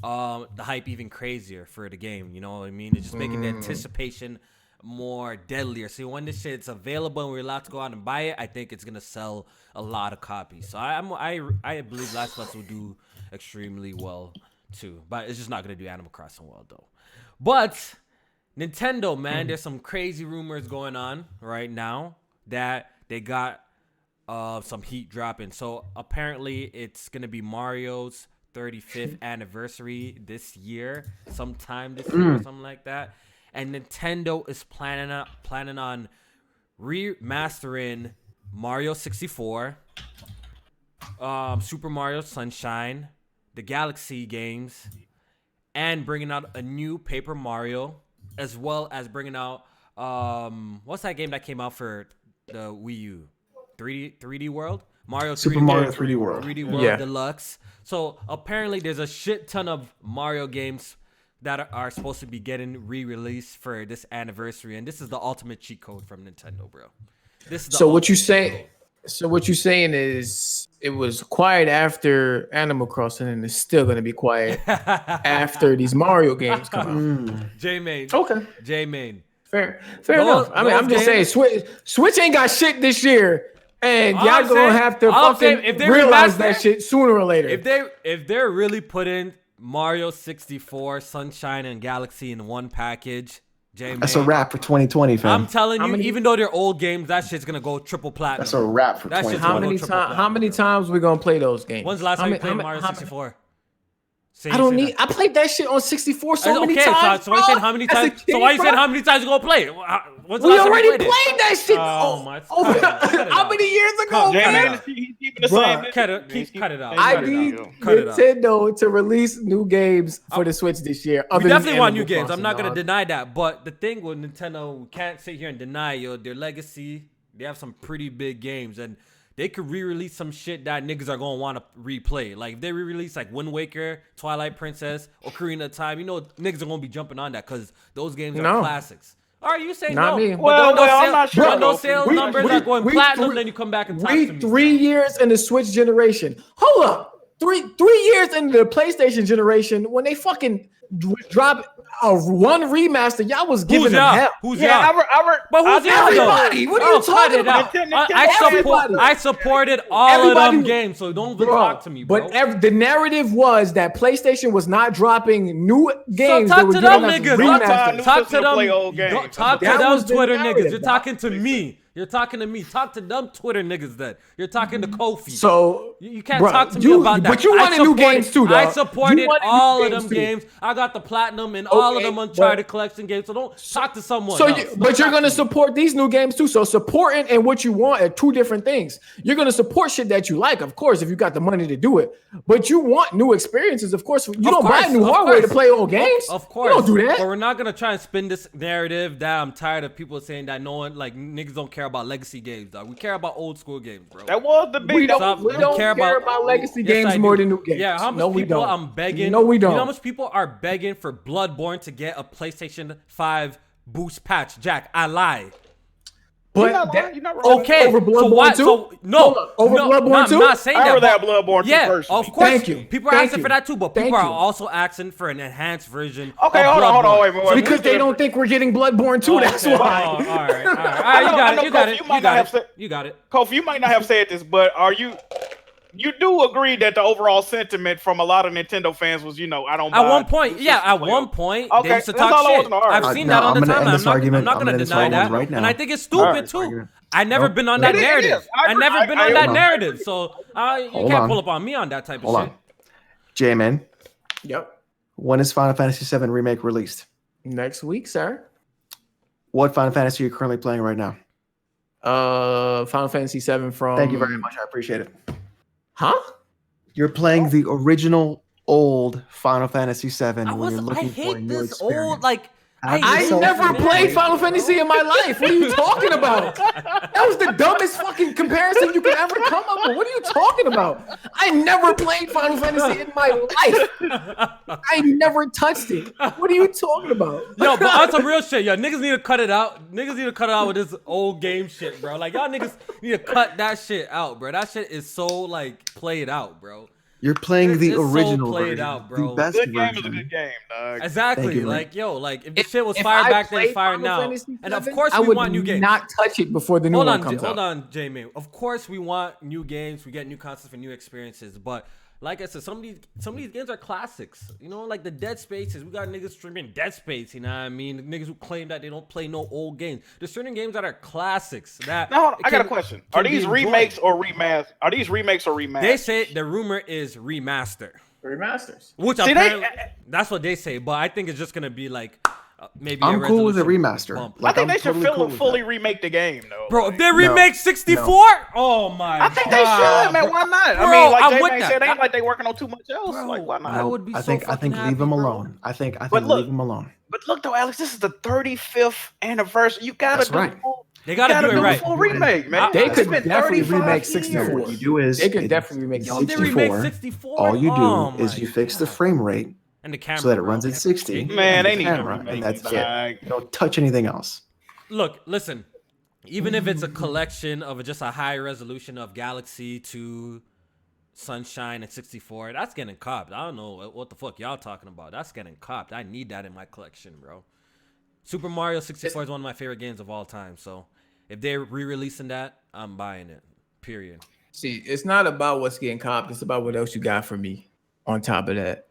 the hype even crazier for the game. You know what I mean? It's just making the anticipation more deadlier. So when this shit's available and we're allowed to go out and buy it, I think it's gonna sell a lot of copies. So I believe Last of Us will do extremely well too, but it's just not gonna do Animal Crossing well though. But Nintendo, man, there's some crazy rumors going on right now that they got some heat dropping. So apparently it's gonna be Mario's 35th anniversary this year, sometime this year or something like that. And Nintendo is planning on remastering Mario 64, Super Mario Sunshine, the Galaxy games, and bringing out a new Paper Mario, as well as bringing out what's that game that came out for the Wii U? 3D World? Super Mario 3D World. 3D World Deluxe. So apparently there's a shit ton of Mario games that are supposed to be getting re-released for this anniversary, and this is the ultimate cheat code from Nintendo, bro. This is the what you're saying is it was quiet after Animal Crossing, and it's still gonna be quiet after these Mario games come out. J-Main. Okay. J-Main. Fair enough. I mean, I'm just saying, Switch ain't got shit this year, and y'all gonna have to fucking realize that shit sooner or later. If they're really putting Mario 64, Sunshine, and Galaxy in one package, J-Man, that's a wrap for 2020, fam. I'm telling you, even though they're old games, that shit's gonna go triple platinum. That's a wrap for 2020. How many times we gonna play those games? When's the last time you played Mario 64? I played that shit on 64 so many times. So why you saying how many times? So why you saying how many times you gonna play it? We already played that shit. Oh my! How many years ago? Cut it out. I need Nintendo to release new games for the Switch this year. We definitely want new games. I'm not gonna deny that. But the thing with Nintendo, we can't sit here and deny their legacy. they have some pretty big games, and they could re-release some shit that niggas are gonna want to replay. Like if they re-release like Wind Waker, Twilight Princess, Ocarina of Time, niggas are gonna be jumping on that because those games are classics. Are you saying Not no? me. Well, I'm not sure. When those sales numbers are going platinum, then you come back and talk to me. 3 years in the Switch generation. Hold up. 3 years into the PlayStation generation, when they fucking drop one remaster, y'all was giving them hell. Who's y'all? But who's everybody? What are you talking about? I supported all of them games, so don't talk to me, bro. But the narrative was that PlayStation was not dropping new games. So talk to them niggas. Talk to them Twitter niggas. You're talking to me. You're talking to me. Talk to them Twitter niggas then. You're talking to Kofi. So you can't talk to me about that. But you wanted new games too, though. I supported all of them games. I got the platinum and all of them Uncharted collection games. So don't talk to someone else. But you're gonna support these new games too. So supporting and what you want are two different things. You're gonna support shit that you like, of course, if you got the money to do it. But you want new experiences, of course. You don't buy new hardware to play old games. Of course, you don't do that. But we're not gonna try and spin this narrative that I'm tired of people saying that no one like niggas don't care about legacy games. Dog. We care about old school games, bro. That was the big. We don't care about legacy games more than new games. Yeah, how much people I'm begging? No, we don't. You know how much people are begging for Bloodborne to get a PlayStation 5 boost patch? Jack, I lie. But you're not wrong. Okay, over Bloodborne 2? Bloodborne 2? I'm not saying that. I heard that Bloodborne 2 first. Of course. Thank you. People are asking for that too, but people are also asking for an enhanced version. Okay, hold on, wait. Because they don't think we're getting Bloodborne 2. That's why. All right. You got it. You got it. Kofi, you might not have said this, but you do agree that the overall sentiment from a lot of Nintendo fans was, I don't buy. At one point, they used to talk shit. I've seen that on the timeline. I'm not going to deny that. And I think it's stupid too. I never been on that narrative. I never been on that narrative. So you can't pull up on me on that type of shit. J-Man. Yep. When is Final Fantasy VII Remake released? Next week, sir. What Final Fantasy are you currently playing right now? Final Fantasy VII from... Thank you very much. I appreciate it. Huh? You're playing the original old Final Fantasy VII when you're looking for a new experience. I never played Final Fantasy in my life. What are you talking about? That was the dumbest fucking comparison you could ever come up with. What are you talking about? I never played Final Fantasy in my life. I never touched it. What are you talking about? Yo, but on some real shit, niggas need to cut it out. Niggas need to cut it out with this old game shit, bro. Like, y'all niggas need to cut that shit out, bro. That shit is so, played out, bro. You're playing the original version, out, bro. The best good game version. is a good game, dog. Exactly. If the shit was fire back then, it's fire now. And of course, we want new games. I would not touch it before the new one comes out. Hold on, J-Man. Of course, we want new games. We get new concepts and new experiences. But like I said, some of these games are classics. Like the Dead Spaces. We got niggas streaming Dead Space. You know what I mean? Niggas who claim that they don't play no old games. There's certain games that are classics. I got a question. Are these remakes or remasters? Are these remakes or remasters? They say the rumor is remaster. Remasters. Which apparently, that's what they say. But I think it's just gonna be maybe I'm cool with a remaster. I think they should fully remake the game, though. Bro, if they remake 64, oh my god. I think they should, man. Why not? Bro, I mean, like J-Man that. said, it ain't like they working on too much else. Bro, why not? I would be I think leave them alone. I think leave them alone. But look though, Alex, this is the 35th anniversary. You gotta They gotta do it right. Full remake, man. They could definitely remake 64. What you do is they could definitely remake 64. They remake 64. All you do is you fix the frame rate and the camera so that it runs at 60. Man, they need camera, and that's it. You don't touch anything else. Look, listen. Even if it's a collection of just a high resolution of Galaxy to Sunshine and 64, that's getting copped. I don't know what the fuck y'all talking about. That's getting copped. I need that in my collection, bro. Super Mario 64 is one of my favorite games of all time. So if they're re-releasing that, I'm buying it. Period. See, it's not about what's getting copped. It's about what else you got for me on top of that.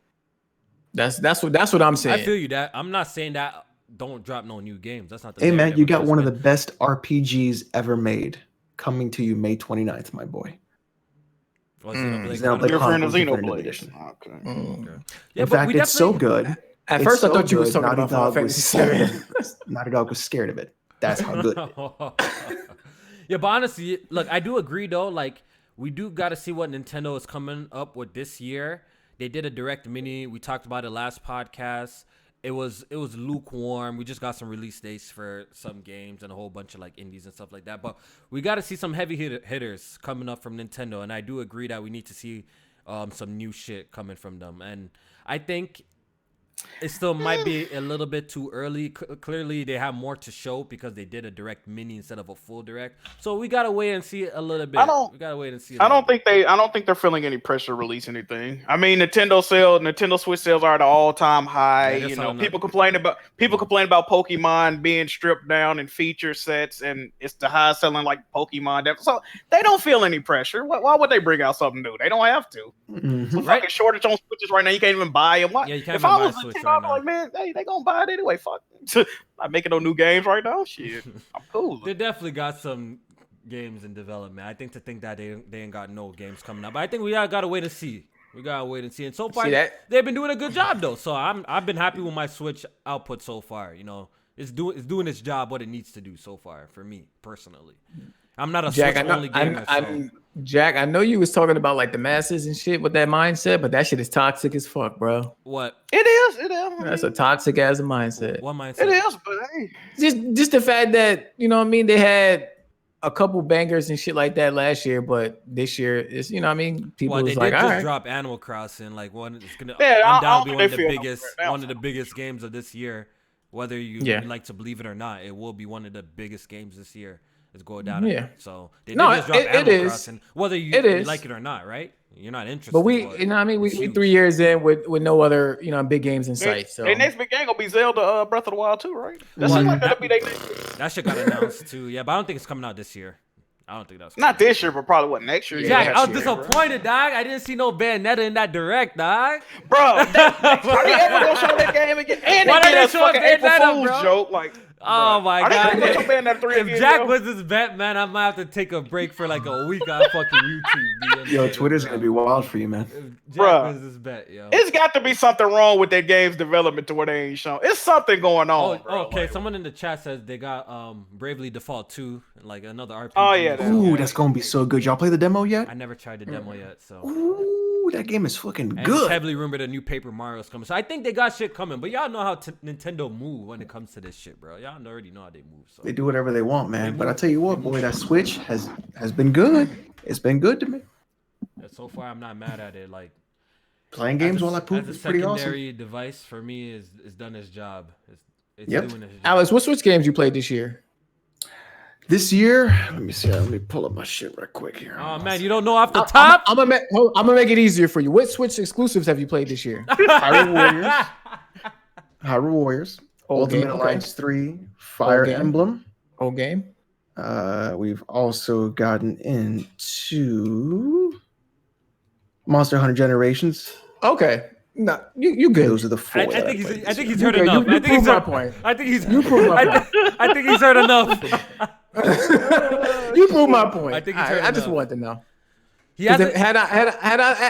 That's what I'm saying. I feel you. That I'm not saying that don't drop no new games. That's not the Hey man, you got one of the best RPGs ever made coming to you May 29th, my boy. Xenoblade Edition. Okay. Yeah, in fact, it's so good. At first, I thought you were talking about Final Fantasy VII. Naughty Dog was scared of it. That's how good. Yeah, but honestly, look, I do agree though. We do got to see what Nintendo is coming up with this year. They did a direct mini. We talked about it last podcast. it was lukewarm. We just got some release dates for some games and a whole bunch of like indies and stuff like that. But we got to see some heavy hitters coming up from Nintendo, and I do agree that we need to see some new shit coming from them. And I think it still might be a little bit too early. Clearly, they have more to show because they did a direct mini instead of a full direct. So we gotta wait and see a little bit. We gotta wait and see. I don't think they're feeling any pressure to release anything. I mean, Nintendo Switch sales are at an all-time high. Yeah, people complain about Pokemon being stripped down in feature sets, and it's the highest selling like Pokemon. So they don't feel any pressure. Why would they bring out something new? They don't have to. Mm-hmm. Fucking shortage on Switches right now. You can't even buy them. Yeah, you can't if I was Switch Nintendo, right I'd be now. like, man, they gonna buy it anyway. Fuck. Not making no new games right now. Shit, I'm cool. They definitely got some games in development. I think that they ain't got no games coming up. But I think we gotta wait and see. We gotta wait and see. And so far, they've been doing a good job though. So I've been happy with my Switch output so far. You know, it's doing its job what it needs to do so far for me personally. I'm not a Switch only gamer. Jack, I know you was talking about like the masses and shit with that mindset, but that shit is toxic as fuck, bro. What? It is. That's a toxic ass mindset. What mindset? It is, but hey. Just the fact that, you know what I mean, they had a couple bangers and shit like that last year, but this year is, you know what I mean, people was like, all right. Drop Animal Crossing, like it's gonna undoubtedly be one of the biggest games of this year. Whether you like to believe it or not, it will be one of the biggest games this year. Is going down. Yeah. So they did just drop Animal Crossing, whether you like it or not, right? You're not interested. But you know what I mean? We 3 years in with no other, you know, big games in sight. So their next big game gonna be Zelda Breath of the Wild too, right? That seems like that'll be their next. That shit got announced too. Yeah, but I don't think it's coming out this year. I don't think that's not this year, but probably next year. Yeah, I was disappointed, dog. I didn't see no Bayonetta in that direct, dog. Bro, are they ever gonna show that game again? And why they they show fucking April Fool's joke, like. Oh my god! If Jack was his bet, man, I might have to take a break for like a week on fucking YouTube. Yo, Twitter's gonna be wild for you, man. Jack was his bet, yo. It's got to be something wrong with their game's development to where they ain't shown. It's something going on. Okay. Like, someone in the chat says they got Bravely Default 2, like another RPG. Oh yeah. Ooh, that's gonna be so good. Y'all play the demo yet? I never tried the demo yet, so. Ooh, that game is fucking good. It's heavily rumored a new Paper Mario's coming, so I think they got shit coming. But y'all know how Nintendo move when it comes to this shit, bro. Y'all already know how they move. So. They do whatever they want, man. But I tell you what, boy, that Switch has been good. It's been good to me. Yeah, so far, I'm not mad at it. Like playing games while I poop is pretty awesome. Secondary device for me is done its job. It's doing its job. Alex, what Switch games you played this year? This year, let me see. Let me pull up my shit right quick here. Oh man, you don't know off the top? I'm gonna make it easier for you. What Switch exclusives have you played this year? Hyrule Warriors, Ultimate Alliance 3, Fire Emblem. Old game. We've also gotten into Monster Hunter Generations. Okay. No, you good. Those are the four. I think he's heard enough. I think he's my point. I think he's heard enough. You proved my point. I think he's heard enough. I just wanted to know.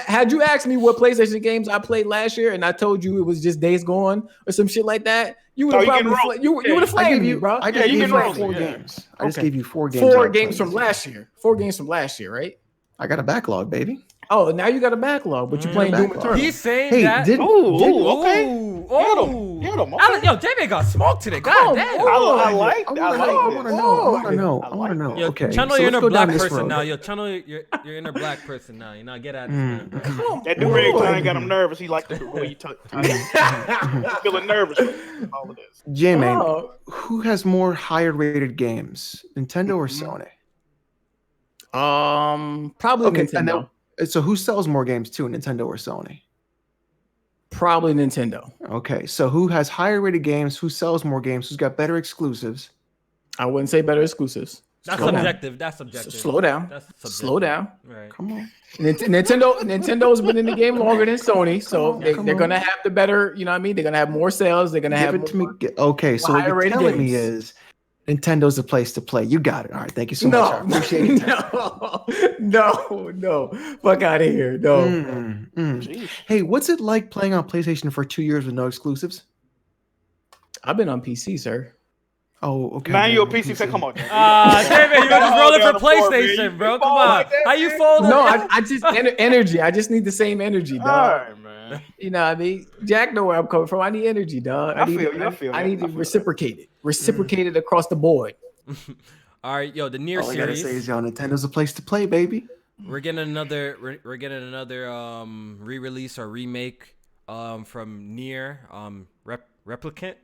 Had you asked me what PlayStation games I played last year and I told you it was just Days Gone or some shit like that, you would have probably you would have flamed me, bro. I just gave you 4 games. I just gave you 4 games. 4 games from last year. 4 games from last year, right? I got a backlog, baby. Oh, now you got a backlog, but you playing Doom Eternal. He's saying that. Yo, J-Man got smoked today. God damn. I want to know. Yo, okay. Channel your inner black person now. Yo, channel your inner black person now. You know, get out of this, man, bro. That dude time got him nervous. He like the way you talk. Feeling nervous. All of this. J-Man, who has more higher rated games, Nintendo or Sony? Probably Nintendo. So who sells more games too, Nintendo or Sony? Probably Nintendo. Okay, so who has higher rated games? Who sells more games? Who's got better exclusives? I wouldn't say better exclusives. That's subjective. That's subjective. Slow down. Slow down. Right. Come on. Nintendo's been in the game longer than Sony, so they're gonna have the better. You know what I mean? They're gonna have more sales. They're gonna have it to me. Okay, so what you're telling me is Nintendo's the place to play. You got it. All right. Thank you so much. I appreciate it. No. Fuck out of here. No. Hey, what's it like playing on PlayStation for 2 years with no exclusives? I've been on PC, sir. Oh, okay. Man, you a PC fan? Come on, Jack. Damn it, you were just rolling for PlayStation, bro. Come on. Like that, How you man? folding? No, I just energy. I just need the same energy, dog. All right, man. You know what I mean? Jack know where I'm coming from. I need energy, dog. I feel you. I need to reciprocate it. Reciprocate it across the board. All right, yo, the Nier All I gotta series. say is, y'all, Nintendo's a place to play, baby. We're getting another re-release or remake from Nier Replicant.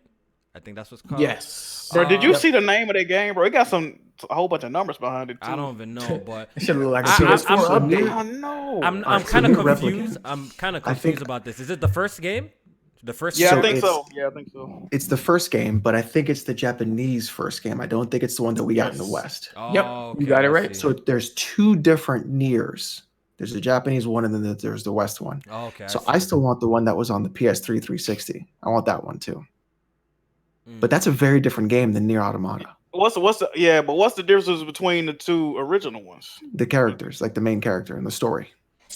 I think that's what's called. Yes. Bro, did you see the name of that game, bro? It got a whole bunch of numbers behind it too. I don't even know, but It should look like a I'm- PS4 I'm- update. I know. I'm Alright, kind so of Nier confused. Replicant. I'm kind of I confused think- about this. Is it the first game? The first Yeah, So I think it's- so. Yeah, I think so. It's the first game, but I think it's the Japanese first game. I don't think it's the one that we got in the Yes. West. Oh, Yep, you got it I right. see. So there's two different Niers. There's the Japanese one, and then there's the West one. Oh, okay. So see. I still want the one that was on the PS3 360. I want that one too. Mm. But that's a very different game than Nier Automata. What's the difference between the two original ones? The characters, like the main character and the story,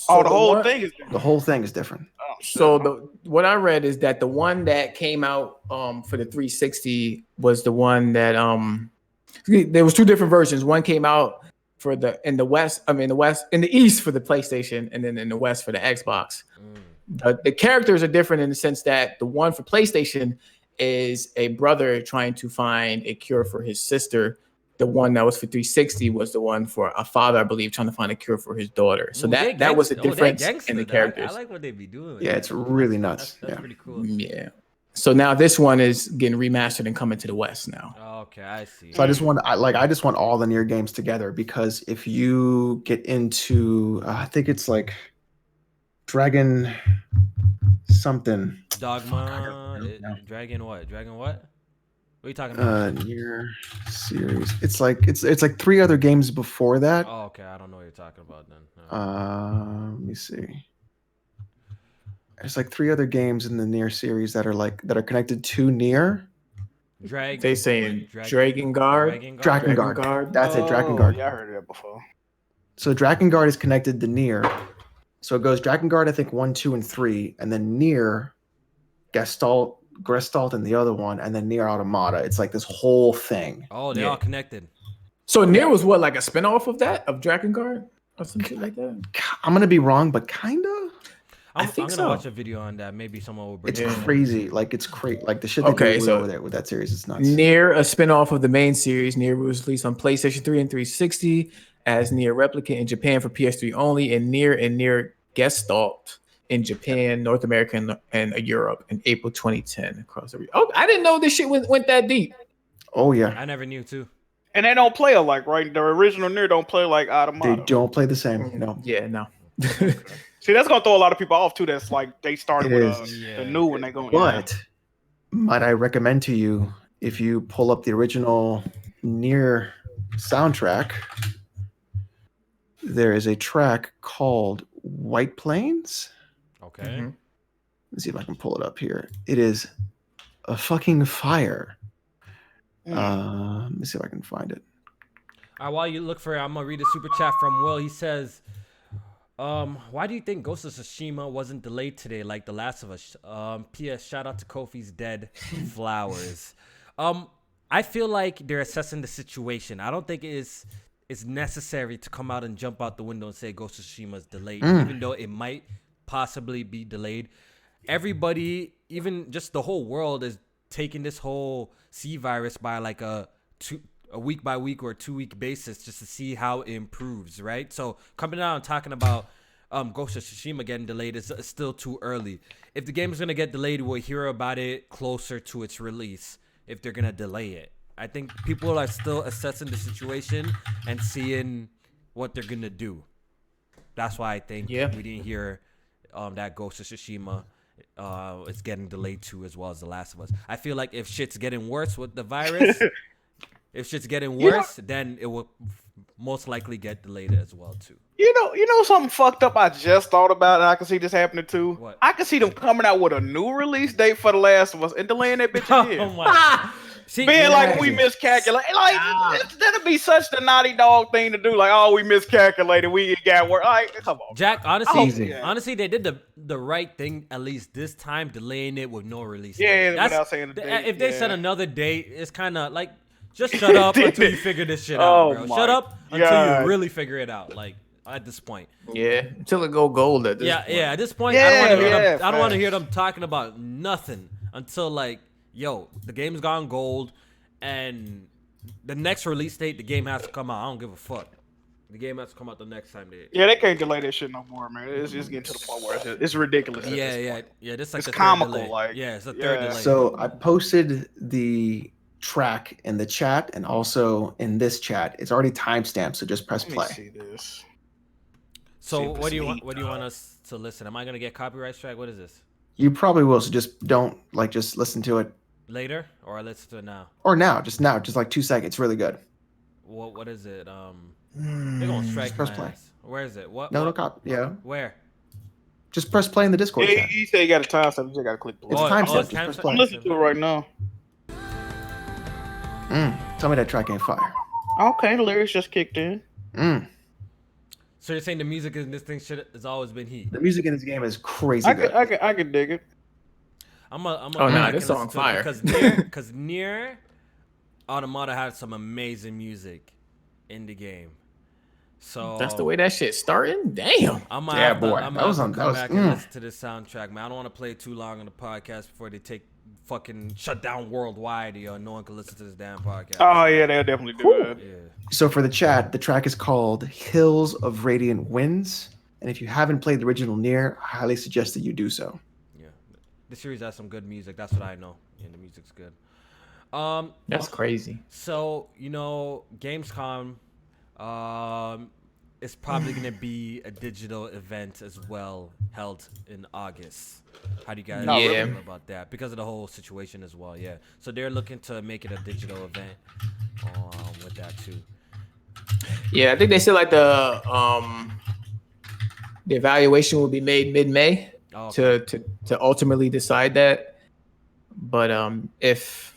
Oh, So the whole one- thing is. the whole thing is different. Oh, shit. So what I read is that the one that came out for the 360 was the one that there was two different versions. One came out for the East for the PlayStation, and then in the West for the Xbox. The characters are different in the sense that the one for PlayStation is a brother trying to find a cure for his sister. The one that was for 360 was the one for a father, I believe, trying to find a cure for his daughter. So Ooh, they that was the gangsta- oh, they difference gangsta in the that. characters. I like what they be doing. Yeah, it's really nuts. That's Yeah. pretty cool. Yeah. So now this one is getting remastered and coming to the West now. Okay, I see. So I just want all the Nier games together, because if you get into I think it's like Dragon something. Dogma, know. Dragon what? Dragon what? What are you talking about? Nier series. It's like three other games before that. Oh, okay. I don't know what you're talking about then. No. Let me see. There's like three other games in the Nier series that are connected to Nier. They saying Dragon Guard. Drakengard. That's it, Drakengard. Yeah, I heard of that before. So Drakengard is connected to Nier. So it goes Drakengard, I think 1, 2, and 3, and then Nier, Gestalt, and the other one, and then Nier Automata. It's like this whole thing. Oh, they're all connected. So Nier was what, like a spinoff of that, of Dragon Guard or some shit like that? I'm gonna be wrong, but kinda. I'm think gonna so. watch a video on that. Maybe someone will bring It's it. crazy. Like it's crazy. Like the shit they Okay, do so- over there with that series is nuts. Nier, a spinoff of the main series. Nier was released on PlayStation 3 and 360 as Nier Replicant in Japan for PS3 only, and Nier Gestalt in Japan, North America, and Europe in April 2010 across the. Oh, I didn't know this shit went that deep. Oh yeah, I never knew too. And they don't play alike, right? The original Nier don't play like they Automata. don't play the same. No. Yeah, no. See, that's gonna throw a lot of people off too. That's like they started It with is. Yeah. the new one. They going. But might I recommend to you, if you pull up the original Nier soundtrack, there is a track called White Plains. Okay. Mhm. Let's see if I can pull it up here. It is a fucking fire. Let me see if I can find it. While you look for it, I'm gonna read a super chat from Will. He says, why do you think Ghost of Tsushima wasn't delayed today like The Last of Us? P.S. Shout out to Kofi's dead flowers. I feel like they're assessing the situation. I don't think it's necessary to come out and jump out the window and say Ghost of Tsushima is delayed, even though it might possibly be delayed. Everybody, even just the whole world, is taking this whole C virus by like a week by week or 2 week basis just to see how it improves, right? So coming out and talking about Ghost of Tsushima getting delayed is still too early. If the game is gonna get delayed, we'll hear about it closer to its release. If they're gonna delay it, I think people are still assessing the situation and seeing what they're gonna do. That's why I think we didn't hear that Ghost of Tsushima is getting delayed too, as well as The Last of Us. I feel like if shit's getting worse with the virus, then it will most likely get delayed as well too. You know something fucked up I just thought about, and I can see this happening too. What? I can see them coming out with a new release date for The Last of Us and delaying that bitch again. Oh my! See, Being like we miscalculated, like that'd be such the naughty dog thing to do. Like, oh, we miscalculated, we got work. Like, come on, Jack, Easy. honestly, they did the right thing at least this time, delaying it with no release. Yeah, date. That's- without saying the date. If they set another date, it's kind of like Just shut up until you figure this shit out, bro. Shut up until God. you really figure it out. Like at this point. Yeah, until it go gold at this point. Yeah. At this point, Yeah, I don't want to hear them. yeah, I don't want to hear them talking about nothing until like, yo, the game's gone gold, and the next release date, the game has to come out. I don't give a fuck. The game has to come out the next time they. Yeah, they can't delay that shit no more, man. It's just getting to the point where it's ridiculous. Yeah. This is like It's the comical, third delay. like, Yeah, it's the third delay. So I posted the track in the chat and also in this chat. It's already timestamped, so just press Let me play. see this. So what do you want? What do you want us to listen? Am I gonna get copyright strike? What is this? You probably will, so just don't just listen to it Later or listen to it now? or now, just like 2 seconds. It's really good. What is it? They're gonna strike press my play. ass. Where is it? What? No what? cop. Yeah, Where? just press play in the Discord Yeah, chat. you say you got a time stamp. You just got to click play. It's Oh, timestamped. it's Just press timestamped. play. I'm listening to it right now. Tell me that track ain't fire. Okay, the lyrics just kicked in. So you're saying the music in this thing has always been heat? The music in this game is crazy I good. could dig it. I'm a Oh, go nah, back this and song listen to it fire. because Nier Automata had some amazing music in the game. So That's the way that shit starting. Damn. I'm Yeah, gonna boy. have That to was come on- that was- back and listen to this soundtrack, man. I don't want to play it too long on the podcast before they take fucking shut down worldwide. No one can listen to this damn podcast. Oh yeah, they'll definitely do that. Yeah. So for the chat, the track is called Hills of Radiant Winds. And if you haven't played the original Nier, I highly suggest that you do so. Yeah. The series has some good music. That's what I know. And the music's good. That's crazy. So, Gamescom is probably going to be a digital event as well, held in August. How do you guys Yeah. feel about that? Because of the whole situation as well, yeah. So they're looking to make it a digital event with that too. Yeah, I think they said like the evaluation will be made mid-May to ultimately decide that. But if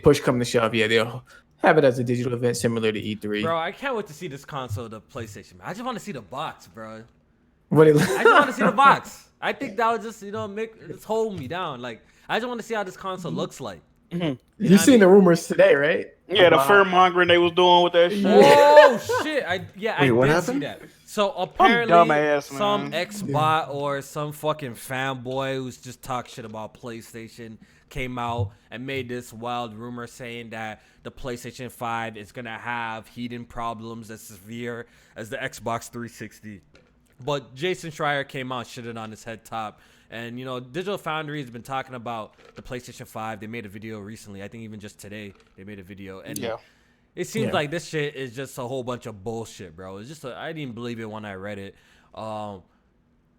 push come to shove, yeah, they'll have it as a digital event similar to E3. Bro, I can't wait to see this console, the PlayStation. I just want to see the box, bro. What it, I just want to see the box. I think that would just, just hold me down. Like, I just want to see how this console looks like. you seen the rumors today, right? Yeah, the fear mongering they was doing with that shit. Oh shit! I what did happened? see that. So apparently, dumbass, some man. ex-bot or some fucking fanboy who's just talk shit about PlayStation came out and made this wild rumor saying that the PlayStation 5 is gonna have heating problems as severe as the Xbox 360. But Jason Schreier came out, shitted on his head top. And, Digital Foundry has been talking about the PlayStation 5. They made a video recently. I think even just today they made a video. And it seems like this shit is just a whole bunch of bullshit, bro. It's just I didn't believe it when I read it.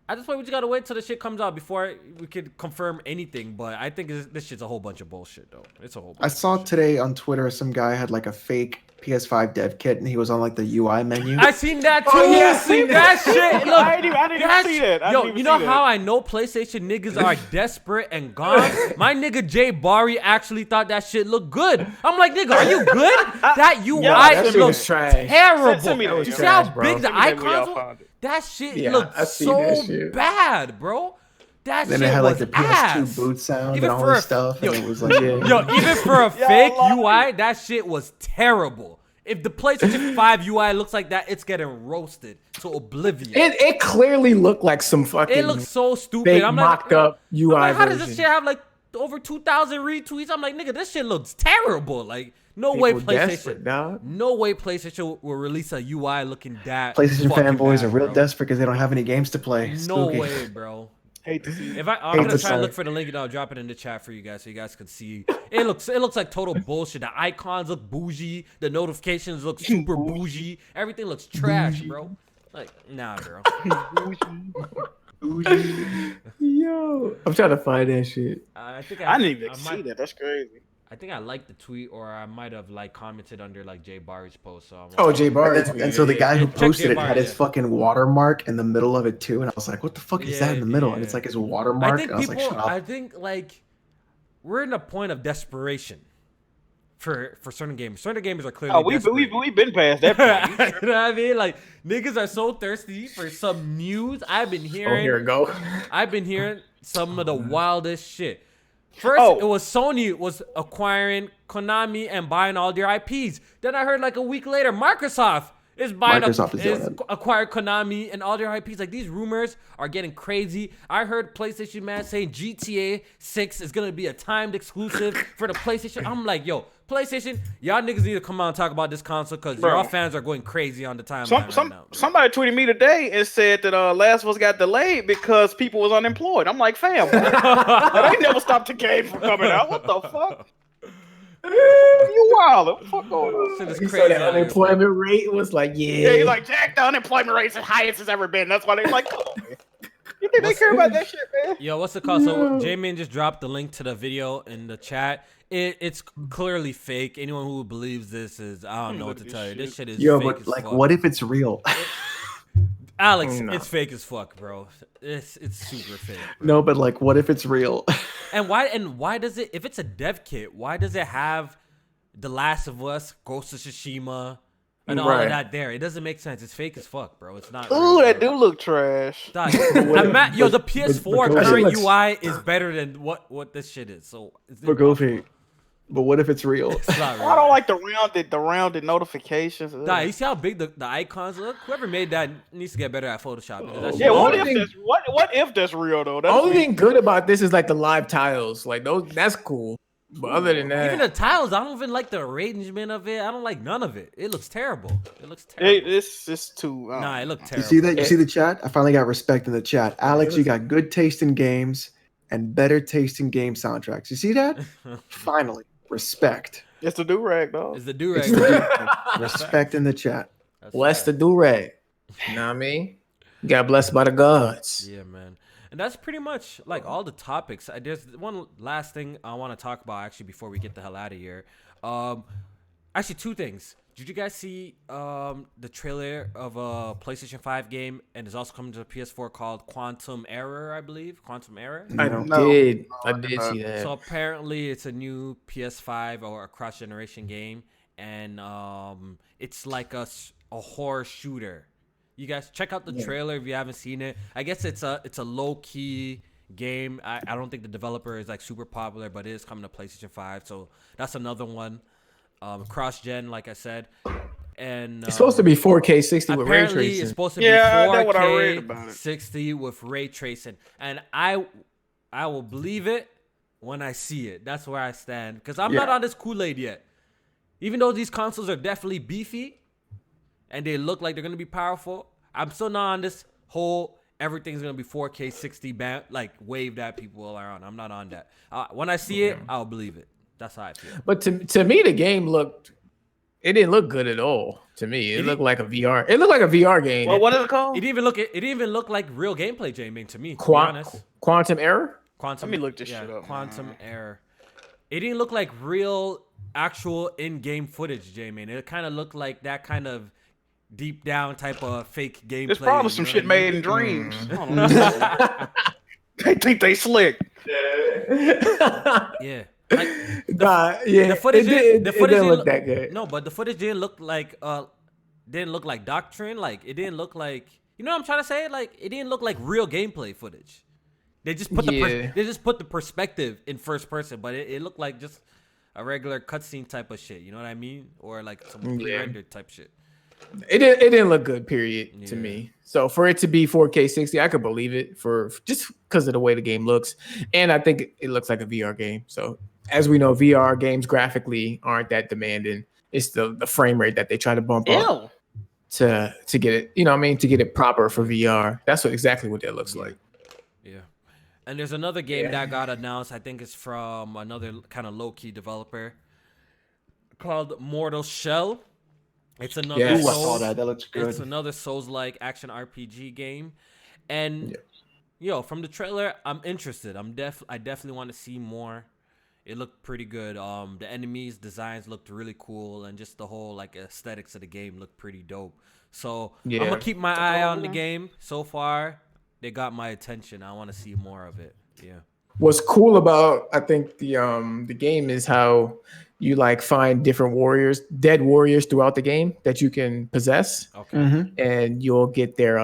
At this point, we just got to wait till the shit comes out before we could confirm anything. But I think this shit's a whole bunch of bullshit, though. It's a whole bunch I saw today on Twitter some guy had like a fake PS5 dev kit and he was on like the UI menu. I seen that too. Oh, yeah, I seen seen that shit. Look, I didn't even see that. I Yo, didn't even you know see how that. I know PlayStation niggas are desperate and gone? My nigga Jay Barry actually thought that shit looked good. I'm like, nigga, are you good? That UI that shit looks was trash. terrible. Send me that, You yo. see how Trash, bro. big the Send me that where y'all icons were? found it. That shit Yeah, looked I seen so that shit. bad, bro. That Then shit it had like was the PS2 ass. boot sound Even and all for this stuff. And yo, it was like, Yo, even for a fake love UI, that shit was terrible. If the PlayStation 5 UI looks like that, it's getting roasted to oblivion. It clearly looked like some fucking It looks so stupid. fake I'm mocked up UI I'm like, how does version. this shit have like over 2,000 retweets? I'm like, nigga, this shit looks terrible. Like, no way People desperate, PlayStation. dog. No way PlayStation will release a UI looking that. PlayStation fucking fanboys bad, are real bro. desperate because they don't have any games to play. No Spooky. way, bro. Hate to see it. I'm Hate gonna to try and say. look for the link and I'll drop it in the chat for you guys so you guys can see. It looks like total bullshit. The icons look bougie. The notifications look super bougie. Everything looks trash, bro. Like, nah, bro. Yo, I'm trying to find that shit. I think I didn't even I see might- that. That's crazy. I think I liked the tweet, or I might have like commented under like Jay Barry's post. So I'm Oh, Jay Barry. And so the guy who Check posted Jay it Barry, had his yeah. fucking watermark in the middle of it too, and I was like, "What the fuck is that in the middle?" And it's yeah. like his watermark. I think and I was people. like, "Shut up." I think like we're in a point of desperation for certain gamers. Certain gamers are clearly. Oh, we've been past that point. You know what I mean? Like niggas are so thirsty for some news. I've been Oh, hearing. here it go. I've been hearing some of the wildest shit. First, it was Sony was acquiring Konami and buying all their IPs. Then I heard like a week later, Microsoft is acquired Konami and all their IPs. Like, these rumors are getting crazy. I heard PlayStation man saying GTA 6 is gonna be a timed exclusive for the PlayStation. I'm like, yo, PlayStation, y'all niggas need to come out and talk about this console because y'all fans are going crazy on the timeline right now. Somebody tweeted me today and said that Last of Us got delayed because people was unemployed. I'm like, fam, they never stopped the game from coming out. What the fuck? You wild. What the fuck going on? Shit is He crazy. said the unemployment rate was like, Yeah, he's like, Jack, the unemployment rate's the highest it's ever been. That's why they like, come on, man. You think they care about that shit, man? Yo, what's it called? So J-Man just dropped the link to the video in the chat. It's clearly fake. Anyone who believes this is, I don't know what to tell you. This shit is fake but as like, fuck. what if it's real? Alex, it's fake as fuck, bro. It's super fake. Bro. No, but like, what if it's real? And why does it, if it's a dev kit, why does it have The Last of Us, Ghost of Tsushima, and all of that there? It doesn't make sense. It's fake as fuck, bro. It's not. Ooh, that do look trash. Dog, the PS4 current UI is better than what this shit is. So Kofi. But what if it's real? It's not real. I don't like the rounded notifications. Dog, you see how big the icons look? Whoever made that needs to get better at Photoshop. Yeah, what if that's real though? The only thing good about this is like the live tiles. Like those, that's cool. But other than that, even the tiles, I don't even like the arrangement of it. I don't like none of it. It looks terrible. It looks terrible. It's too. Nah, it looked terrible. You see that? You see the chat? I finally got respect in the chat. Alex, you got good taste in games and better taste in game soundtracks. You see that? Finally, respect. It's the do-rag, dog. It's the do-rag. Respect in the chat. Bless the do-rag. You know what I mean? You got blessed by the gods. Yeah, man. And that's pretty much like all the topics. There's one last thing I want to talk about actually before we get the hell out of here. Actually, two things. Did you guys see the trailer of a PlayStation 5 game, and it's also coming to the PS4 called Quantum Error, I believe? Quantum Error? I did see that. So apparently it's a new PS5 or a cross-generation game, and it's like a horror shooter. You guys check out the trailer if you haven't seen it. I guess it's a low-key game. I don't think the developer is like super popular, but it is coming to PlayStation 5, so that's another one. Cross-gen, like I said. And it's supposed to be 4K 60 with ray apparently tracing. It's supposed to be 4K what I read about it. 60 with ray tracing. And I will believe it when I see it. That's where I stand. Because I'm not on this Kool-Aid yet. Even though these consoles are definitely beefy and they look like they're going to be powerful, I'm still not on this whole everything's going to be 4K 60 like wave that people are on. I'm not on that. When I see it, I'll believe it. That's how I feel. But to me, the game it didn't look good at all. To me, it looked like a VR. It looked like a VR game. Well, what is it called? It didn't even look like real gameplay, J-Man, to me. To be honest. Quantum Error? Let me look this shit up. Quantum Error. It didn't look like real, actual in-game footage, J-Man. It kind of looked like that kind of deep down type of fake gameplay. It's probably some shit made in dreams. They think they slick. Yeah. Like the footage didn't look that good. No, but the footage didn't look like Doctrine. Like it didn't look like, you know what I'm trying to say? Like it didn't look like real gameplay footage. They just put the perspective in first person, but it looked like just a regular cutscene type of shit. You know what I mean? Or like some pre-rendered type shit. It didn't look good, period, to me. So for it to be 4K 60, I could believe it for just because of the way the game looks, and I think it looks like a VR game. So as we know, VR games graphically aren't that demanding. It's the frame rate that they try to bump up to get it. You know what I mean? To get it proper for VR. That's exactly what that looks like. Yeah. And there's another game that got announced. I think it's from another kind of low key developer called Mortal Shell. It's another I saw that. That looks good. It's another Souls-like action RPG game, and from the trailer, I'm interested. I definitely want to see more. It looked pretty good. The enemies' designs looked really cool, and just the whole like aesthetics of the game looked pretty dope. So I'm gonna keep my eye on the game. So far, they got my attention. I want to see more of it. Yeah. What's cool about I think the game is how you like find different warriors, dead warriors throughout the game that you can possess. Okay. And you'll get their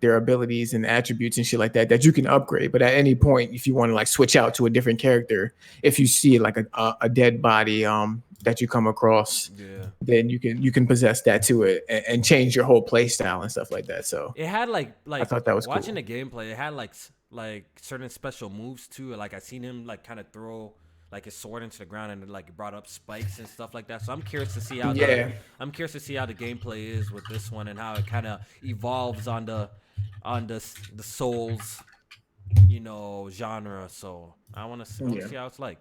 abilities and attributes and shit like that you can upgrade. But at any point, if you want to like switch out to a different character, if you see like a dead body that you come across, then you can possess that to it and change your whole play style and stuff like that. So it had like I thought that was watching cool. the gameplay. It had like certain special moves too. Like I seen him like kind of throw like his sword into the ground and it, like it brought up spikes and stuff like that. So I'm curious to see how the gameplay is with this one and how it kind of evolves on the Souls, genre. So I want to see how it's like.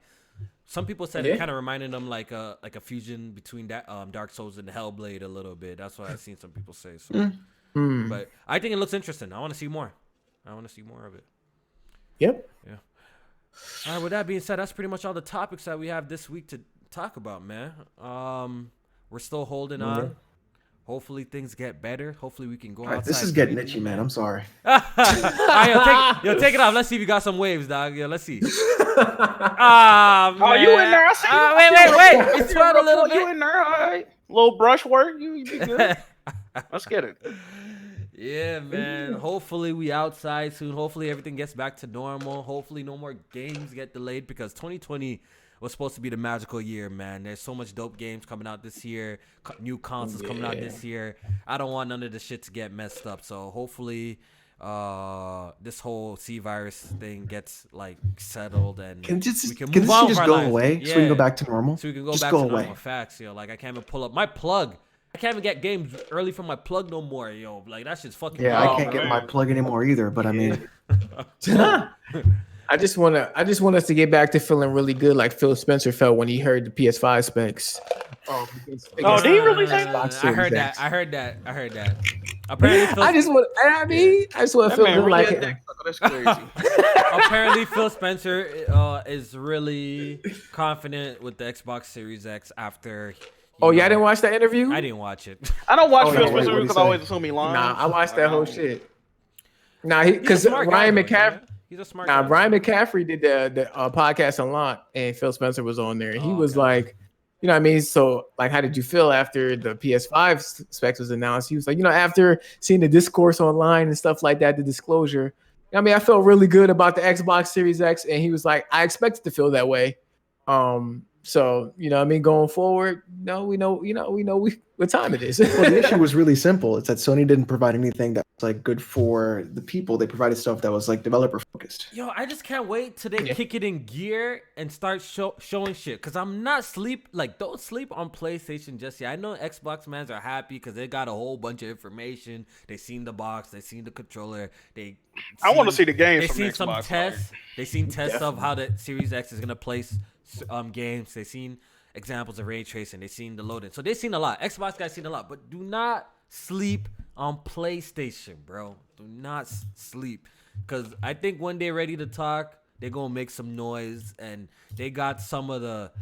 Some people said it kind of reminded them like a fusion between that Dark Souls and Hellblade a little bit. That's what I've seen some people say. So, but I think it looks interesting. I want to see more. I want to see more of it. Yep. Yeah. All right. With that being said, that's pretty much all the topics that we have this week to talk about, man. We're still holding on. Hopefully things get better. Hopefully we can go outside. This is getting itchy, man. I'm sorry. All right, take it off. Let's see if you got some waves, dog. Yeah, let's see. Man. Oh, you in there? I see you. Wait. It's about a little bit. You in there? All right. Little brush work. You be good. Let's get it. Yeah, man. Hopefully we outside soon. Hopefully everything gets back to normal. Hopefully no more games get delayed because 2020 was supposed to be the magical year, man. There's so much dope games coming out this year. New consoles coming out this year. I don't want none of the shit to get messed up. So hopefully this whole C virus thing gets like settled and we can move on. Just go away so we can go back to normal. So we can go back to normal. Facts, like I can't even pull up my plug. I can't even get games early from my plug no more, yo. Like that shit's fucking. Yeah, I can't get my plug anymore either. But I mean, I just want us to get back to feeling really good, like Phil Spencer felt when he heard the PS5 specs. Did he really say that? I heard that. Apparently, Phil, I just want to feel good like it. That's crazy. Apparently, Phil Spencer is really confident with the Xbox Series X after. Y'all didn't watch that interview? I didn't watch it. I don't watch Phil Spencer because I always assume he lying. Nah, I watched that whole shit. Nah, because Ryan McCaffrey. He's a smart guy. Ryan McCaffrey did the podcast a lot, and Phil Spencer was on there. And he was like, you know what I mean? So, like, how did you feel after the PS5 specs was announced? He was like, after seeing the discourse online and stuff like that, the disclosure, I mean, I felt really good about the Xbox Series X. And he was like, I expected to feel that way. So, going forward, we know what time it is. Well, the issue was really simple. It's that Sony didn't provide anything that was like good for the people. They provided stuff that was like developer focused. Yo, I just can't wait till they kick it in gear and start showing shit. Cause I'm not don't sleep on PlayStation just yet. I know Xbox mans are happy because they got a whole bunch of information. They seen the box, they seen the controller. I want to see the games. They from seen Xbox, some tests. They seen tests of how the Series X is gonna place games. They seen examples of ray tracing. They seen the loading. So they seen a lot. Xbox guys seen a lot. But do not sleep on PlayStation, bro. Do not sleep. Because I think when they're ready to talk, they're going to make some noise. And they got some of the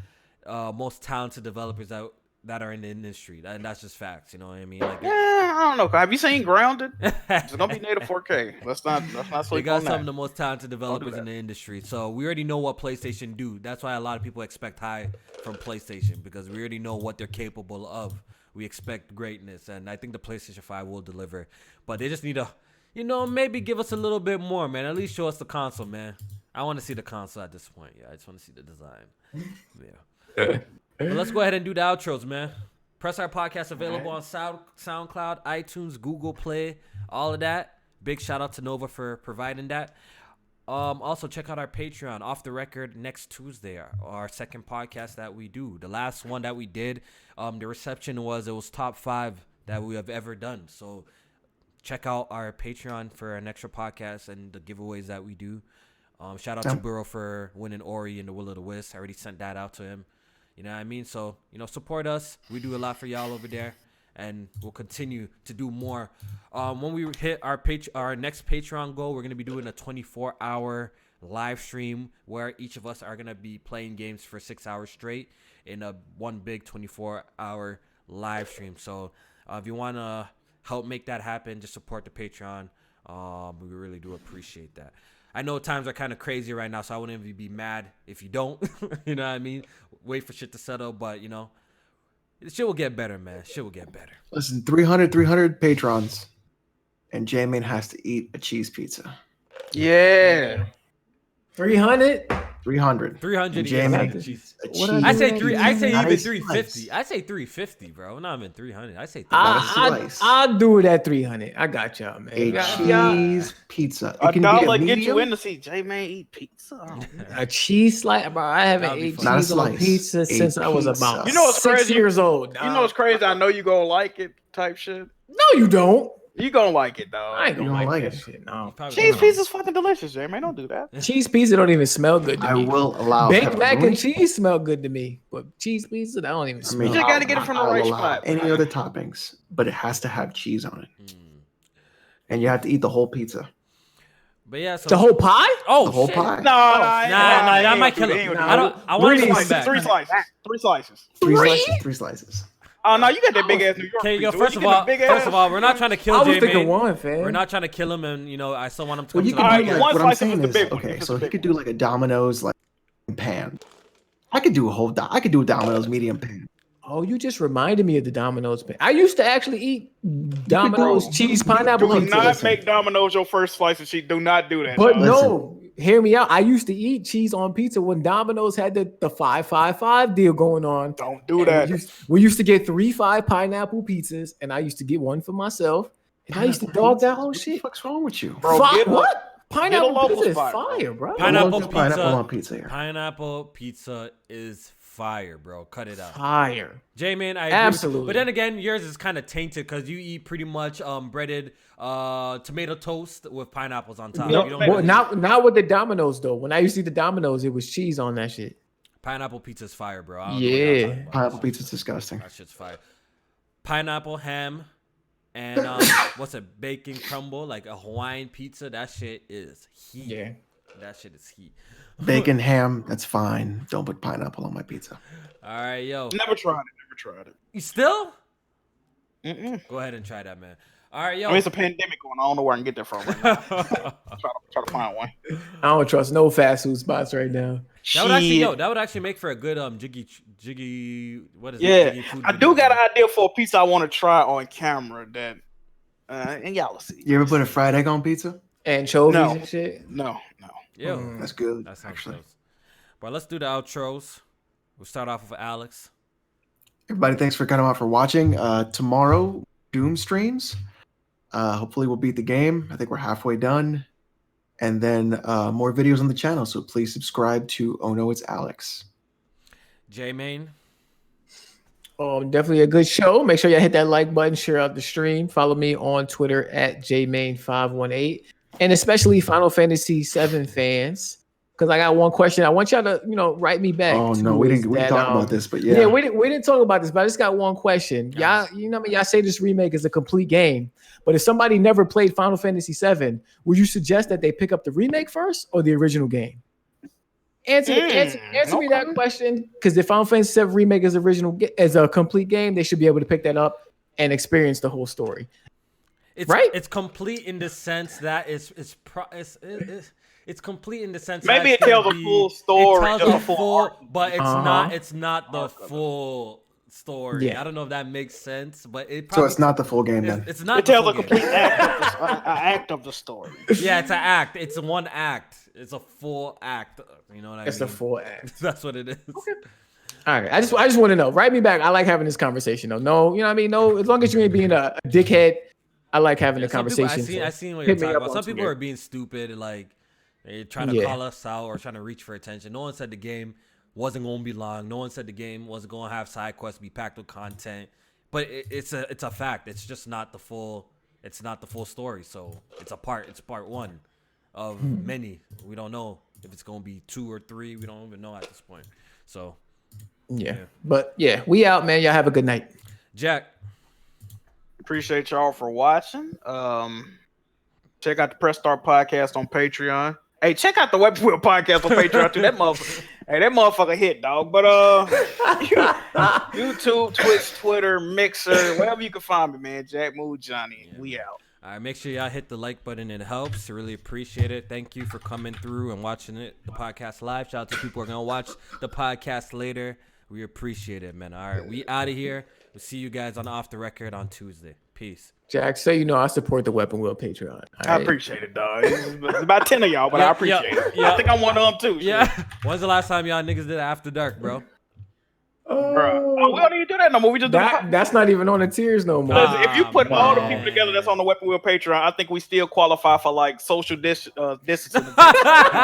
most talented developers that are in the industry. And that's just facts. You know what I mean? Like, I don't know. Have you seen Grounded? It's going to be native 4K. Let's not sleep they got on some that. of the most talented developers in the industry. So we already know what PlayStation do. That's why a lot of people expect high from PlayStation, because we already know what they're capable of. We expect greatness, and I think the PlayStation 5 will deliver. But they just need to, maybe give us a little bit more, man. At least show us the console, man. I want to see the console at this point. Yeah, I just want to see the design. Yeah. But let's go ahead and do the outros, man. Press Our Podcast available on SoundCloud, iTunes, Google Play, all of that. Big shout out to Nova for providing that. Also, check out our Patreon, Off the Record, next Tuesday, our second podcast that we do. The last one that we did, the reception it was top 5 that we have ever done. So check out our Patreon for an extra podcast and the giveaways that we do. Shout out to Burrow for winning Ori and the Will of the Wisp. I already sent that out to him. You know what I mean? So, support us. We do a lot for y'all over there, and we'll continue to do more. When we hit our next Patreon goal, we're going to be doing a 24-hour live stream where each of us are going to be playing games for 6 hours straight in one big 24-hour live stream. So, if you want to help make that happen, just support the Patreon. We really do appreciate that. I know times are kind of crazy right now, so I wouldn't even be mad if you don't. You know what I mean? Wait for shit to settle, but you know, shit will get better, man. Shit will get better. Listen, 300 patrons, and J-Man has to eat a cheese pizza. Yeah. 300. 300. 300 J-Man. cheese. I say three. I say even Nice 350. slice. I say 350, bro. Not even 300. I say 350. I'll do it at 300. I got y'all, man. A cheese pizza. It A can be dollar a get you medium. in to see J-Man eat pizza. Oh, A cheese slice, bro. I haven't That'd be ate fun. Not a cheese on slice, pizza a since I was pizza. about You know what's 6 crazy? years old. You know what's crazy? I know you gonna like it type shit. No, you don't. You gonna like it, dog. I ain't You gonna don't like like that it. shit. No. Cheese pizza's fucking delicious, J-Man. Don't do that. Cheese pizza don't even smell good to I me. will allow Baked mac and pepperoni. cheese smell good to me, but cheese pizza that don't even I smell. mean, You just gotta good. get it from the I'll right allow spot. any other toppings, but it has to have cheese on it, and you have to eat the whole pizza. But yeah, so The whole pie? oh, The whole shit. pie. No, Nah, that might kill him. Nah, I don't. I want to Breeze. come back. Three slices. Three slices. Three slices. Oh no, you got that big ass New York Okay, yo. pizza. Where First you of get the all, big first ass- of all, we're not trying to kill I was J-Man. thinking one, fam. We're not trying to kill him, and you know, I still want him to Well, come you to can the Alright, do podcast. like, one what I'm slice is saying the is, big one. okay, It's so the he big could do like a Domino's like pan. I could do a whole. I could do a Domino's medium pan. Oh, you just reminded me of the Domino's. I used to actually eat Domino's do- cheese pineapple Do pizza. not make Domino's your first slice of cheese. Do not do that. But dog. no, hear me out. I used to eat cheese on pizza when Domino's had the 5-5-5 deal going on. Don't do that. We used to get 3-5 pineapple pizzas, and I used to get one for myself. And I used to dog that whole What the shit. fuck's wrong with you? Bro, get a- What? Pineapple local pizza is spot, bro. fire, bro. Pineapple Just pineapple pizza. on pizza here. Pineapple pizza is fire, bro. Cut it out. Fire. J-Man, I agree. Absolutely. But then again, yours is kind of tainted because you eat pretty much breaded tomato toast with pineapples on top. No, You don't well, really- not with the Domino's though. When I used to eat the Domino's, it was cheese on that shit. Pineapple pizza is fire, bro. I don't know what y'all Yeah. talking about. Pineapple pizza's disgusting. That shit's fire. Pineapple ham and what's it? Bacon crumble, like a Hawaiian pizza. That shit is heat. Yeah. That shit is heat. Bacon, ham, that's fine. Don't put pineapple on my pizza. All right, yo. Never tried it. Never tried it. You still? Mm-mm. Go ahead and try that, man. All right, yo. I mean, it's a pandemic going on. I don't know where I can get that from right now. try to find one. I don't trust no fast food spots right now. That would actually, Shit. that would actually make for a good jiggy. What is it? Yeah, Jiggy food I video, do got man. an idea for a pizza I want to try on camera that, and y'all will see. You ever put a fried egg on pizza? Anchovies No. and shit. No. Yo, That's good. that sounds actually. close. But let's do the outros. We'll start off with Alex. Everybody, thanks for coming out for watching. Tomorrow, Doom streams. Hopefully, we'll beat the game. I think we're halfway done. And then more videos on the channel. So please subscribe to Oh No, It's Alex. J-Main. Definitely a good show. Make sure y'all hit that like button, share out the stream. Follow me on Twitter at jmain518. And especially Final Fantasy VII fans. Because I got one question. I want y'all to, write me back. Oh no, we didn't talk about this, but yeah. Yeah, we didn't talk about this, but I just got one question. Y'all, y'all say this remake is a complete game, but if somebody never played Final Fantasy VII, would you suggest that they pick up the remake first or the original game? Answer me that question, because if Final Fantasy VII remake is as a complete game, they should be able to pick that up and experience the whole story. It's complete in the sense that it's complete in the sense Maybe that it tells a full story, It tells just a a full full, arc. but it's not the Arc of it. full story. Yeah. I don't know if that makes sense, but it So probably, it's not the full game then. It's not. It tells the a full complete game. act of the story. Yeah, it's an act. It's one act. It's a full act. You know what I mean? It's the full act. That's what it is. All right. I just want to know. Write me back. I like having this conversation though. No, you know what I mean? No, as long as you ain't being a dickhead, I like having Yeah, the some people- conversation. I seen what you're hit me talking up about. on Some people Twitter. are being stupid, like they're trying to Yeah. call us out or trying to reach for attention. No one said the game wasn't going to be long. No one said the game wasn't going to have side quests, be packed with content. But it's a fact. It's just not the full. It's not the full story. So it's part one of many. We don't know if it's going to be 2 or 3. We don't even know at this point. So Yeah. But yeah, we out, man. Y'all have a good night. Jack. Appreciate y'all for watching. Check out the Press Start podcast on Patreon. Hey, check out the Web Wheel podcast on Patreon too. That motherfucker hit, dog. But YouTube, Twitch, Twitter, Mixer, wherever you can find me, man. Jack Mood Johnny. We out. All right, make sure y'all hit the like button. It helps. Really appreciate it. Thank you for coming through and watching the podcast live. Shout out to people who are going to watch the podcast later. We appreciate it, man. All right, we out of here. We'll see you guys on Off the Record on Tuesday. Peace. Jack, say I support the Weapon Wheel Patreon. All I right? appreciate it, dog. It's about 10 of y'all, but I appreciate it. Yeah. I think I'm one of them too. Yeah. When's the last time y'all niggas did After Dark, bro? Bro. Oh, we don't even do that no more. We just do that's not even on the tiers no more. If you put all the people together that's on the Weapon Wheel Patreon, I think we still qualify for like social distancing.